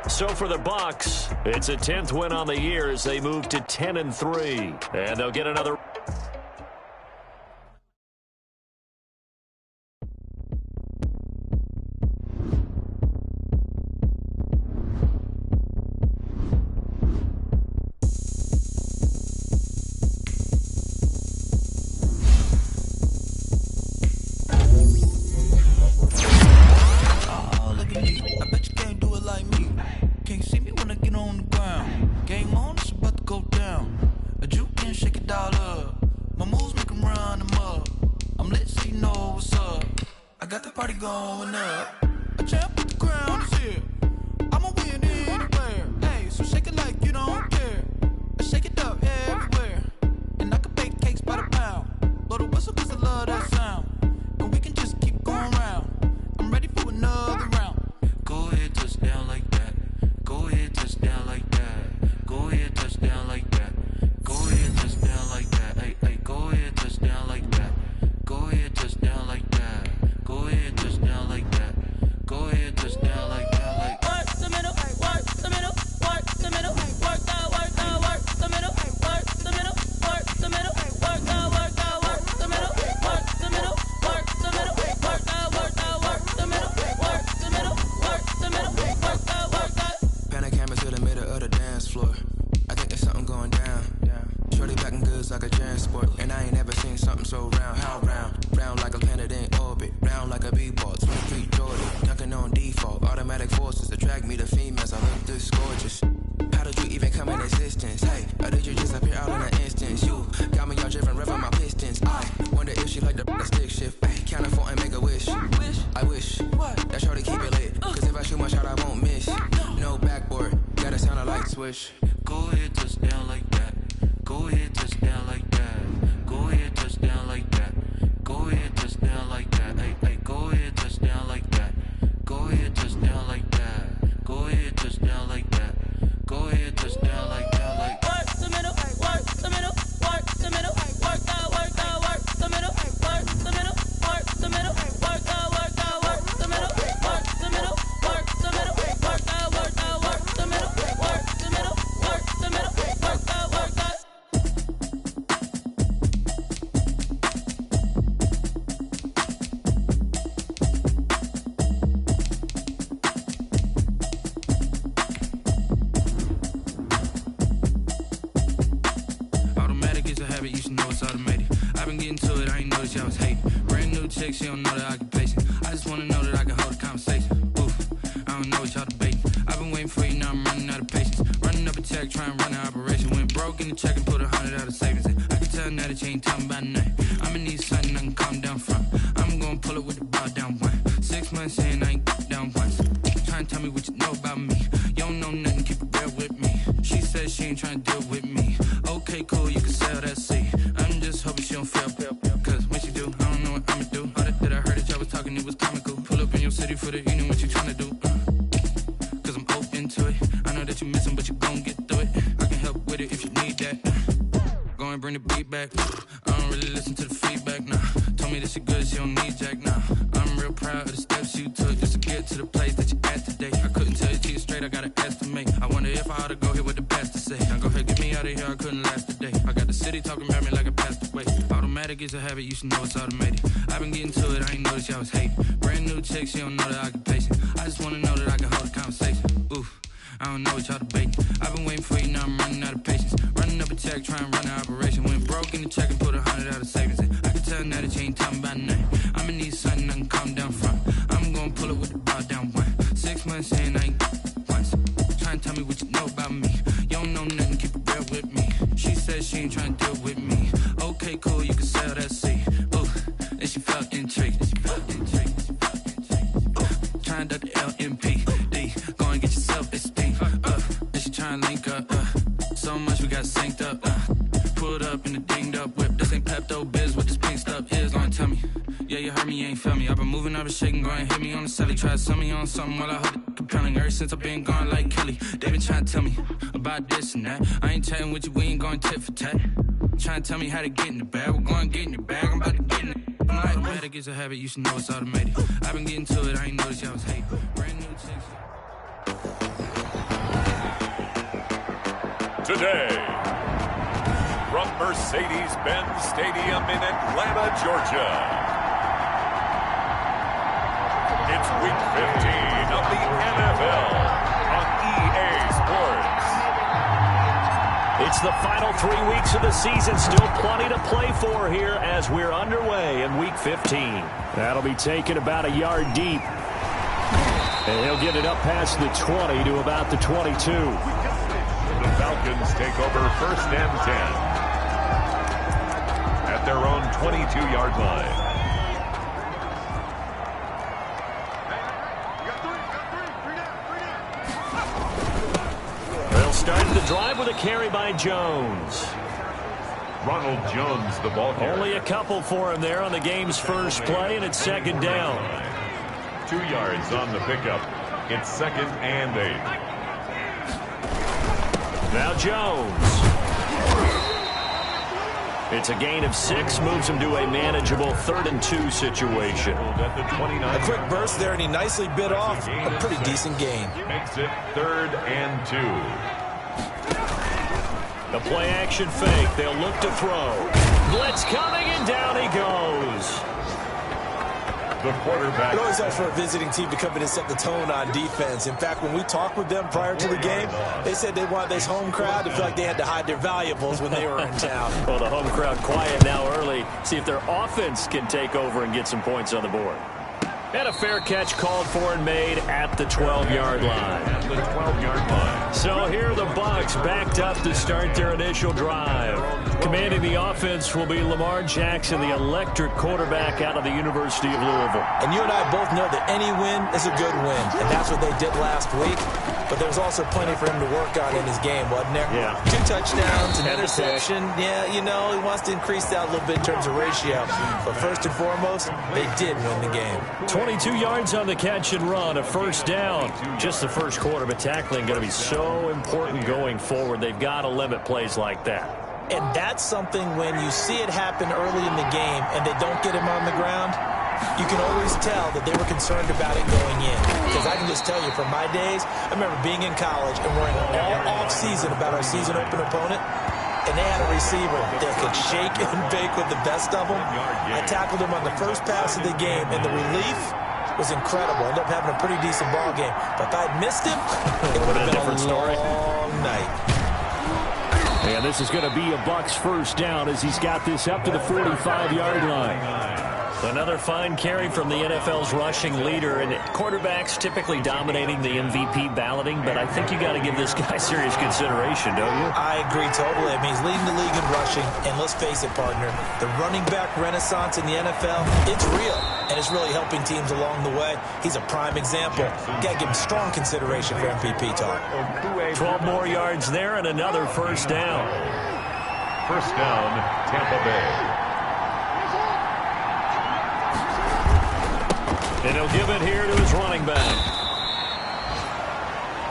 So for the Bucs, it's a 10th win on the year as they move to 10-3. And they'll get another. Go ahead, touchdown like that. Go ahead, touchdown like that. Go ahead, touchdown like that. Go ahead, touchdown like that. Hey, hey, go ahead, touchdown like that. Go ahead, touchdown like that. Go ahead, touchdown like that. Go ahead, touchdown like that. Like work the middle, work the middle, work the middle, work that, work the middle, work the middle, work the middle, work that, work the middle, work the middle, work the middle, work that, work the middle, work the middle, work the middle, work that, work that. Automatic is a habit, you should know it's automated. I've been getting to it, I ain't noticed y'all was hating. Brand new chick, she don't know the occupation. I just wanna know that I can hold a conversation. Oof, I don't know what y'all debating. I've been waiting for you, now I'm running out of patience. Running up a check, trying to run an operation. Went broke in the check and put 100 out of savings in. I can tell now that you ain't talking about nothing. I'ma need something I can calm down from. I'm gonna pull it with the bow down one. 6 months in, I ain't down once. Trying to tell me what you know about me. You don't know nothing, keep it real with me. She says she ain't trying to deal with me. Okay, cool, you can sell that seat. I'm just hoping she don't fail. Cause when she do, I don't know what I'ma do. All that I heard that y'all was talking, it was comical. Pull up in your city for the evening, what you trying to do? Cause I'm open to it. I know that you missing, but you gon' get through it. I can help with it if you need that. Go and bring the beat back. I don't really listen to the feedback, nah. Told me that she good, she don't need jack, nah. I'm real proud of the steps you took just to get to the place that you at today. I couldn't tell you to you straight, I gotta estimate. I wonder if I ought to go here with the best to say. Now go ahead, get me out of here, I couldn't last a day. I got the city talking about me like I passed away. Automatic automatic, it's a habit, you should know it's automated. I've been getting to it, I ain't noticed y'all was hating. Brand new chick, she don't know the occupation. I just wanna know that I can hold a conversation. Oof, I don't know what y'all debating. I've been waiting for you, now I'm running out of patience. Running up a check, trying to run an operation. Went broke in the check and put 100 out of savings in. I can tell now that you ain't talking about nothing. I'ma need something I can calm down front. I'm gonna pull it with the bar down one. 6 months in, I ain't once. Trying to tell me what you know about me. You don't know nothing, keep it real with me. She said she ain't trying to deal with me. Okay, cool, you can sell that seat. Ooh, and she felt intrigued. Trying to duck the LMPD. Go and get yourself esteem. And she trying to link up. So much we got synced up. Pulled up in the dinged up whip. This ain't Pepto Biz, what this pink stuff is. Gonna tell me. Yeah, you heard me, you ain't feel me. I've been moving, I've been shaking, go and hit me on the celly. Try to sell me on something while I hold it compelling. Ever since I've been gone like Kelly, they been trying to tell me about this and that. I ain't chatting with you, we ain't going tit for tat. Trying to tell me how to get in the bag. We're going to get in your bag, I'm about to get in it. I'm like, automatic is a habit, you should know it's automated. I've been getting to it, I ain't noticed y'all was hating. Brand new chicks. Today, from Mercedes-Benz Stadium in Atlanta, Georgia, it's Week 15 of the NFL on EA Sports. It's the final 3 weeks of the season. Still plenty to play for here as we're underway in Week 15. That'll be taken about a yard deep. And he'll get it up past the 20 to about the 22. The Falcons take over 1st and 10 at their own 22-yard line. They'll start the drive with a carry by Jones. Ronald Jones, the ball carrier. Only a couple for him there on the game's first play, and it's 2nd down. 2 yards on the pickup. It's 2nd and 8. Now Jones. It's a gain of 6, moves him to a manageable 3rd and 2 situation. A quick burst there, and he nicely bit off a pretty decent gain. Makes it 3rd and 2. The play action fake. They'll look to throw. Blitz coming, and down he goes. The quarterback. It always helps for a visiting team to come in and set the tone on defense. In fact, when we talked with them prior to the game, they said they wanted this home crowd to feel like they had to hide their valuables when they were in town. Well, the home crowd quiet now early. See if their offense can take over and get some points on the board. And a fair catch called for and made at the 12-yard line. At the 12-yard line. So here the Bucs backed up to start their initial drive. Commanding the offense will be Lamar Jackson, the electric quarterback out of the University of Louisville. And you and I both know that any win is a good win, and that's what they did last week. But there's also plenty for him to work on in his game, wasn't there? Yeah. 2 touchdowns, an interception. Yeah, you know, he wants to increase that a little bit in terms of ratio. But first and foremost, they did win the game. 22 yards on the catch and run, a 1st down. Just the first quarter, but tackling going to be so important going forward. They've got to limit plays like that. And that's something when you see it happen early in the game and they don't get him on the ground, you can always tell that they were concerned about it going in. Because I can just tell you, from my days, I remember being in college and worrying all off-season about our season-open opponent. And they had a receiver that could shake and bake with the best of them. I tackled him on the first pass of the game, and the relief was incredible. Ended up having a pretty decent ball game. But if I'd missed him, it would have been a different story. Long night. And this is going to be a Bucs 1st down as he's got this up to the 45-yard line. Another fine carry from the NFL's rushing leader, and quarterbacks typically dominating the MVP balloting, but I think you got to give this guy serious consideration, don't you? I agree totally. I mean, he's leading the league in rushing, and let's face it, partner, the running back renaissance in the NFL, it's real, and it's really helping teams along the way. He's a prime example. Got to give him strong consideration for MVP talk. 12 more yards there and another 1st down. 1st down, Tampa Bay. And he'll give it here to his running back.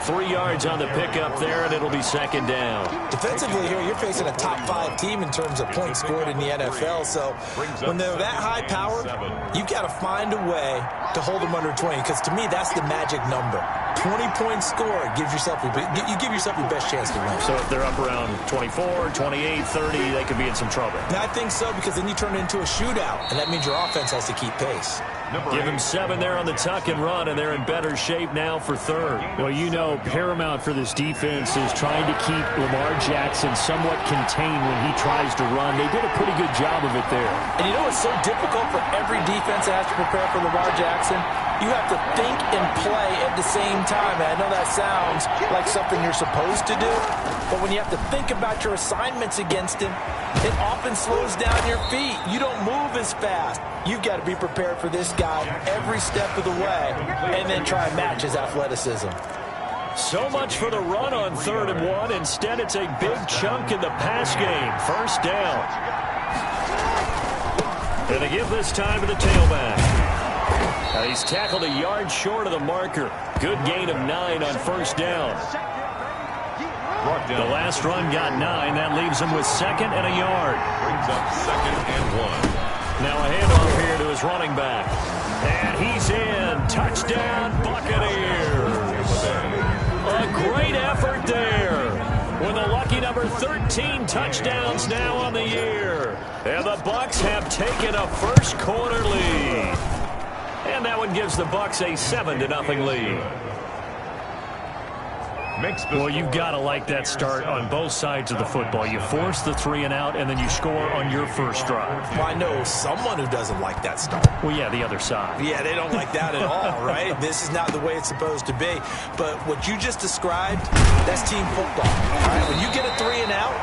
3 yards on the pickup there, and it'll be second down. Defensively here, you're facing a top-5 team in terms of points scored in the NFL. So when they're that high-powered, you've got to find a way to hold them under 20, because to me, that's the magic number. 20 points scored gives yourself you give yourself your best chance to win. So if they're up around 24, 28, 30, they could be in some trouble. And I think so, because then you turn it into a shootout, and that means your offense has to keep pace. Give him 7 there on the tuck and run, and they're in better shape now for third. Well, you know, paramount for this defense is trying to keep Lamar Jackson somewhat contained when he tries to run. They did a pretty good job of it there. And you know it's so difficult for every defense that has to prepare for Lamar Jackson? You have to think and play at the same time. And I know that sounds like something you're supposed to do, but when you have to think about your assignments against him, it often slows down your feet. You don't move as fast. You've got to be prepared for this guy every step of the way and then try and match his athleticism. So much for the run on 3rd and 1. Instead, it's a big chunk in the pass game. First down. And they give this time to the tailback. He's tackled a yard short of the marker. Good gain of 9 on first down. The last run got 9. That leaves him with 2nd and a yard. Brings up 2nd and 1. Now a handoff here to his running back. And he's in. Touchdown, Buccaneers. A great effort there. With a lucky number 13 touchdowns now on the year. And the Bucs have taken a first quarter lead. And that one gives the Bucs a 7-0 lead. Well, you've got to like that start on both sides of the football. You force the 3 and out, and then you score on your first drive. Well, I know someone who doesn't like that start. Well, yeah, the other side. Yeah, they don't like that at all, right? This is not the way it's supposed to be. But what you just described, that's team football. All right? When you get a 3 and out,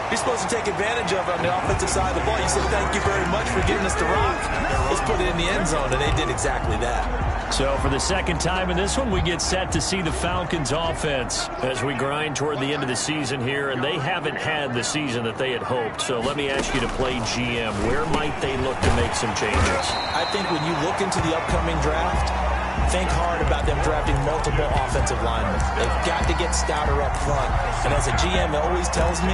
you're supposed to take advantage of it on the offensive side of the ball. You say, thank you very much for getting us the rock. Let's put it in the end zone, and they did exactly that. So for the second time in this one, we get set to see the Falcons offense as we grind toward the end of the season here, and they haven't had the season that they had hoped. So let me ask you to play GM. Where might they look to make some changes? I think when you look into the upcoming draft, think hard about them drafting multiple offensive linemen. They've got to get stouter up front. And as a GM, it always tells me,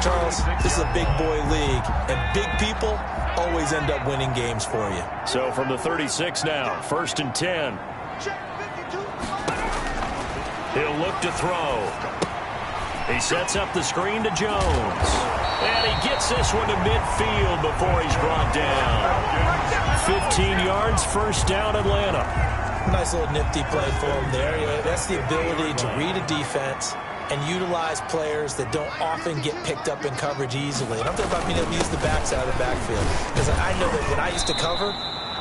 Charles, this is a big boy league, and big people always end up winning games for you. So from the 36 now, 1st and 10. He'll look to throw. He sets up the screen to Jones. And he gets this one to midfield before he's brought down. 15 yards, first down, Atlanta. Nice little nifty play for him there. That's the ability to read a defense and utilize players that don't often get picked up in coverage easily. And I'm talking about being able to use the backside of the backfield. Because I know that when I used to cover,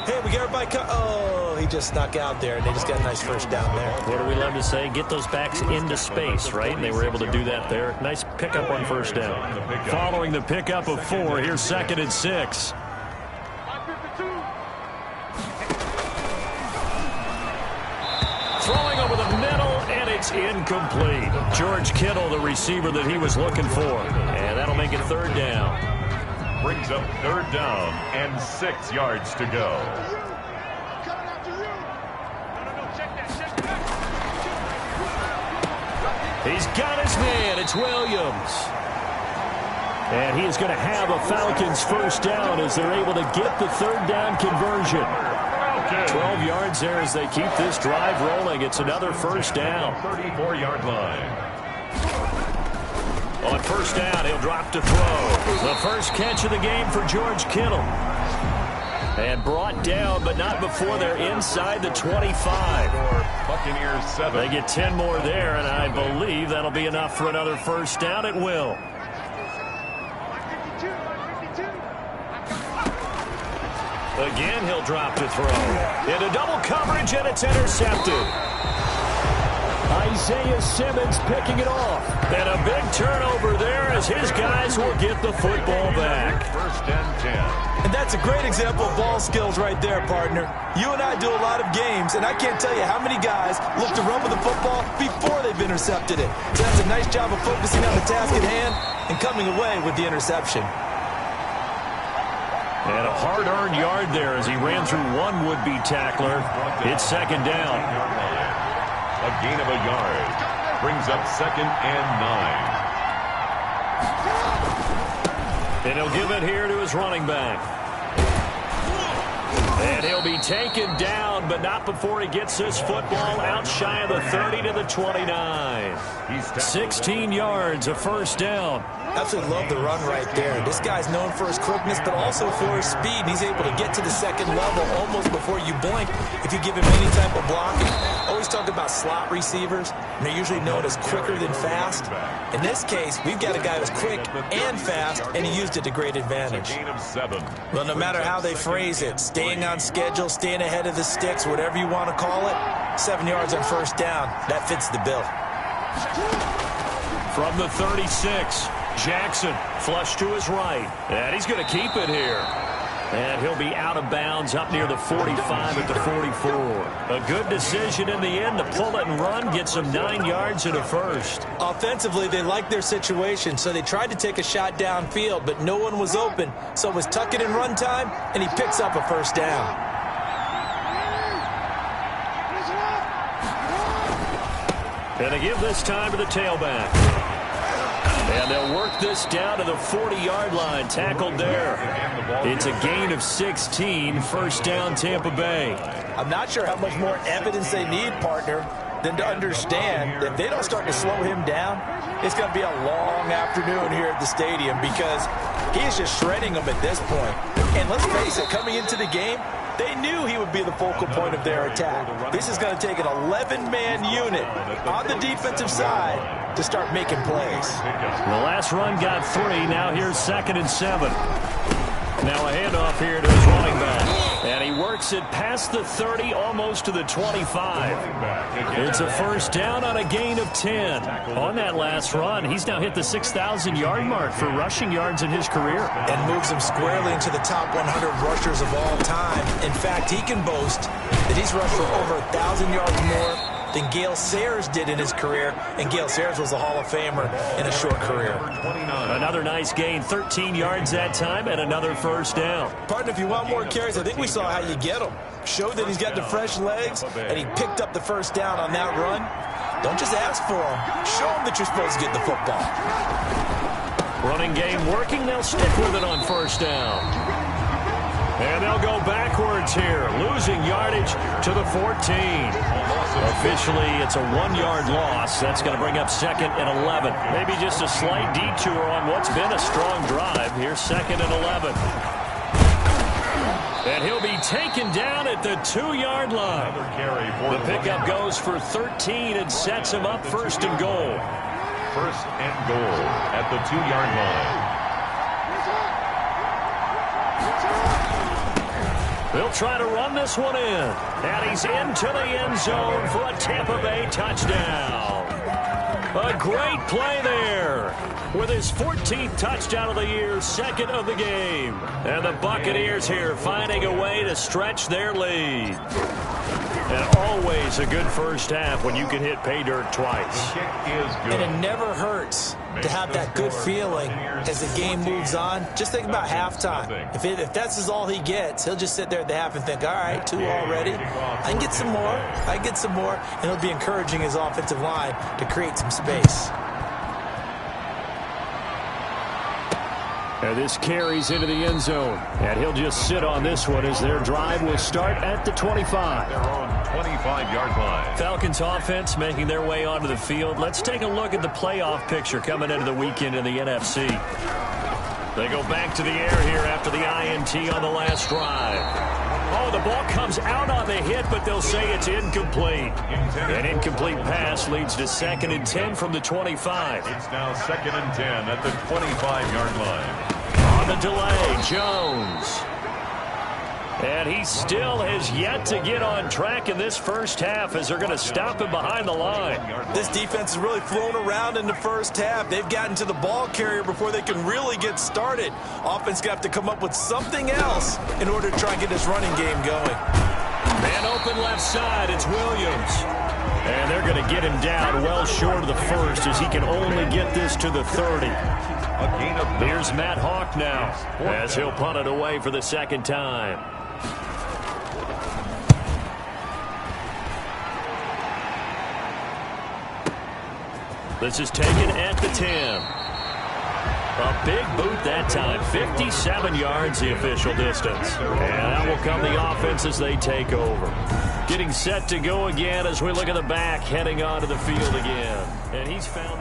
hey, we get everybody oh, he just snuck out there, and they just got a nice first down there. What do we love to say? Get those backs into space, right? And they were able to do that there. Nice pickup on first down. Following the pickup of 4, here's 2nd and 6. Throwing over the middle, and it's incomplete. George Kittle, the receiver that he was looking for. And that'll make it 3rd down. Brings up 3rd down and 6 yards to go. He's got his man. It's Williams. And he is going to have a Falcons first down as they're able to get the 3rd down conversion. 12 yards there as they keep this drive rolling. It's another first down. 34-yard line. On first down, he'll drop to throw. The first catch of the game for George Kittle. And brought down, but not before they're inside the 25. Buccaneers 7. They get 10 more there, and I believe that'll be enough for another first down. It will. Again, he'll drop to throw. Into double coverage, and it's intercepted. Isaiah Simmons picking it off. And a big turnover there as his guys will get the football back. 1st and 10. And that's a great example of ball skills right there, partner. You and I do a lot of games, and I can't tell you how many guys look to run with the football before they've intercepted it. So that's a nice job of focusing on the task at hand and coming away with the interception. And a hard-earned yard there as he ran through one would-be tackler. It's 2nd down. A gain of a yard. brings up 2nd and 9. And he'll give it here to his running back. And he'll be taken down, but not before he gets this football out shy of the 30 to the 29. 16 yards, a first down. Absolutely love the run right there. This guy's known for his quickness, but also for his speed. And he's able to get to the second level almost before you blink if you give him any type of blocking. Always talk about slot receivers, and they're usually known as quicker than fast. In this case, we've got a guy who's quick and fast, and he used it to great advantage. Well, no matter how they phrase it, staying on schedule, staying ahead of the sticks, whatever you want to call it, 7 yards on first down, that fits the bill. From the 36, Jackson flush to his right, and he's going to keep it here. And he'll be out of bounds up near the 45 at the 44. A good decision in the end to pull it and run, get some 9 yards and a first. Offensively, they liked their situation, so they tried to take a shot downfield, but no one was open. So it was tuck it and run time, and he picks up a first down. And they give this time to the tailback. And they'll work this down to the 40-yard line, tackled there. It's a gain of 16, first down Tampa Bay. I'm not sure how much more evidence they need, partner, than to understand that if they don't start to slow him down, it's going to be a long afternoon here at the stadium because he is just shredding them at this point. And let's face it, coming into the game, they knew he would be the focal point of their attack. This is going to take an 11-man unit on the defensive side to start making plays. The last run got 3. Now here's 2nd and 7. Now a handoff here to his running back. And he works it past the 30, almost to the 25. It's a first down on a gain of 10. On that last run, he's now hit the 6,000-yard mark for rushing yards in his career. And moves him squarely into the top 100 rushers of all time. In fact, he can boast that he's rushed for over 1,000 yards more than Gale Sayers did in his career, and Gale Sayers was a Hall of Famer in a short career. Another nice gain, 13 yards that time, and another first down. Partner, if you want more carries, I think we saw how you get them. Show that he's got the fresh legs, and he picked up the first down on that run. Don't just ask for them. Show them that you're supposed to get the football. Running game working, they'll stick with it on first down. And they'll go backwards here, losing yardage to the 14. Officially, it's a 1-yard loss. That's going to bring up 2nd and 11. Maybe just a slight detour on what's been a strong drive. Here's 2nd and 11. And he'll be taken down at the 2-yard line. The pickup goes for 13 and sets him up first and goal. First and goal at the 2-yard line. They'll try to run this one in. And he's into the end zone for a Tampa Bay touchdown. A great play there. With his 14th touchdown of the year, 2nd of the game. And the Buccaneers here finding a way to stretch their lead. And always a good first half when you can hit pay dirt twice. And it never hurts to have that good feeling as the game moves on. Just think about halftime. If that's all he gets, he'll just sit there at the half and think, all right, 2 already. I can get some more. I can get some more. And he'll be encouraging his offensive line to create some space. And this carries into the end zone. And he'll just sit on this one as their drive will start at the 25. Their own 25-yard line. Falcons offense making their way onto the field. Let's take a look at the playoff picture coming into the weekend in the NFC. They go back to the air here after the INT on the last drive. Oh, the ball comes out on the hit, but they'll say it's incomplete. An incomplete pass leads to 2nd and 10 from the 25. It's now 2nd and 10 at the 25-yard line. On the delay, Jones. And he still has yet to get on track in this first half as they're going to stop him behind the line. This defense has really flown around in the first half. They've gotten to the ball carrier before they can really get started. Offense got to come up with something else in order to try and get this running game going. Man open left side, it's Williams. And they're going to get him down well short of the first as he can only get this to the 30. Here's Matt Hawk now as he'll punt it away for the 2nd time. This is taken at the 10. A big boot that time. 57 yards the official distance. And out will come the offense as they take over. Getting set to go again as we look at the back, heading onto the field again. And he's found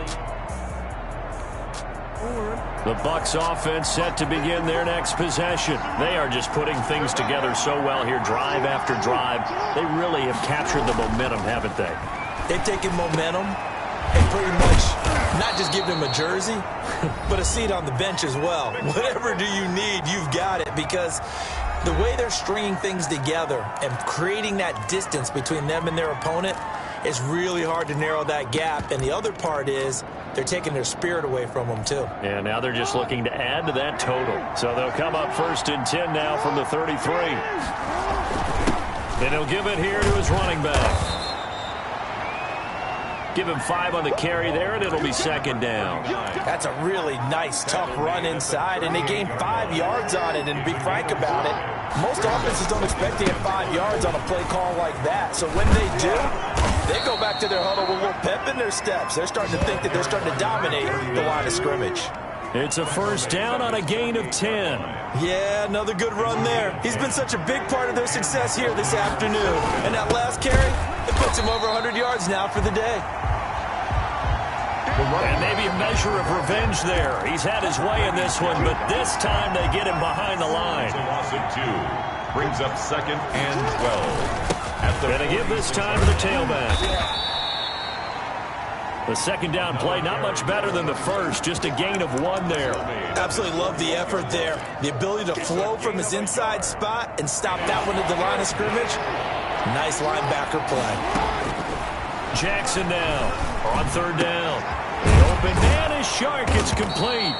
the Bucs offense set to begin their next possession. They are just putting things together so well here, drive after drive. They really have captured the momentum, haven't they? They've taken momentum and pretty much not just give them a jersey, but a seat on the bench as well. Whatever do you need, you've got it, because the way they're stringing things together and creating that distance between them and their opponent is really hard to narrow that gap. And the other part is they're taking their spirit away from them, too. And now they're just looking to add to that total. So they'll come up 1st and 10 now from the 33. And he'll give it here to his running back. Give him 5 on the carry there, and it'll be 2nd down. That's a really nice, tough run inside, and they gained 5 yards on it. And to be frank about it, most offenses don't expect to get 5 yards on a play call like that. So when they do, they go back to their huddle with a little pep in their steps. They're starting to think that they're starting to dominate the line of scrimmage. It's a 1st down on a gain of 10. Yeah, another good run there. He's been such a big part of their success here this afternoon. And that last carry, it puts him over 100 yards now for the day. And maybe a measure of revenge there. He's had his way in this one, but this time they get him behind the line. A loss of 2. Brings up 2nd and 12. And they give this time to the tailback. The 2nd down play, not much better than the first, just a gain of 1 there. Absolutely love the effort there. The ability to flow from his inside spot and stop that one at the line of scrimmage. Nice linebacker play. Jackson now on 3rd down. The open man is Shark. It's complete.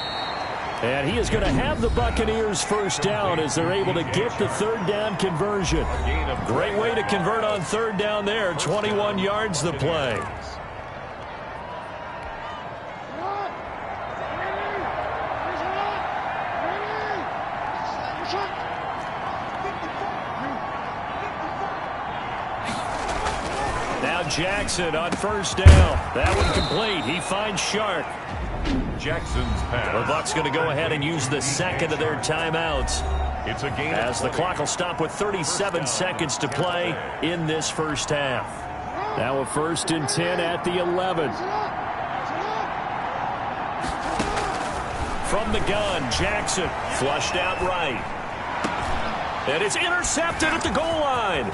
And he is going to have the Buccaneers 1st down as they're able to get the 3rd down conversion. Great way to convert on 3rd down there. 21 yards the play. Now Jackson on 1st down. That one complete. He finds Shark. Jackson's pass. The Bucs going to go ahead and use the 2nd of their timeouts. It's a gain as the clock will stop with 37 seconds to play in this 1st half. Now a 1st and 10 at the 11. From the gun, Jackson flushed out right. And it's intercepted at the goal line.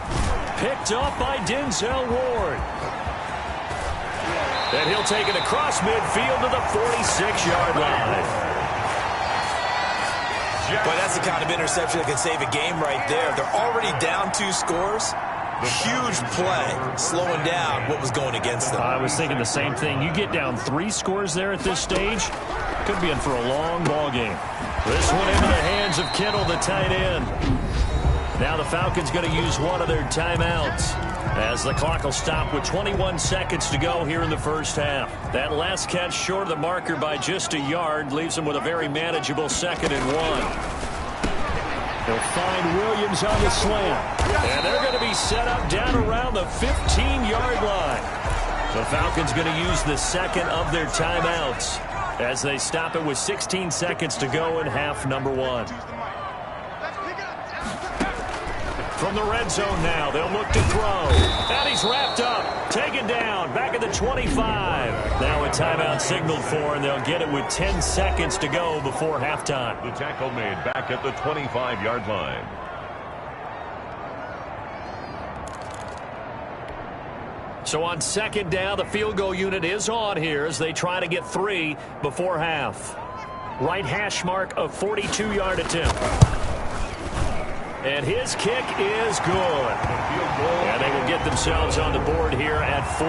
Picked up by Denzel Ward. And he'll take it across midfield to the 46-yard line. Boy, that's the kind of interception that can save a game right there. They're already down 2 scores. Huge play, slowing down what was going against them. I was thinking the same thing. You get down 3 scores there at this stage, could be in for a long ball game. This one into the hands of Kittle, the tight end. Now the Falcons going to use one of their timeouts as the clock will stop with 21 seconds to go here in the 1st half. That last catch short of the marker by just a yard leaves them with a very manageable 2nd and 1. They'll find Williams on the slant. And they're going to be set up down around the 15-yard line. The Falcons going to use the 2nd of their timeouts as they stop it with 16 seconds to go in half number 1. From the red zone now, they'll look to throw. And he's wrapped up, taken down, back at the 25. Now a timeout signaled for, and they'll get it with 10 seconds to go before halftime. The tackle made back at the 25-yard line. So on 2nd down, the field goal unit is on here as they try to get 3 before half. Right hash mark of 42-yard attempt. And his kick is good. And they will get themselves on the board here at 14-3.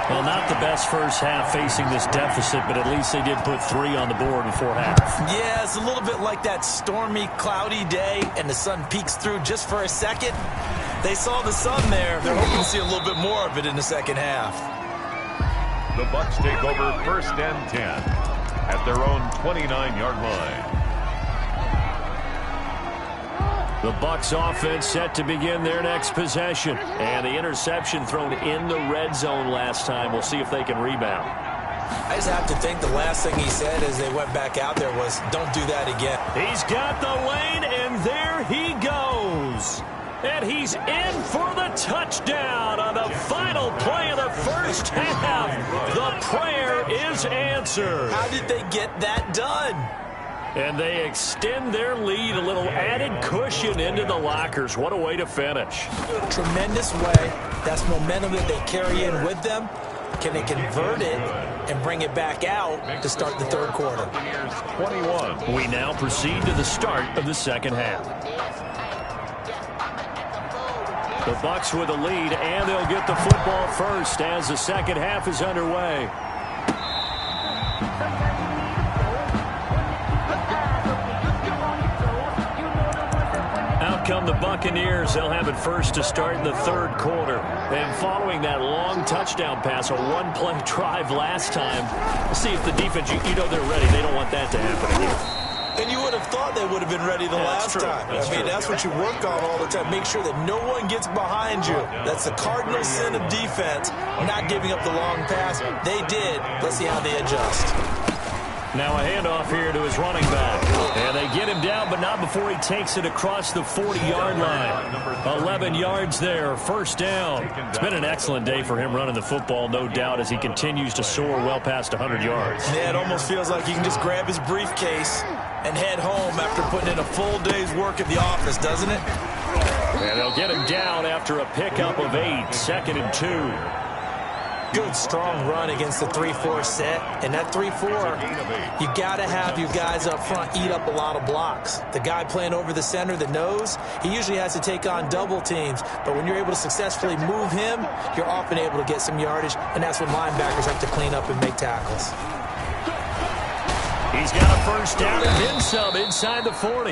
Well, not the best 1st half facing this deficit, but at least they did put 3 on the board before half. Yeah, it's a little bit like that stormy, cloudy day, and the sun peeks through just for a second. They saw the sun there. They're hoping to see a little bit more of it in the 2nd half. The Bucs take over 1st and 10 at their own 29-yard line. The Bucs offense set to begin their next possession. And the interception thrown in the red zone last time. We'll see if they can rebound. I just have to think the last thing he said as they went back out there was, don't do that again. He's got the lane, and there he goes. And he's in for the touchdown on the final play of the first half. The prayer is answered. How did they get that done? And they extend their lead, a little added cushion into the lockers. What a way to finish. Tremendous way. That's momentum that they carry in with them. Can they convert it and bring it back out to start the third quarter? 21. We now proceed to the start of the second half. The Bucs with a lead, and they'll get the football first as the second half is underway. Out come the Buccaneers. They'll have it first to start in the third quarter. And following that long touchdown pass, a one-play drive last time, see if the defense, you know they're ready. They don't want that to happen again. And you would have thought they would have been ready the last time. That's what you work on all the time. Make sure that no one gets behind you. That's the cardinal sin of defense, not giving up the long pass. They did. Let's see how they adjust. Now a handoff here to his running back. And they get him down, but not before he takes it across the 40-yard line. 11 yards there, first down. It's been an excellent day for him running the football, no doubt, as he continues to soar well past 100 yards. Yeah, it almost feels like he can just grab his briefcase and head home after putting in a full day's work at the office, doesn't it? And they'll get him down after a pickup of 8, 2nd and 2. Good, strong run against the 3-4 set. And that 3-4, you got to have your guys up front eat up a lot of blocks. The guy playing over the center, the nose, he usually has to take on double teams. But when you're able to successfully move him, you're often able to get some yardage, and that's when linebackers have to clean up and make tackles. He's got a first down and then some inside the 40.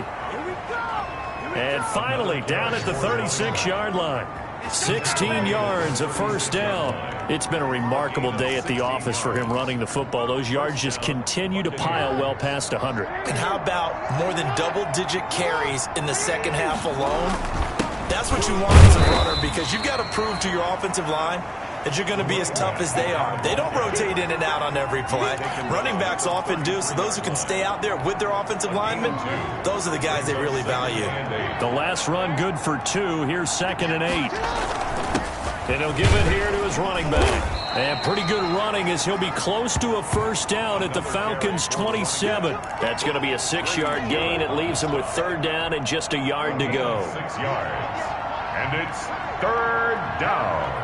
And finally, down at the 36-yard line. 16 yards of first down. It's been a remarkable day at the office for him running the football. Those yards just continue to pile well past 100. And how about more than double-digit carries in the second half alone? That's what you want as a runner, because you've got to prove to your offensive line that you're going to be as tough as they are. They don't rotate in and out on every play. Running backs often do, so those who can stay out there with their offensive linemen, those are the guys they really value. The last run good for 2. Here's 2nd and 8. And he'll give it here to his running back. And pretty good running as he'll be close to a first down at the Falcons' 27. That's going to be a 6-yard gain. It leaves him with third down and just a yard to go. 6 yards. And it's third down.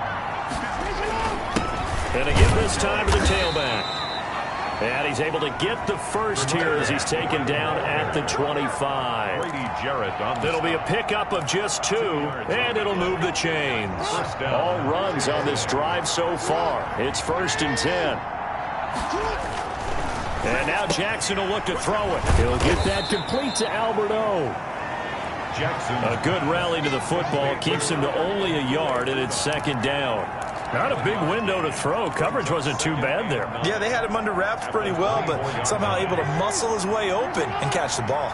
And again this time to the tailback. And he's able to get the first here as he's taken down at the 25. Brady Jarrett on the It'll be a pickup of just 2, and it'll move the chains. All runs on this drive so far. It's 1st and 10. And now Jackson will look to throw it. He'll get that complete to Alberto. Jackson. A good rally to the football keeps him to only a yard, and it's 2nd down. Not a big window to throw. Coverage wasn't too bad there. Yeah, they had him under wraps pretty well, but somehow able to muscle his way open and catch the ball.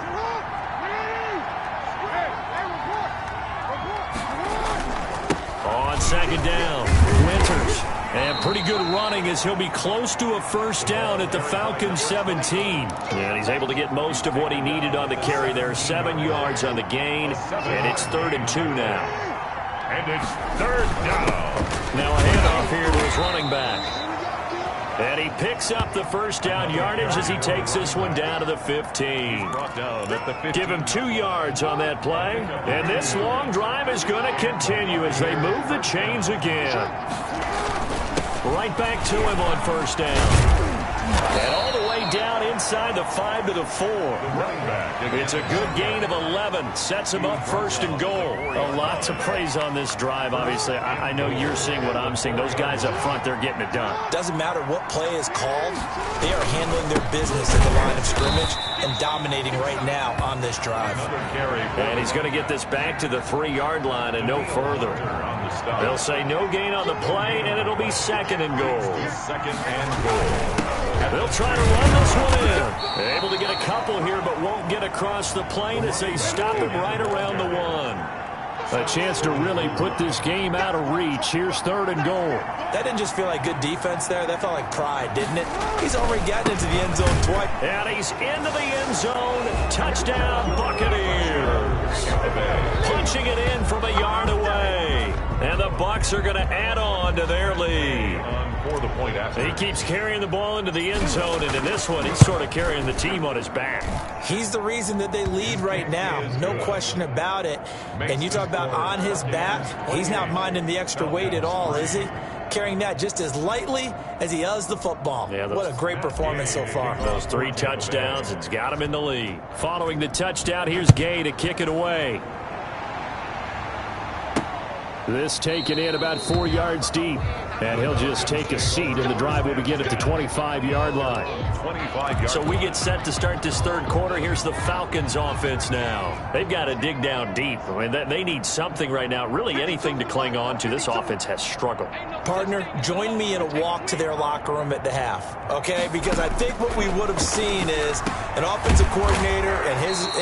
On 2nd down, Winters. And pretty good running as he'll be close to a first down at the Falcons' 17. And he's able to get most of what he needed on the carry there. 7 yards on the gain, and it's 3rd and 2 now. And it's 3rd down. Now a handoff here to his running back. And he picks up the first down yardage as he takes this one down to the 15. Brought down at the 15. Give him 2 yards on that play. And this long drive is going to continue as they move the chains again. Right back to him on first down. And all the way down inside the 5 to the 4. It's a good gain of 11. Sets him up 1st and goal. A lot to praise on this drive, obviously. I know you're seeing what I'm seeing. Those guys up front, they're getting it done. Doesn't matter what play is called. They are handling their business at the line of scrimmage and dominating right now on this drive. And he's going to get this back to the 3-yard line and no further. They'll say no gain on the play, and it'll be 2nd and goal. 2nd and goal. They'll try to run this one in. Able to get a couple here, but won't get across the plane as they stop him right around the 1. A chance to really put this game out of reach. Here's 3rd and goal. That didn't just feel like good defense there. That felt like pride, didn't it? He's already gotten into the end zone twice. And he's into the end zone. Touchdown, Buccaneers. Punching it in from a yard away. And the Bucs are going to add on to their lead. For the point after. He keeps carrying the ball into the end zone, and in this one, he's sort of carrying the team on his back. He's the reason that they lead right now. No question about it. And you talk about on his back, he's not minding the extra weight at all, is he? Carrying that just as lightly as he does the football. Yeah, what a great performance so far. Those 3 touchdowns, it's got him in the lead. Following the touchdown, here's Gay to kick it away. This taken in about 4 yards deep. And he'll just take a seat, and the drive will begin at the 25-yard line. 25 So we get set to start this 3rd quarter. Here's the Falcons offense now. They've got to dig down deep. I mean, they need something right now, really anything to cling on to. This offense has struggled. Partner, join me in a walk to their locker room at the half, okay? Because I think what we would have seen is an offensive coordinator and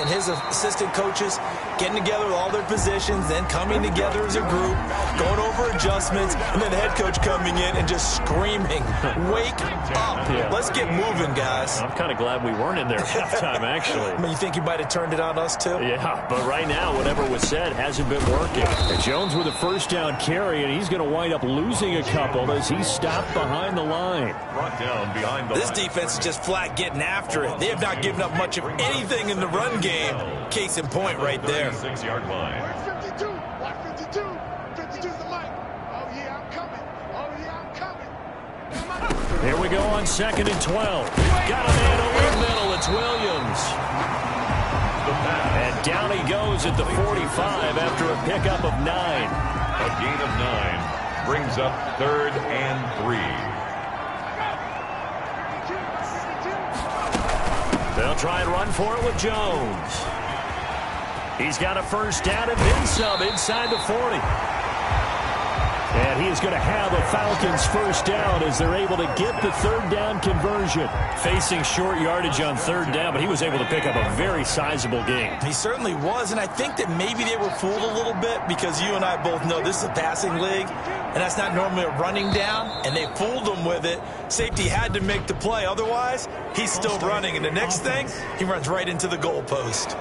his assistant coaches getting together with all their positions, then coming together as a group, going over adjustments, and then the head coach coming in and just screaming, wake up. Yeah. Let's get moving, guys. I'm kind of glad we weren't in there at halftime, actually. I mean, you think you might have turned it on us, too? Yeah, but right now, whatever was said hasn't been working. And Jones with a 1st down carry, and he's going to wind up losing a couple as he's stopped behind the line. Brought down behind the This line. defense is just flat getting after it. They have not given up much of anything in the run game. Case in point right there. 36-yard line. 52. Watch 52. 52's the mic. Oh, yeah, I'm coming. Oh, yeah, I'm coming. Here we go on 2nd and 12. Got a man over the middle. It's Williams. And down he goes at the 45 after a pickup of 9. A gain of 9 brings up 3rd and 3. They'll try and run for it with Jones. He's got a 1st down and then some inside the 40. And he is going to have a Falcons 1st down as they're able to get the 3rd down conversion. Facing short yardage on 3rd down, but he was able to pick up a very sizable gain. He certainly was, and I think that maybe they were fooled a little bit because you and I both know this is a passing league, and that's not normally a running down, and they fooled him with it. Safety had to make the play. Otherwise, he's still running, and the next thing, he runs right into the goalpost.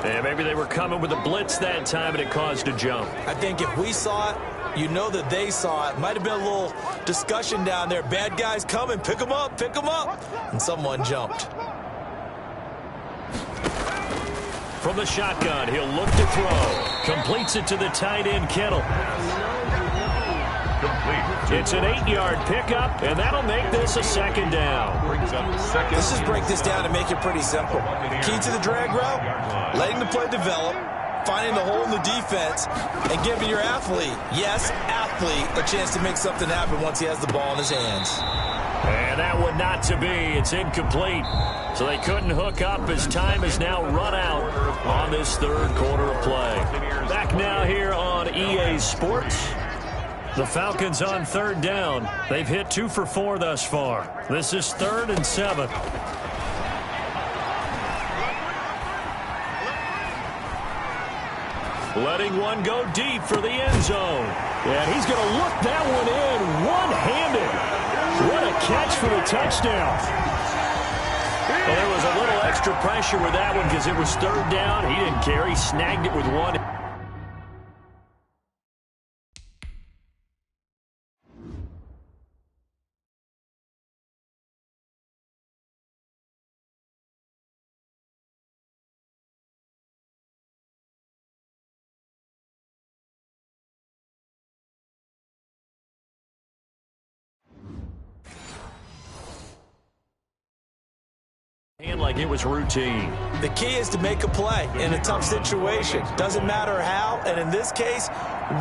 Yeah, maybe they were coming with a blitz that time, and it caused a jump. I think if we saw it, you know that they saw it. Might have been a little discussion down there. Bad guys coming. Pick them up. Pick them up. And someone jumped. From the shotgun, he'll look to throw. Completes it to the tight end, Kittle. Complete. It's an 8-yard pickup, and that'll make this a 2nd down. Brings up 2nd. Let's just break this down and make it pretty simple. Key to the drag route, letting the play develop, finding the hole in the defense, and giving your athlete, yes, athlete, a chance to make something happen once he has the ball in his hands. And that one not to be. It's incomplete. So they couldn't hook up as time has now run out on this 3rd quarter of play. Back now here on EA Sports. The Falcons on 3rd down. They've hit 2 for 4 thus far. This is 3rd and 7. Letting one go deep for the end zone. And he's going to look that one in one-handed. What a catch for the touchdown. Well, there was a little extra pressure with that one because it was 3rd down. He didn't care. He snagged it with one. And like it was routine. The key is to make a play in a tough situation. Doesn't matter how, and in this case,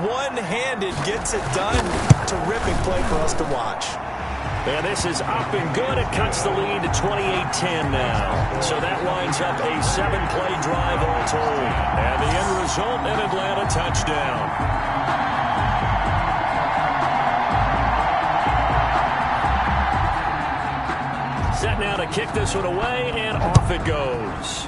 one-handed gets it done. Terrific play for us to watch. And this is up and good. It cuts the lead to 28-10 now. So that winds up a 7-play drive all told. And the end result, an Atlanta touchdown. Set now to kick this one away, and off it goes.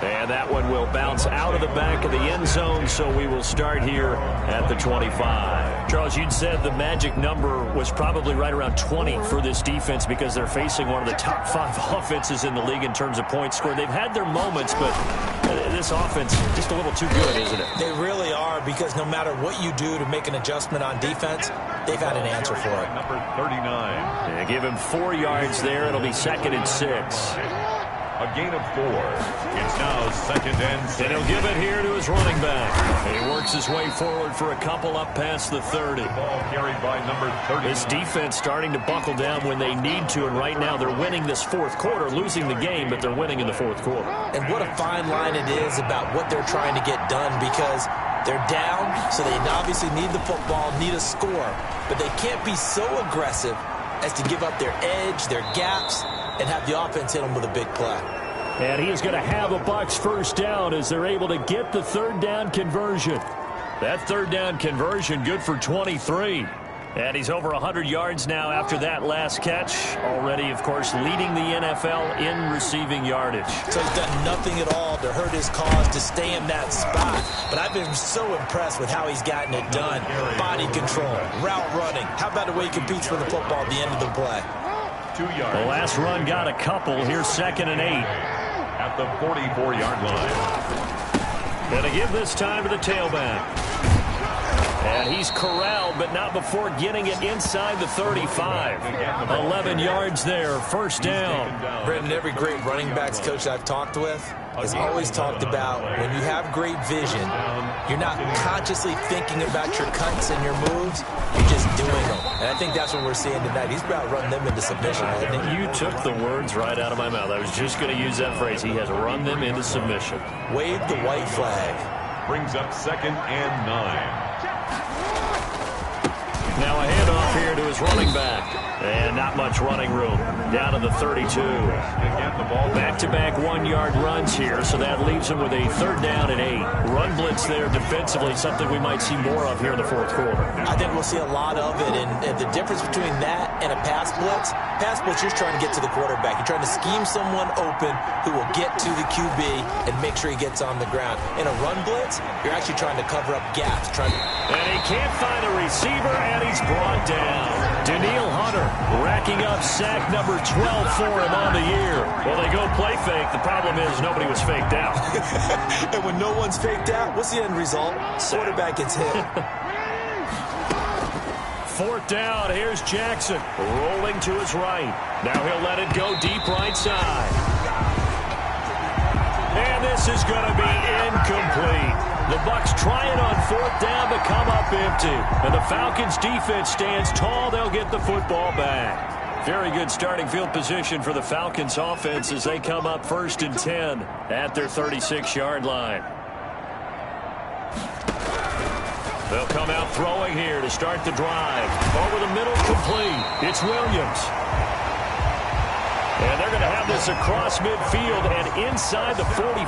And that one will bounce out of the back of the end zone, so we will start here at the 25. Charles, you'd said the magic number was probably right around 20 for this defense because they're facing one of the top 5 offenses in the league in terms of points scored. They've had their moments, but this offense just a little too good, isn't it? They really are, because no matter what you do to make an adjustment on defense, they've had an answer for it. Number 39. They give him 4 yards there. It'll be 2nd and 6. A gain of 4. It's now 2nd and 6. And he'll give it here to his running back. And he works his way forward for a couple up past the 30. Ball carried by number 30. This defense starting to buckle down when they need to, and right now they're winning this 4th quarter, losing the game, but they're winning in the 4th quarter. And what a fine line it is about what they're trying to get done, because they're down, so they obviously need the football, need a score, but they can't be so aggressive as to give up their edge, their gaps, and have the offense hit them with a big play. And he is going to have a Bucs first down as they're able to get the 3rd down conversion. That 3rd down conversion good for 23. And he's over 100 yards now after that last catch. Already, of course, leading the NFL in receiving yardage. So he's done nothing at all to hurt his cause, to stay in that spot. But I've been so impressed with how he's gotten it done. Body control, route running. How about the way he competes for the football at the end of the play? 2 yards. The last run got a couple. Here's 2nd and 8. At the 44-yard line. Going to give this time to the tailback. And he's corralled, but not before getting it inside the 35. 11 yards there, first down. Brendan, every great running backs coach I've talked with has always talked about when you have great vision, you're not consciously thinking about your cuts and your moves, you're just doing them. And I think that's what we're seeing tonight. He's about to run them into submission, hasn't he? You took the words right out of my mouth. I was just going to use that phrase. He has run them into submission. Wave the white flag. Brings up 2nd and 9. Now a handoff here to his running back. And not much running room. Down to the 32. Back-to-back 1-yard runs here, so that leaves him with a 3rd down and 8. Run blitz there defensively, something we might see more of here in the 4th quarter. I think we'll see a lot of it, and the difference between that and a pass blitz, you're just trying to get to the quarterback. You're trying to scheme someone open who will get to the QB and make sure he gets on the ground. In a run blitz, you're actually trying to cover up gaps. And he can't find a receiver, and he's brought down. Daniil Hunter racking up sack number 12 for him on the year. Well, they go play fake. The problem is nobody was faked out. And when no one's faked out, what's the end result? Quarterback gets hit. 4th down. Here's Jackson rolling to his right. Now he'll let it go deep right side. And this is going to be incomplete. The Bucs try it on 4th down but come up empty. And the Falcons defense stands tall. They'll get the football back. Very good starting field position for the Falcons offense as they come up 1st and 10 at their 36-yard line. They'll come out throwing here to start the drive. Over the middle, complete. It's Williams. And they're going to have this across midfield and inside the 45.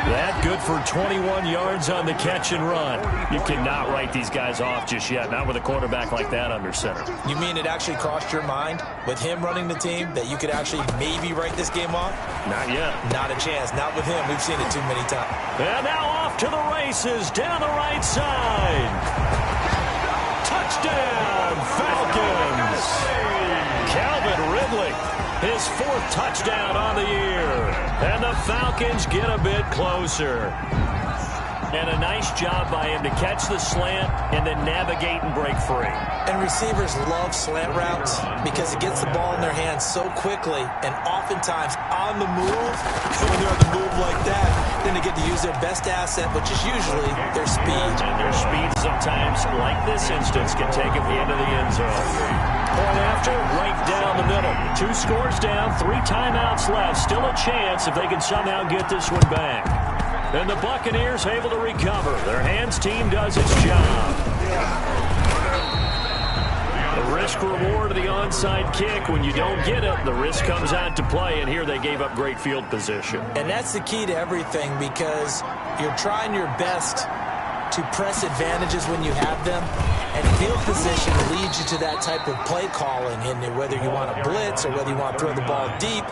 That good for 21 yards on the catch and run. You cannot write these guys off just yet, not with a quarterback like that under center. You mean it actually crossed your mind with him running the team that you could actually maybe write this game off? Not yet. Not a chance. Not with him. We've seen it too many times. And now off to the races down the right side. Touchdown, Falcons. Calvin Ridley. His 4th touchdown on the year. And the Falcons get a bit closer. And a nice job by him to catch the slant and then navigate and break free. And receivers love slant routes because it gets the ball in their hands so quickly and oftentimes on the move. And when they're on the move like that, then they get to use their best asset, which is usually their speed. And their speed sometimes, like this instance, can take them into the end zone. Point after, right down the middle. 2 scores down, 3 timeouts left. Still a chance if they can somehow get this one back. And the Buccaneers able to recover. Their hands team does its job. The risk reward of the onside kick. When you don't get it, the risk comes out to play. And here they gave up great field position. And that's the key to everything because you're trying your best to press advantages when you have them, and field position leads you to that type of play calling, and whether you want to blitz or whether you want to throw the ball deep,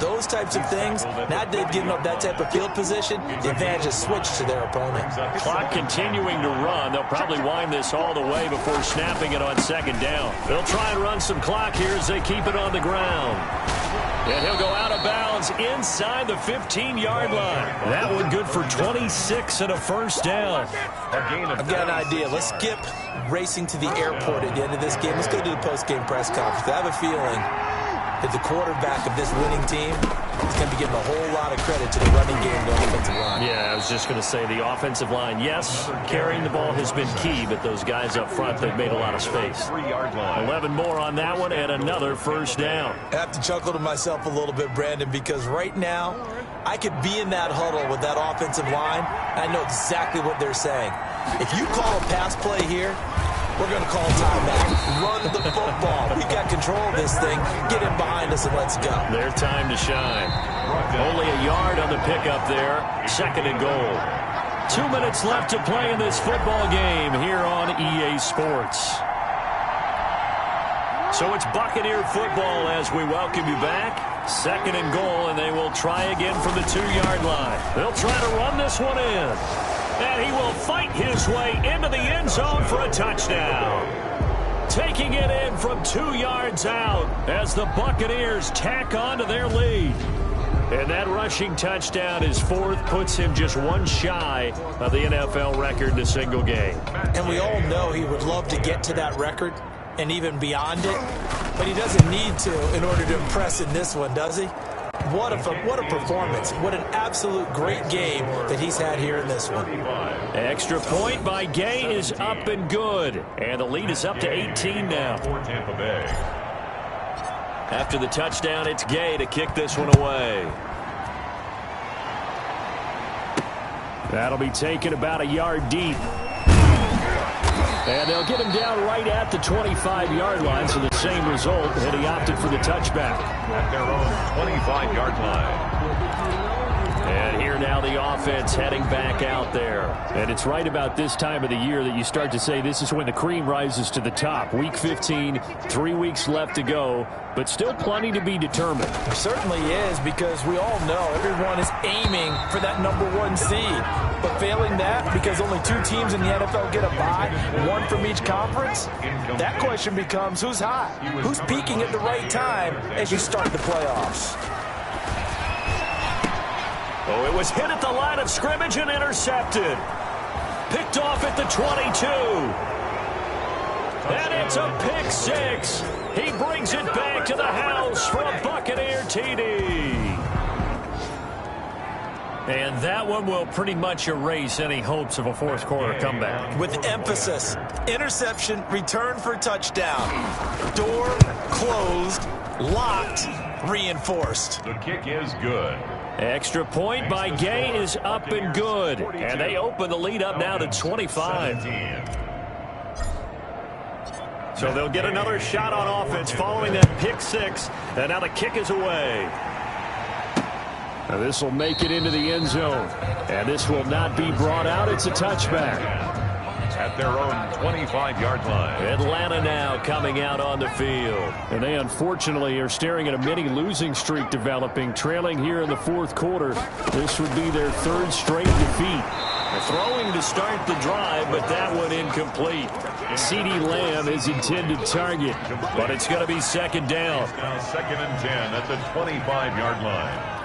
those types of things. Now they've given up that type of field position, the advantage is switched to their opponent. Clock continuing to run. They'll probably wind this all the way before snapping it on second down. They'll try and run some clock here as they keep it on the ground. And he'll go out of bounds inside the 15-yard line. That one good for 26 and a first down. I've got an idea. Let's skip racing to the airport at the end of this game. Let's go to the post-game press conference. I have a feeling that the quarterback of this winning team is going to be giving a whole lot of credit to the running game and the offensive line. Yeah, I was just going to say the offensive line, yes, carrying the ball has been key, but those guys up front, they've made a lot of space. 11 more on that one and another first down. I have to chuckle to myself a little bit, Brandon, because right now I could be in that huddle with that offensive line, and I know exactly what they're saying. If you call a pass play here, we're going to call timeout. Run the football. We've got control of this thing. Get in behind us and let's go. Their time to shine. Only a yard on the pickup there. Second and goal. 2 minutes left to play in this football game here on EA Sports. So it's Buccaneer football as we welcome you back. Second and goal, and they will try again from the 2-yard line. They'll try to run this one in. And he will fight his way into the end zone for a touchdown. Taking it in from 2 yards out as the Buccaneers tack on to their lead. And that rushing touchdown, his fourth, puts him just one shy of the NFL record in a single game. And we all know he would love to get to that record and even beyond it, but he doesn't need to in order to impress in this one, does he? What a performance. What an absolute great game that he's had here in this one. Extra point by Gay is up and good. And the lead is up to 18 now. After the touchdown, it's Gay to kick this one away. That'll be taken about a yard deep. And they'll get him down right at the 25-yard line, so the same result, and he opted for the touchback. At their own 25-yard line. And here now the offense heading back out there. And it's right about this time of the year that you start to say this is when the cream rises to the top. Week 15, 3 weeks left to go, but still plenty to be determined. There certainly is, because we all know everyone is aiming for that #1 seed. But failing that, because only 2 teams in the NFL get a bye, 1 from each conference, that question becomes who's hot? Who's peaking at the right time as you start the playoffs? Oh, it was hit at the line of scrimmage and intercepted. Picked off at the 22. And it's a pick 6. He brings it back to the house for a Buccaneer TD. And that one will pretty much erase any hopes of a fourth quarter comeback. With emphasis, interception, return for touchdown. Door closed, locked, reinforced. The kick is good. Extra point by Gay is up and good. And they open the lead up now to 25. So they'll get another shot on offense following that pick 6. And now the kick is away. Now this will make it into the end zone. And this will not be brought out. It's a touchback. At their own 25-yard line. Atlanta now coming out on the field. And they unfortunately are staring at a mini losing streak developing, trailing here in the fourth quarter. This would be their 3rd straight defeat. Throwing to start the drive, but that one incomplete. CeeDee Lamb is intended target, but it's going to be second down. Now 2nd and 10 at the 25-yard line.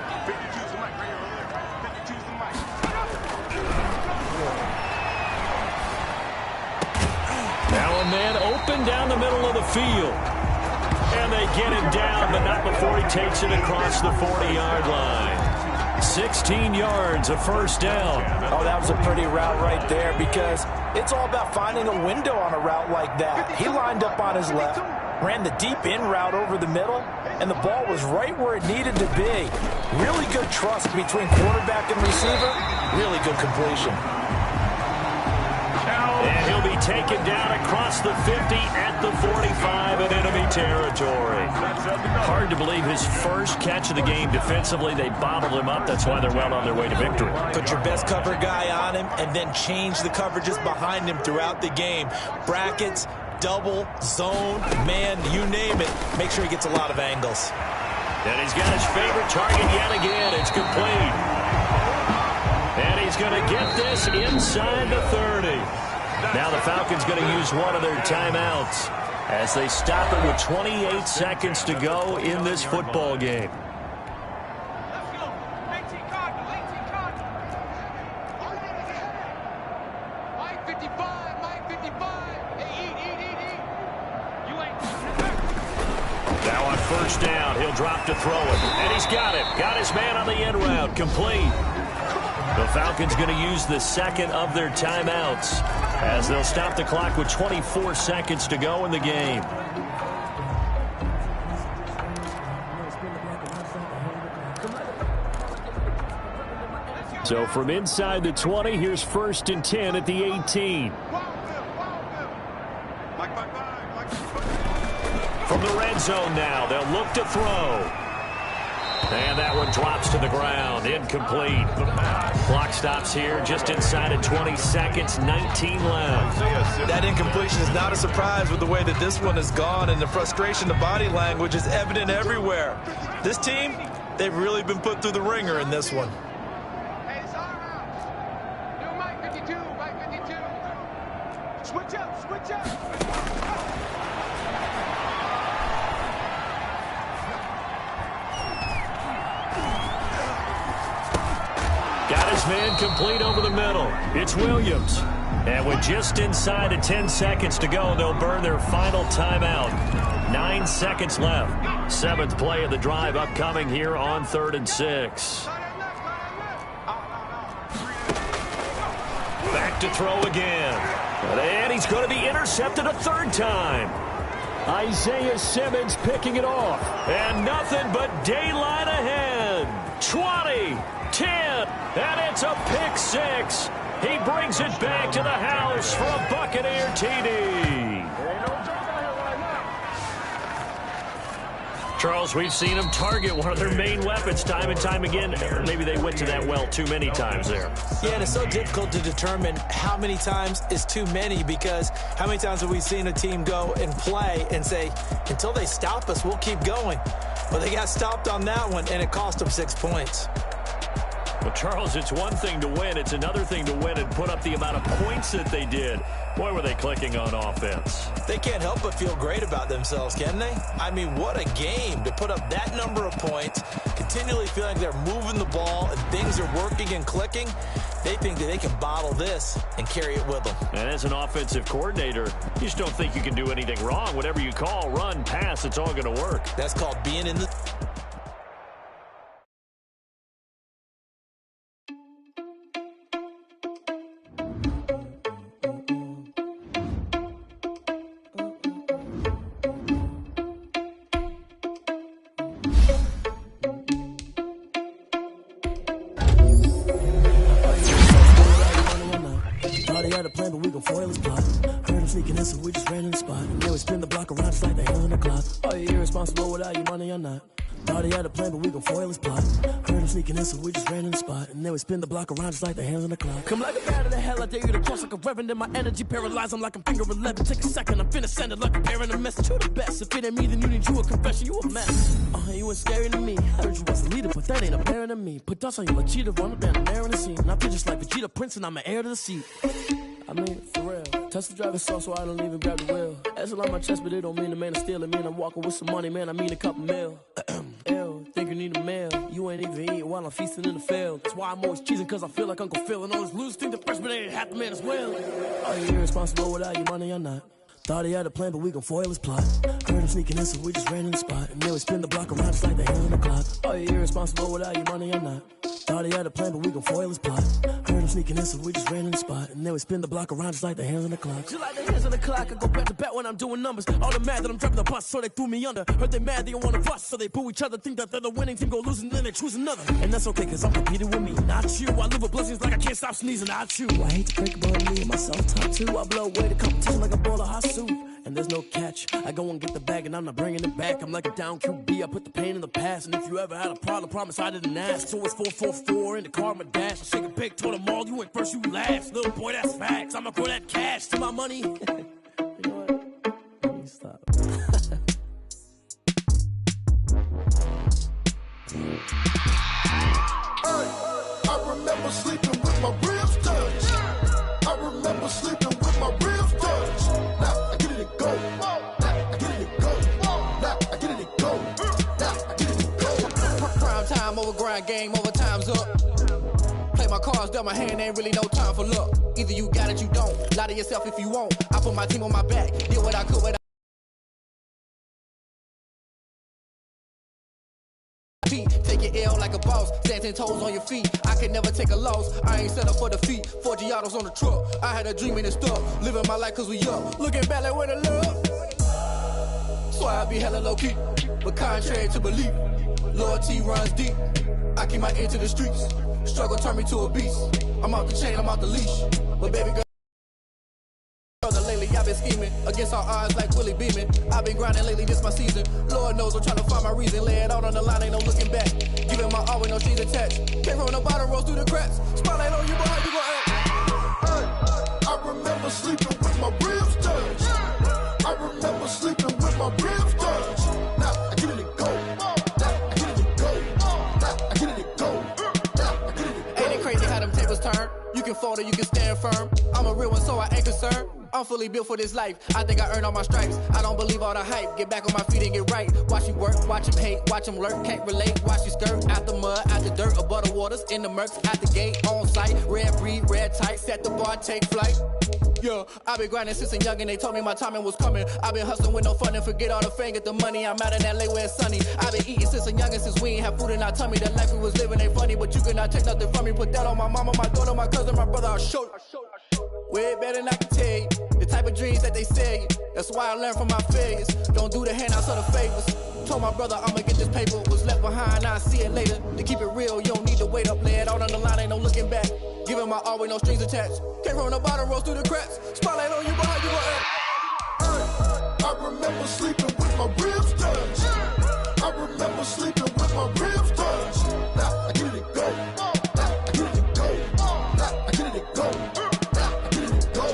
Now a man open down the middle of the field. And they get him down, but not before he takes it across the 40-yard line. 16 yards, a first down. Oh, that was a pretty route right there, because it's all about finding a window on a route like that. He lined up on his left, ran the deep in route over the middle, and the ball was right where it needed to be. Really good trust between quarterback and receiver. Really good completion. And he'll be taken down across the 50 at the 45 in enemy territory. Hard to believe his first catch of the game defensively. They bottled him up. That's why they're well on their way to victory. Put your best cover guy on him and then change the coverages behind him throughout the game. Brackets, double, zone, man, you name it. Make sure he gets a lot of angles. And he's got his favorite target yet again. It's complete. And he's going to get this inside the 30. Now the Falcons going to use one of their timeouts as they stop it with 28 seconds to go in this football game. Let's go. 18 Cardinals, 18 Cardinals. Mike 55, Mike 55. Hey, eat. You ain't. Now on first down, he'll drop to throw it. And he's got it. Got his man on the end route. Complete. The Falcons going to use the second of their timeouts as they'll stop the clock with 24 seconds to go in the game. So from inside the 20, here's 1st and 10 at the 18. From the red zone now, they'll look to throw. And that one drops to the ground. Incomplete. Clock stops here just inside of 20 seconds, 19 left. That incompletion is not a surprise with the way that this one has gone, and the frustration, the body language is evident everywhere. This team, they've really been put through the ringer in this one. Hey, it's all around. New Mike 52, Mike 52. Switch up, switch up. Got his man complete over the middle. It's Williams. And with just inside of 10 seconds to go, they'll burn their final timeout. 9 seconds left. 7th play of the drive upcoming here on 3rd and 6. Back to throw again. And he's going to be intercepted a 3rd time. Isaiah Simmons picking it off. And nothing but daylight ahead. 20, 10, and it's a pick 6. He brings it back to the house for a Buccaneer TD. Charles, we've seen them target one of their main weapons time and time again. Maybe they went to that well too many times there. Yeah, and it's so difficult to determine how many times is too many, because how many times have we seen a team go and play and say, until they stop us, we'll keep going. Well, they got stopped on that one, and it cost them 6 points. Well, Charles, it's one thing to win. It's another thing to win and put up the amount of points that they did. Boy, were they clicking on offense. They can't help but feel great about themselves, can they? I mean, what a game to put up that number of points, continually feeling like they're moving the ball and things are working and clicking. They think that they can bottle this and carry it with them. And as an offensive coordinator, you just don't think you can do anything wrong. Whatever you call, run, pass, it's all going to work. That's called being in the... So we just ran in the spot. And then we spin the block around just like the hell in the clock. Are you irresponsible without your money or not? Thought he had a plan, but we gon' foil his plot. Heard him sneaking in, so we just ran in the spot. And then we spin the block around just like the hands on the clock. Come like a bat of the hell, I dare you to cross like a reverend. And my energy paralyzed, I'm like I'm finger 11. Take a second, I'm finna send it like a parent a message. You the best, if it ain't me, then you need you a confession. You a mess. You ain't scary to me. I heard you was a leader, but that ain't apparent to me. Put dust on you like cheetah, run up and I'm there in the scene. And I feel just like Vegeta Prince, and I'm an heir to the seat. I mean, for real. Tesla driving soft, so I don't even grab the wheel. That's on my chest, but it don't mean the man is stealing. Mean I'm walking with some money, man. I mean a couple mil. Ew, think you need a meal. You ain't even eating while I'm feasting in the field. That's why I'm always cheesing, cause I feel like Uncle Phil. And all those losers think the freshman ain't half the man as well. Are you irresponsible without your money or not? Thought he had a plan, but we gon' foil his plot. Heard him sneaking in, so we just ran in the spot. And then we spin the block around just like the hell in the clock. Are you irresponsible without your money or not? Thought he had a plan, but we gon' foil his plot. Heard him sneaking in, so we just ran in the spot. And then we spin the block around just like the hands on the clock. Just like the hands on the clock, I go back to back when I'm doing numbers. All the mad that I'm dropping the bus, so they threw me under. Heard they mad, they don't wanna bust, so they boo each other. Think that they're the winning team, go losing, then they choose another. And that's okay, cause I'm competing with me, not you. I live with blessings like I can't stop sneezing, not you. I hate to break about me and myself top two. I blow away the competition like a bowl of hot soup. And there's no catch. I go and get the bag and I'm not bringing it back. I'm like a down QB, I put the pain in the past. And if you ever had a problem, promise I didn't ask. So it's 444 in the car, my dash. I shake a big, told them all, you ain't first, you last. Little boy, that's facts. I'ma throw that cash to my money. You know what? Let me stop. I remember sleeping with my ribs touched. I remember sleeping with my ribs touched. Now I get it and go. Now I get it and go. Now I get it and go. Now I get it and go. Prime time over grind game, over time's up. Play my cards, dealt my hand, ain't really no time for luck. Either you got it, you don't. Lie to yourself if you won't. I put my team on my back, did what I could without. Take your L like a boss, stand 10 toes on your feet. I can never take a loss, I ain't set up for defeat. 4 Giottos on the truck, I had a dream and it stuck. Living my life cause we up, looking back like where the love. So I be hella low key, but contrary to belief, loyalty runs deep. I keep my ear to the streets, struggle turn me to a beast. I'm out the chain, I'm out the leash, but baby girl. Lately I've been scheming against all odds like Willie Beeman. I've been grinding lately, this my season. Lord knows I'm trying to find my reason. Lay it out on the line, ain't no looking back. Giving my all with no strings attached. Came from the bottom, rose through the cracks. Spotlight on you, but how you gon' act? I remember sleeping with my ribs touched. I remember sleeping with my ribs touched. Now I get it and go. Now I get it and go. Now I get it and go. Now I get it and go. Ain't it crazy how them tables turn? You can fold or you can stand firm. I'm a real one, so I ain't concerned. I'm fully built for this life. I think I earned all my stripes. I don't believe all the hype. Get back on my feet and get right. Watch you work, watch him hate, watch him lurk. Can't relate, watch you skirt. Out the mud, out the dirt, above the waters, in the murks, out the gate, on site. Red breed, red tight, set the bar, take flight. Yeah, I been grinding since a young and they told me my timing was coming. I been hustling with no fun and forget all the fame, get the money. I'm out in LA where it's sunny. I been eating since a young and since we ain't have food in our tummy. The life we was living ain't funny, but you cannot take nothing from me. Put that on my mama, my daughter, my cousin, my brother, I'll show you. Way better than I can tell you. The type of dreams that they sell you. That's why I learned from my failures. Don't do the handouts or the favors. Told my brother I'ma get this paper. Was left behind, I'll see it later. To keep it real, you don't need to wait up. Lay it out on the line, ain't no looking back. Giving my all with no strings attached. Came from the bottom, rose through the cracks. Spotlight on you, but how you gon' act? I remember sleeping with my ribs touched. I remember sleeping with my ribs touched. Now I get it and go. Now I get it and go. Now I get it and go. Now I get it and go.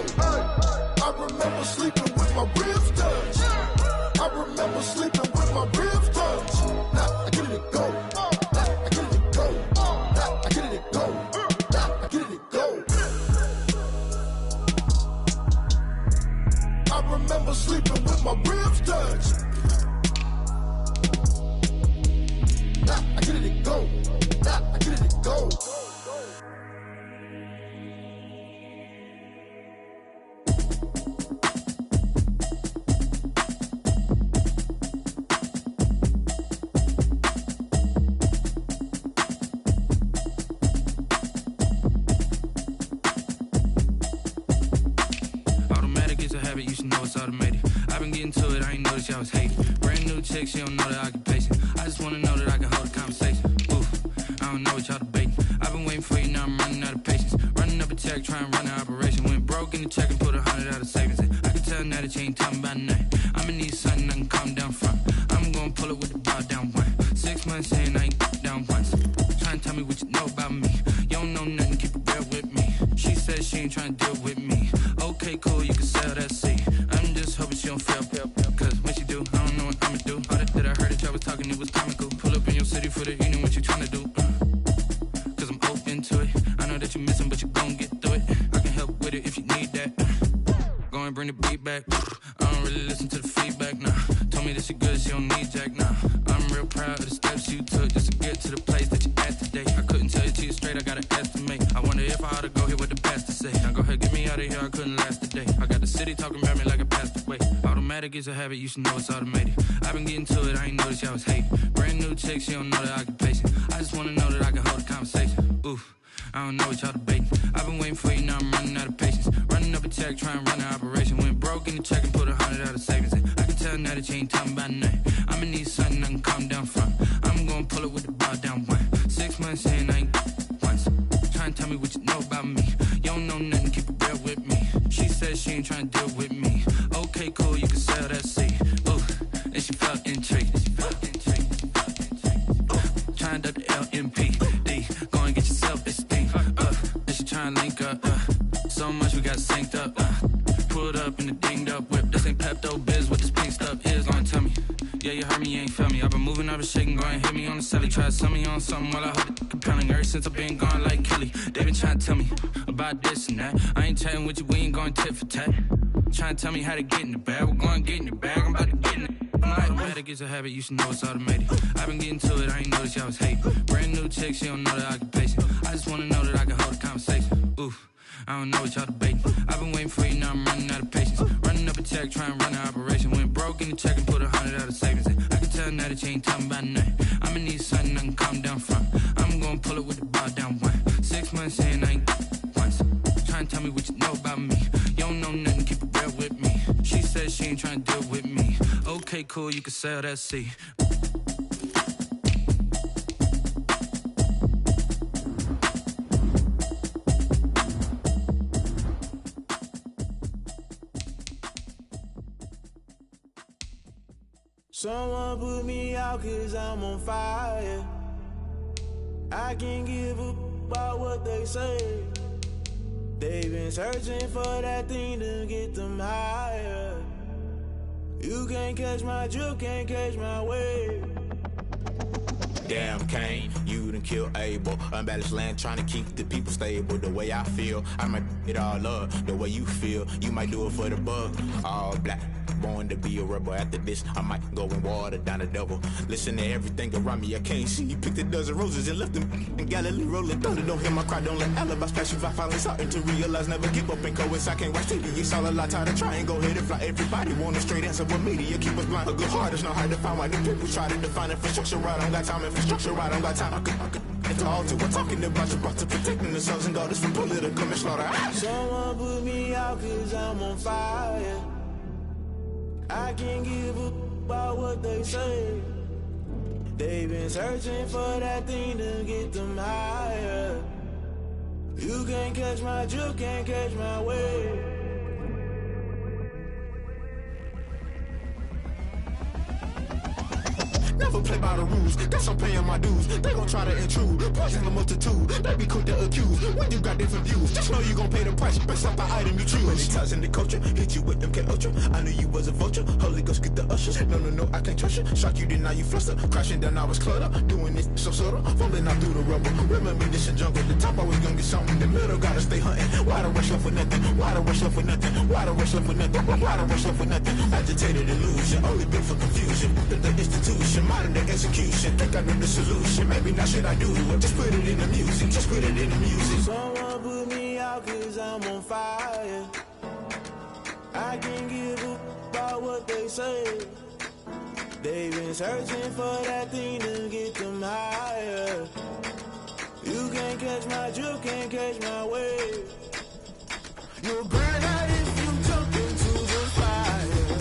I remember sleeping with my ribs touched. I remember sleeping with my ribs touched. Now I get it and go. Now I get it and go. Now I get it and go. Now I get it and go. I remember sleeping with my ribs touched. Now I get it and go. Now I get it and go. You should know it's automated. I've been getting to it, I ain't noticed y'all was hating. Brand new chick, she don't know the occupation. I just wanna know that I can hold a conversation. Oof, I don't know what y'all debating. I've been waiting for you, now I'm running out of patience. Running up a check, trying to run an operation. Went broke in the check and put 100 out of savings in. I can tell now that you ain't talking about nothing. I'ma need something I can calm down from. I'm gonna pull it with the bar down one. 6 months in, I ain't down once. Trying to tell me what you know about me. You don't know nothing, keep it real with me. She said she ain't trying to deal with me. Okay, cool, you can sell that seat. I'm just hoping she don't fail. Cause when she do, I don't know what I'ma do. All that I heard that y'all was talking, it was comical. Pull up in your city for the evening, what you trying to do? Cause I'm open to it. I know that you're missing, but you gon' get through it. I can help with it if you need that. Go and bring the beat back. I don't really listen to the feedback, nah. Told me that she good, she don't need jack, nah. I'm real proud of the steps you took just to get to the place that you at today. I couldn't tell you to you straight, I gotta estimate. I wonder if I ought to go here with the pastor say. Now go ahead, get me out of here, I couldn't last a day. I got the city talking about me like a passed away. Automatic is a habit, you should know it's automated. I've been getting to it, I ain't noticed y'all was hating. Brand new chick, she don't know the occupation. I just wanna know that I can hold a conversation. Oof, I don't know what y'all debating. I've been waiting for you, now I'm running out of patience. Running up a check, trying to run an operation. Went broke in the check and put 100 out of savings in. I can tell now that you ain't talking about nothing. I'ma need something I can calm down from. I'm gonna pull it with the bar down one. 6 months in, I ain't once. Trying to tell me what you know about me. You don't know nothing, keep it real with me. She said she ain't trying to deal with me. Okay, cool, you can sell that seed. Ooh, and she felt intrigued. Trying to the LMPD. Go and get your self-esteem. And she trying to link up. So much we got synced up. Pulled up in the dinged up whip. This ain't Pepto-Biz, what this pink stuff is. Gonna tell me. Yeah, you heard me, you ain't felt me. I've been moving, I've been shaking, go and hit me on the celly. Try to sell me on something while I hold it compelling. Ever since I've been gone like Kelly. They been trying to tell me about this and that. I ain't chatting with you, we ain't going tit for tat. Trying to tell me how to get in the bag. We're going to get in the bag, I'm about to get in it. Automatic is a habit, you should know it's automated. I've been getting to it, I ain't noticed y'all was hating. Brand new chick, she don't know the occupation. I just wanna know that I can hold a conversation. Oof, I don't know what y'all debating. I've been waiting for you, now I'm running out of patience. Running up a check, trying to run an operation. Went broke in the check and put 100 out of savings in. I can tell now that you ain't talking about nothing. I'ma need something I can calm down from. I'm gonna pull it with the bar down one. 6 months in, I ain't once. Trying to tell me what you know about me. You don't know nothing, keep it real with me. She said she ain't trying to deal with me. Okay, cool, you can sell that seed. Someone put me out 'cause I'm on fire. I can't give up about what they say. They've been searching for that thing to get them higher. You can't catch my drift, can't catch my wave. Damn, Kane, you done killed Abel. Unbalanced land, trying to keep the people stable. The way I feel, I might it all up. The way you feel, you might do it for the bug. All black, born to be a rebel. After this, I might go and water down the devil. Listen to everything around me, I can't see. You picked a dozen roses and left them in Galilee rolling thunder. Don't hear my cry, don't let alibis pass you. I finally starting to realize, never give up and coincide. Can't watch TV, it's all a lot. Time to try and go ahead and fly. Everybody want a straight answer, but media keep us blind. A good heart is not hard to find. Why the people try to define infrastructure right? I don't got time, infrastructure right? I don't got time. I could into all to. We're talking about you, brought to protecting the sons and daughters from political slaughter. Someone put me out 'cause I'm on fire. I can't give up about what they say. They've been searching for that thing to get them higher. You can't catch my drift, can't catch my wave. Never play by the rules, guess I'm paying my dues. They gon' try to intrude, poison the multitude. They be quick to accuse, when you got different views. Just know you gon' pay the price, based off the item you choose. Many times in the culture, hit you with them K-Ultra. I knew you was a vulture, Holy Ghost get the ushers. No, I can't trust you. Shock you, then now you fluster. Crashing down, I was cluttered. Doing this so subtle, falling out through the rubble. Remember this in jungle, the top always gonna get something. The middle gotta stay hunting. Why the rush left for nothing? Why the rush left for nothing? Why the rush left for nothing? Why the rush left for nothing? Agitated illusion, only built for confusion. The institution, modern day execution. Think I know the solution. Maybe not should I do it? Just put it in the music. Just put it in the music. Someone put me out 'cause I'm on fire. I can't give up about what they say. They've been searching for that thing to get them higher. You can't catch my drift, can't catch my wave. You'll burn out if you jump into the fire.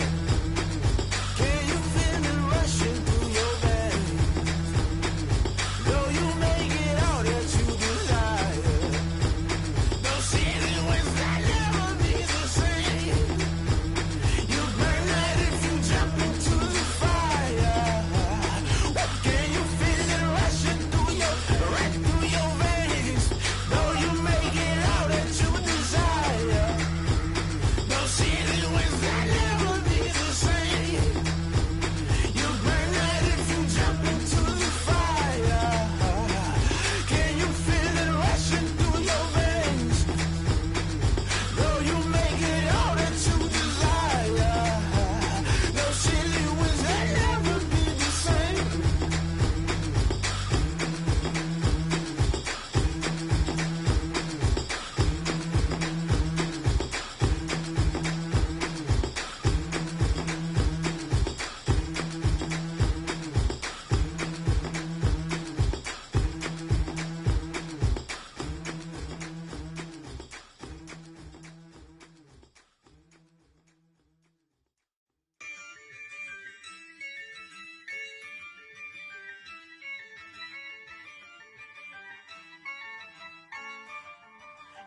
Can you feel it rushing through your veins? Though you may get all that you desire, no city was that never be the same. You burn out if you jump into the fire. Can you feel it rushing through your veins? Though you may get all that you desire,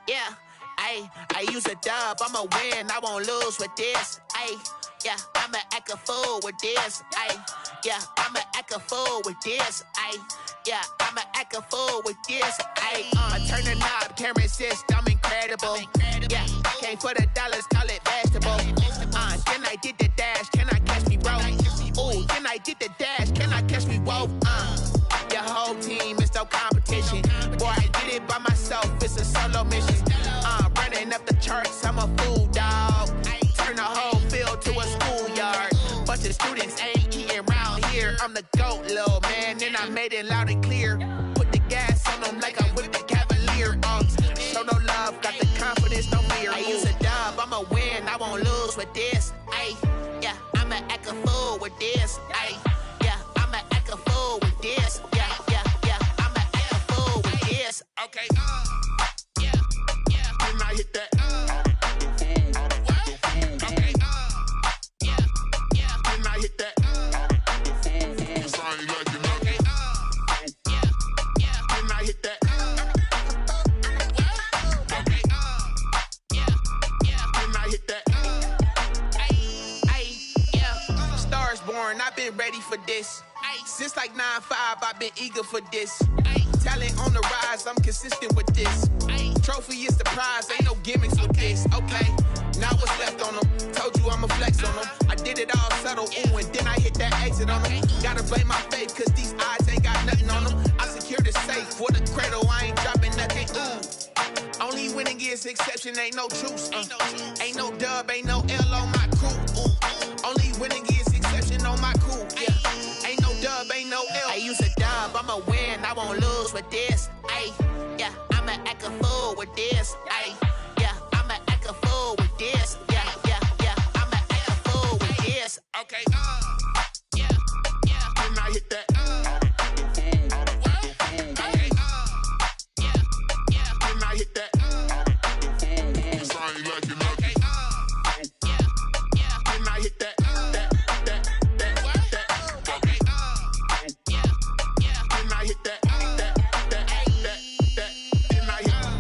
Yeah, I use a dub, I'ma win, I won't lose with this. Yeah, I'ma act a fool with this. Yeah, I'ma act a fool with this. Yeah, I'ma act a fool with this. Turn the knob, can't resist, I'm incredible. Yeah, came for the dollars, call it vegetable. Then I did the dash, can I catch me, bro? Ooh, then I did the dash, can I catch me, whoa? Your whole team is no competition. Boy, I did it by myself, it's a solo mission. Running up the charts, I'm a fool, dog. Turn the whole field to a schoolyard. Bunch of students ain't eating round here. I'm the GOAT, little man, and I made it loud and clear. Put the gas on them like I'm with the Cavalier. Show no love, got the confidence, no fear. I use a dub, I'ma win, I won't lose with this. Yeah, I'ma act a fool with this. Yeah, I'ma act a fool with this. Yeah, I'ma act a fool with this. Okay, yeah, can I hit that? Okay, yeah, can I hit that? Sorry, like it. Okay, yeah, can I hit that? Okay, yeah, can I hit that? Yeah, stars born, I've been ready for this. Since like 9-5, I've been eager for this. Talent on the rise, I'm consistent with this. Trophy is the prize, ain't no gimmicks with this. Okay, now what's left on them? Told you I'ma flex on them. I did it all subtle, ooh, and then I hit that exit on them. Gotta blame my faith, cause these odds ain't got nothing on them. I secure the safe for the cradle, I ain't dropping nothing, ooh. Only winning is exception, ain't no truce. Ain't no dub, ain't no L on my crew. Ooh. Only winning is exception on my crew, yeah. Ain't no dub, ain't no L. I use a dub, I'ma win, I won't lose with this. Yeah, I'ma act a fool with this. Yeah, I'ma act a fool with this. Yeah, I'ma act a fool with this. Okay, yeah, can I hit that? Okay, yeah, can I hit that? Sorry, like it. Okay, yeah, can I hit that? Okay, yeah, can I hit that? Can I hit that?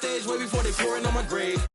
stage way before they pouring on my grave.